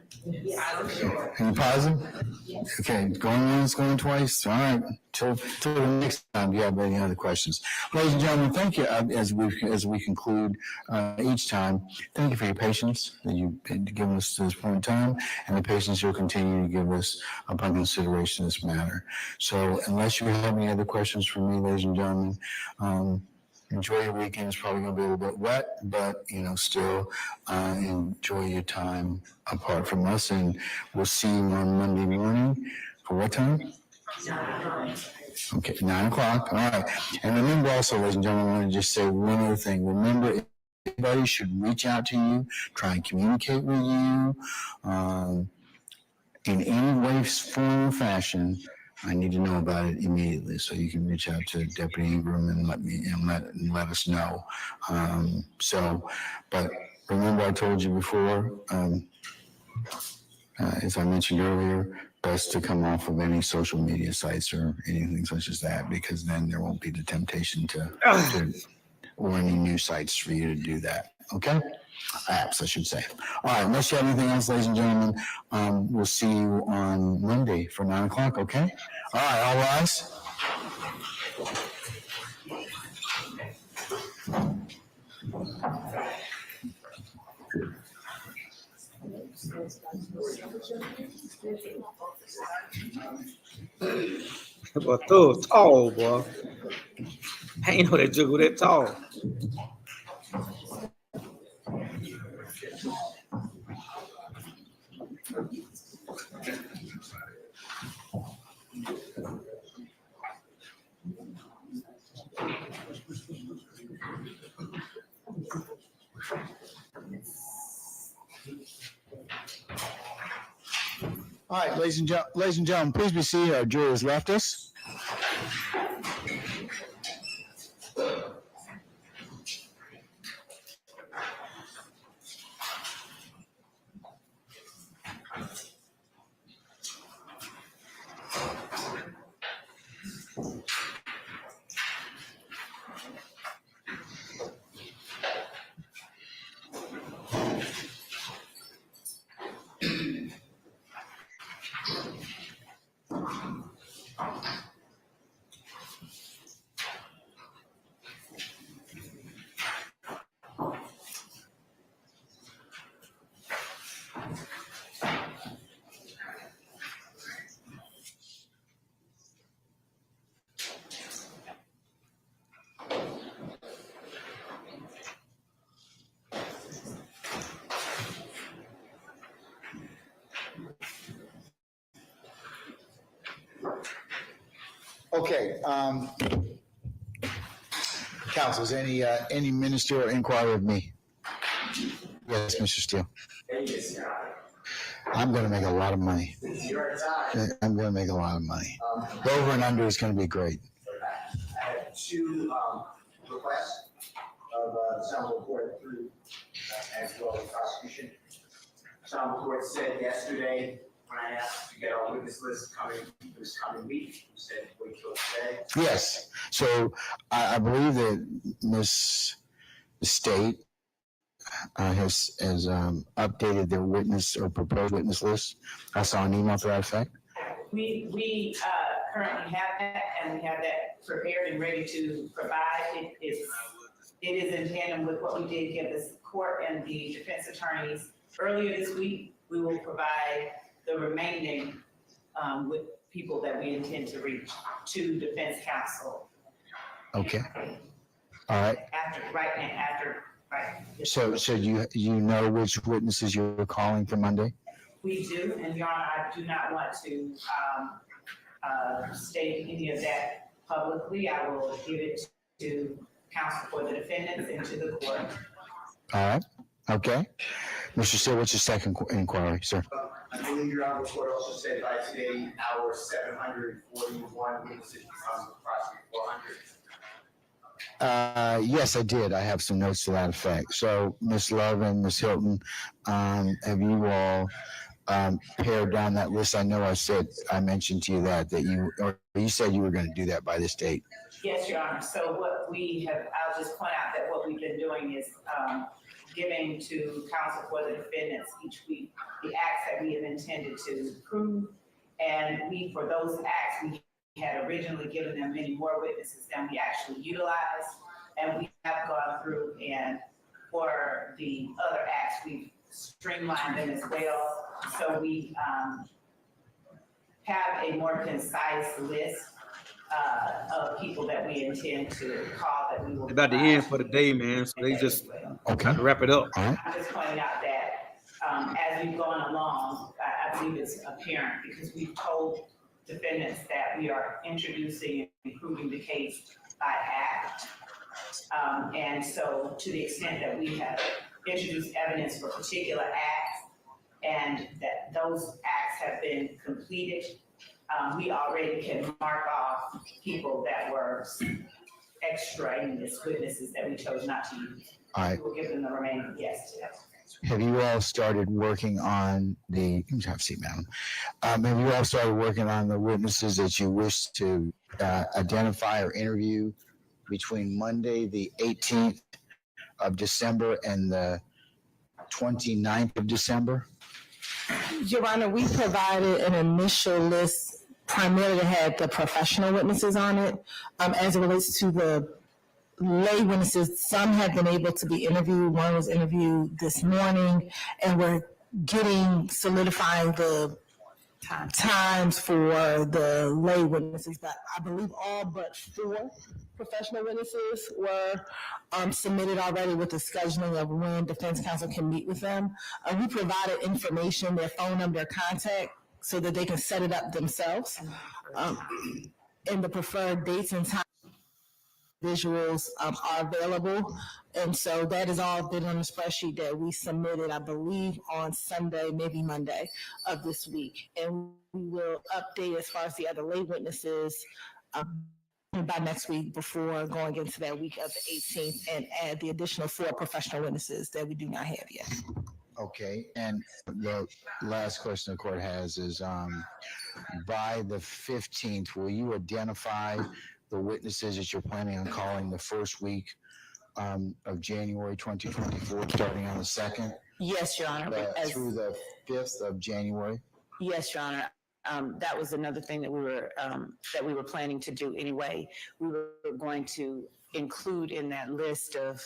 Any positive? Okay, going once, going twice. All right. Till the next time, do you have any other questions? Ladies and gentlemen, thank you as we conclude each time. Thank you for your patience that you've given us to this point in time, and the patience you'll continue to give us upon consideration of this matter. So, unless you have any other questions for me, ladies and gentlemen, enjoy your weekend. It's probably going to be a little bit wet, but, still enjoy your time apart from us. And we'll see you on Monday morning. For what time? Okay, 9 o'clock. All right. And remember also, ladies and gentlemen, I want to just say one other thing. Remember, everybody should reach out to you, try and communicate with you in any way, form, or fashion. I need to know about it immediately, so you can reach out to Deputy Ingram and let us know. But remember, I told you before, as I mentioned earlier, best to come off of any social media sites or anything such as that, because then there won't be the temptation or any new sites for you to do that. Okay? Apps, I should say. All right, unless you have anything else, ladies and gentlemen, we'll see you on Monday for 9 o'clock, okay? All right, all rise. Boy, throw it tall, boy. I ain't know that juggle that tall. All right, ladies and gentlemen, please be seated. Our jury has left us. Okay, councils, any ministerial inquiry of me? Yes, Mr. Steele. I'm going to make a lot of money. I'm going to make a lot of money. The over and under is going to be great. I have two requests of the Seminole Court through as well as prosecution. Seminole Court said yesterday when I asked to get our witness list this coming week, you said wait till today. Yes, so I believe that Ms. State has updated their witness or proposed witness list. I saw an email to that effect. We currently have that, and we have that prepared and ready to provide. It is in tandem with what we did give the court and the defense attorneys earlier this week. We will provide the remaining with people that we intend to reach to defense counsel. Okay. All right. Right. So you know which witnesses you're calling for Monday? We do, and Your Honor, I do not want to state any of that publicly. I will give it to counsel for the defendants and to the court. All right. Okay. Mr. Steele, what's your second inquiry, sir? I believe Your Honor, the court also said by today, our 741 witnesses becomes approximately 400. Yes, I did. I have some notes to that effect. So, Ms. Love and Ms. Hilton, have you all pared down that list? I know I mentioned to you that you said you were going to do that by this date. Yes, Your Honor. So what we have, I'll just point out that what we've been doing is giving to counsel for the defendants each week the acts that we have intended to prove. And for those acts, we had originally given them many more witnesses than we actually utilized. And we have gone through, and for the other acts, we've streamlined them as well. So we have a more concise list of people that we intend to call that we will. About the end for the day, man. So they just got to wrap it up. I'm just pointing out that as we've gone along, I believe it's apparent because we've told defendants that we are introducing and improving the case by act. And so to the extent that we have introduced evidence for particular acts and that those acts have been completed, we already can mark off people that were extraneous witnesses that we chose not to use. All right. We'll give them the remaining yes to that. Have you all started working on have a seat, madam. Have you all started working on the witnesses that you wish to identify or interview between Monday, the 18th of December and the 29th of December? Your Honor, we provided an initial list primarily that had the professional witnesses on it. As it relates to the lay witnesses, some have been able to be interviewed. One was interviewed this morning, and we're solidifying the times for the lay witnesses. But I believe all but 4 professional witnesses were submitted already with the scheduling of when defense counsel can meet with them. We provided information, their phone number, their contact, so that they can set it up themselves. And the preferred dates and times visuals are available. And so that has all been on the spreadsheet that we submitted, I believe, on Sunday, maybe Monday of this week. And we will update as far as the other lay witnesses by next week before going into that week of the 18th and add the additional 4 professional witnesses that we do not have yet. Okay, and the last question the court has is, by the 15th, will you identify the witnesses that you're planning on calling the first week of January 2024, starting on the 2nd? Yes, Your Honor. Through the 5th of January? Yes, Your Honor. That was another thing that we were planning to do anyway. We were going to include in that list of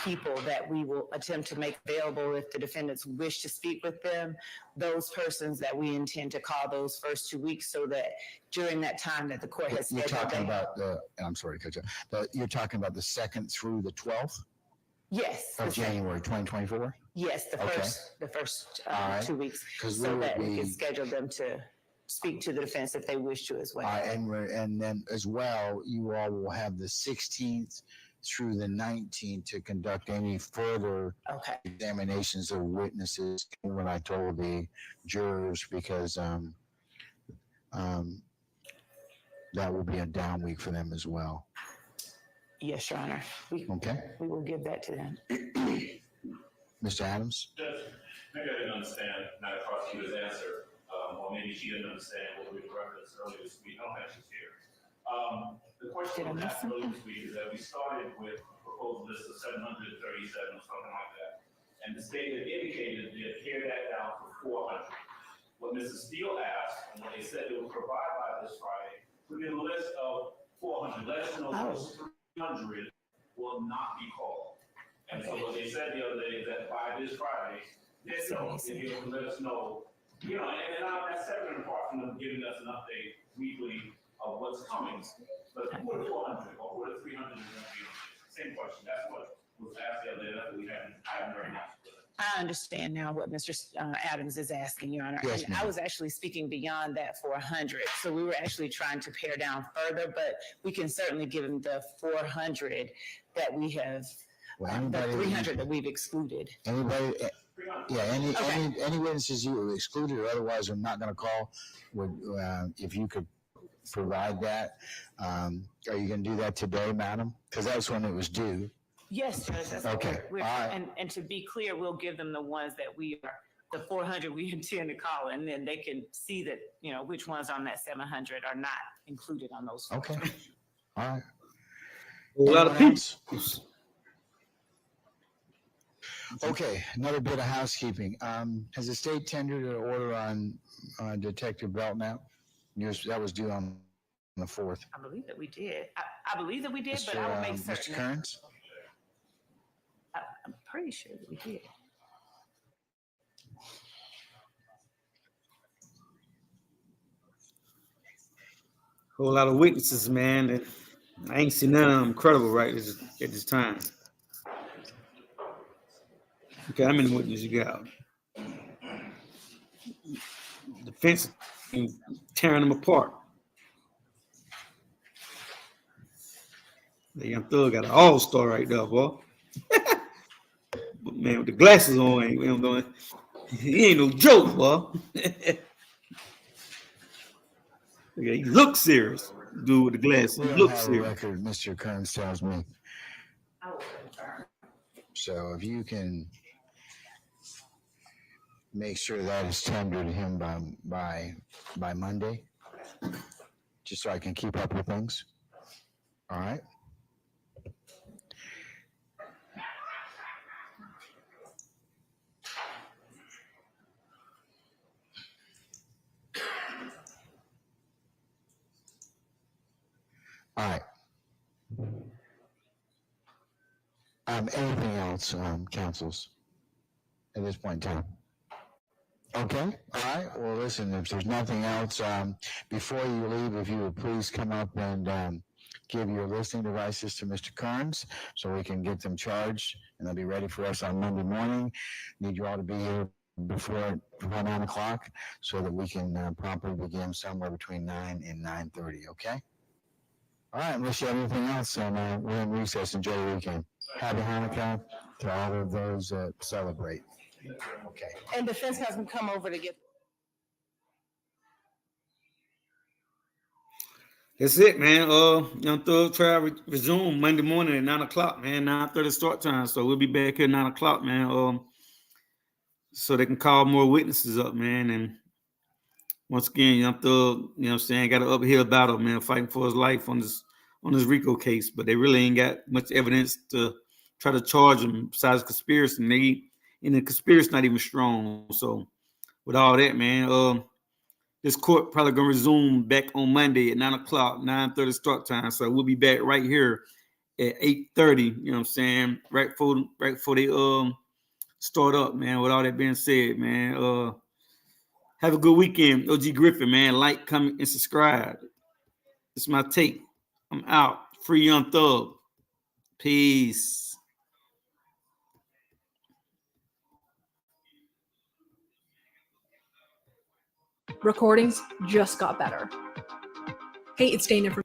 people that we will attempt to make available if the defendants wish to speak with them, those persons that we intend to call those first 2 weeks, so that during that time that the court has scheduled. You're talking about I'm sorry to cut you off. You're talking about the 2nd through the 12th? Yes. Of January 2024? Yes, the first right. 2 weeks, so that we can schedule them to speak to the defense if they wish to as well. And then as well, you all will have the 16th through the 19th to conduct any further examinations of witnesses, when I told the jurors, because that will be a down week for them as well. Yes, Your Honor. We will give that to them. Mr. Adams? Maybe I didn't understand Madam Prosecutor's answer, or maybe she didn't understand what we referenced earlier this week. I don't have she's here. The question we asked earlier this week is that we started with a proposed list of 737 or something like that. And the state had indicated they'd pare that down to 400. What Mrs. Steele asked, and what they said they would provide by this Friday, put in a list of 400. Let us know those 300 will not be called. And so what they said the other day is that by this Friday, they'll let us know, you know, and that's separate and apart from them giving us an update weekly of what's coming. But who are the 400 or who are the 300 who won't be on this? Same question. That's what was asked the other day. That's what I haven't heard enough. I understand now what Mr. Adams is asking, Your Honor. Yes, And I was actually speaking beyond that for 100. So we were actually trying to pare down further, but we can certainly give him the 400 that we have, the 300 that we've excluded. Anybody, yeah, any witnesses you excluded or otherwise are not going to call, would, if you could provide that, are you going to do that today, madam? Because that's when it was due. Yes, Judge. That's Okay. We're, All right. and to be clear, we'll give them the ones that we are, the 400 we intend to call, and then they can see that, you know, which ones on that 700 are not included on those. Okay. All right. A lot of Anyone people. else? Okay, another bit of housekeeping. Has the state tendered an order on Detective Belknap? That was due on the 4th. I believe that we did. I believe that we did, but I will make certain. Mr. Kearns? I'm pretty sure that we did. Whole lot of witnesses, man. And I ain't seen none of them credible right at this time. Okay, how many witnesses you got? Defense tearing them apart. The young thug got an all-star right there, boy. But man, with the glasses on, he ain't no joke, boy. He looks serious. Dude with the glasses, he looks serious. Record, Mr. Kearns tells me. So if you can make sure that is tendered to him by Monday, just so I can keep up with things. All right. All right. Anything else, councils, at this point in time? Okay. All right. Well, listen, if there's nothing else, before you leave, if you would please come up and give your listening devices to Mr. Kearns so we can get them charged and they'll be ready for us on Monday morning. Need you all to be here before 9 o'clock so that we can promptly begin somewhere between 9 and 9:30. Okay. All right, unless you have anything else, we're in recess. Enjoy your weekend. Happy Hanukkah to all of those that celebrate. Okay. And defense has come over to get. That's it, man. Young Thug trial resume Monday morning at 9 o'clock, man. 9:30 start time. So we'll be back here at 9 o'clock, man. So they can call more witnesses up, man. And once again, Young Thug, you know what I'm saying, got an uphill battle, man, fighting for his life on this RICO case. But they really ain't got much evidence to try to charge him besides conspiracy. And the conspiracy not even strong. So with all that, man, this court probably gonna resume back on Monday at 9 o'clock, 9:30 start time. So we'll be back right here at 8:30. You know what I'm saying? Right before they start up, man. With all that being said, man, have a good weekend, OG Griffin, man. Like, comment, and subscribe. It's my take. I'm out. Free Young Thug. Peace. Recordings just got better. Hey, it's Dana from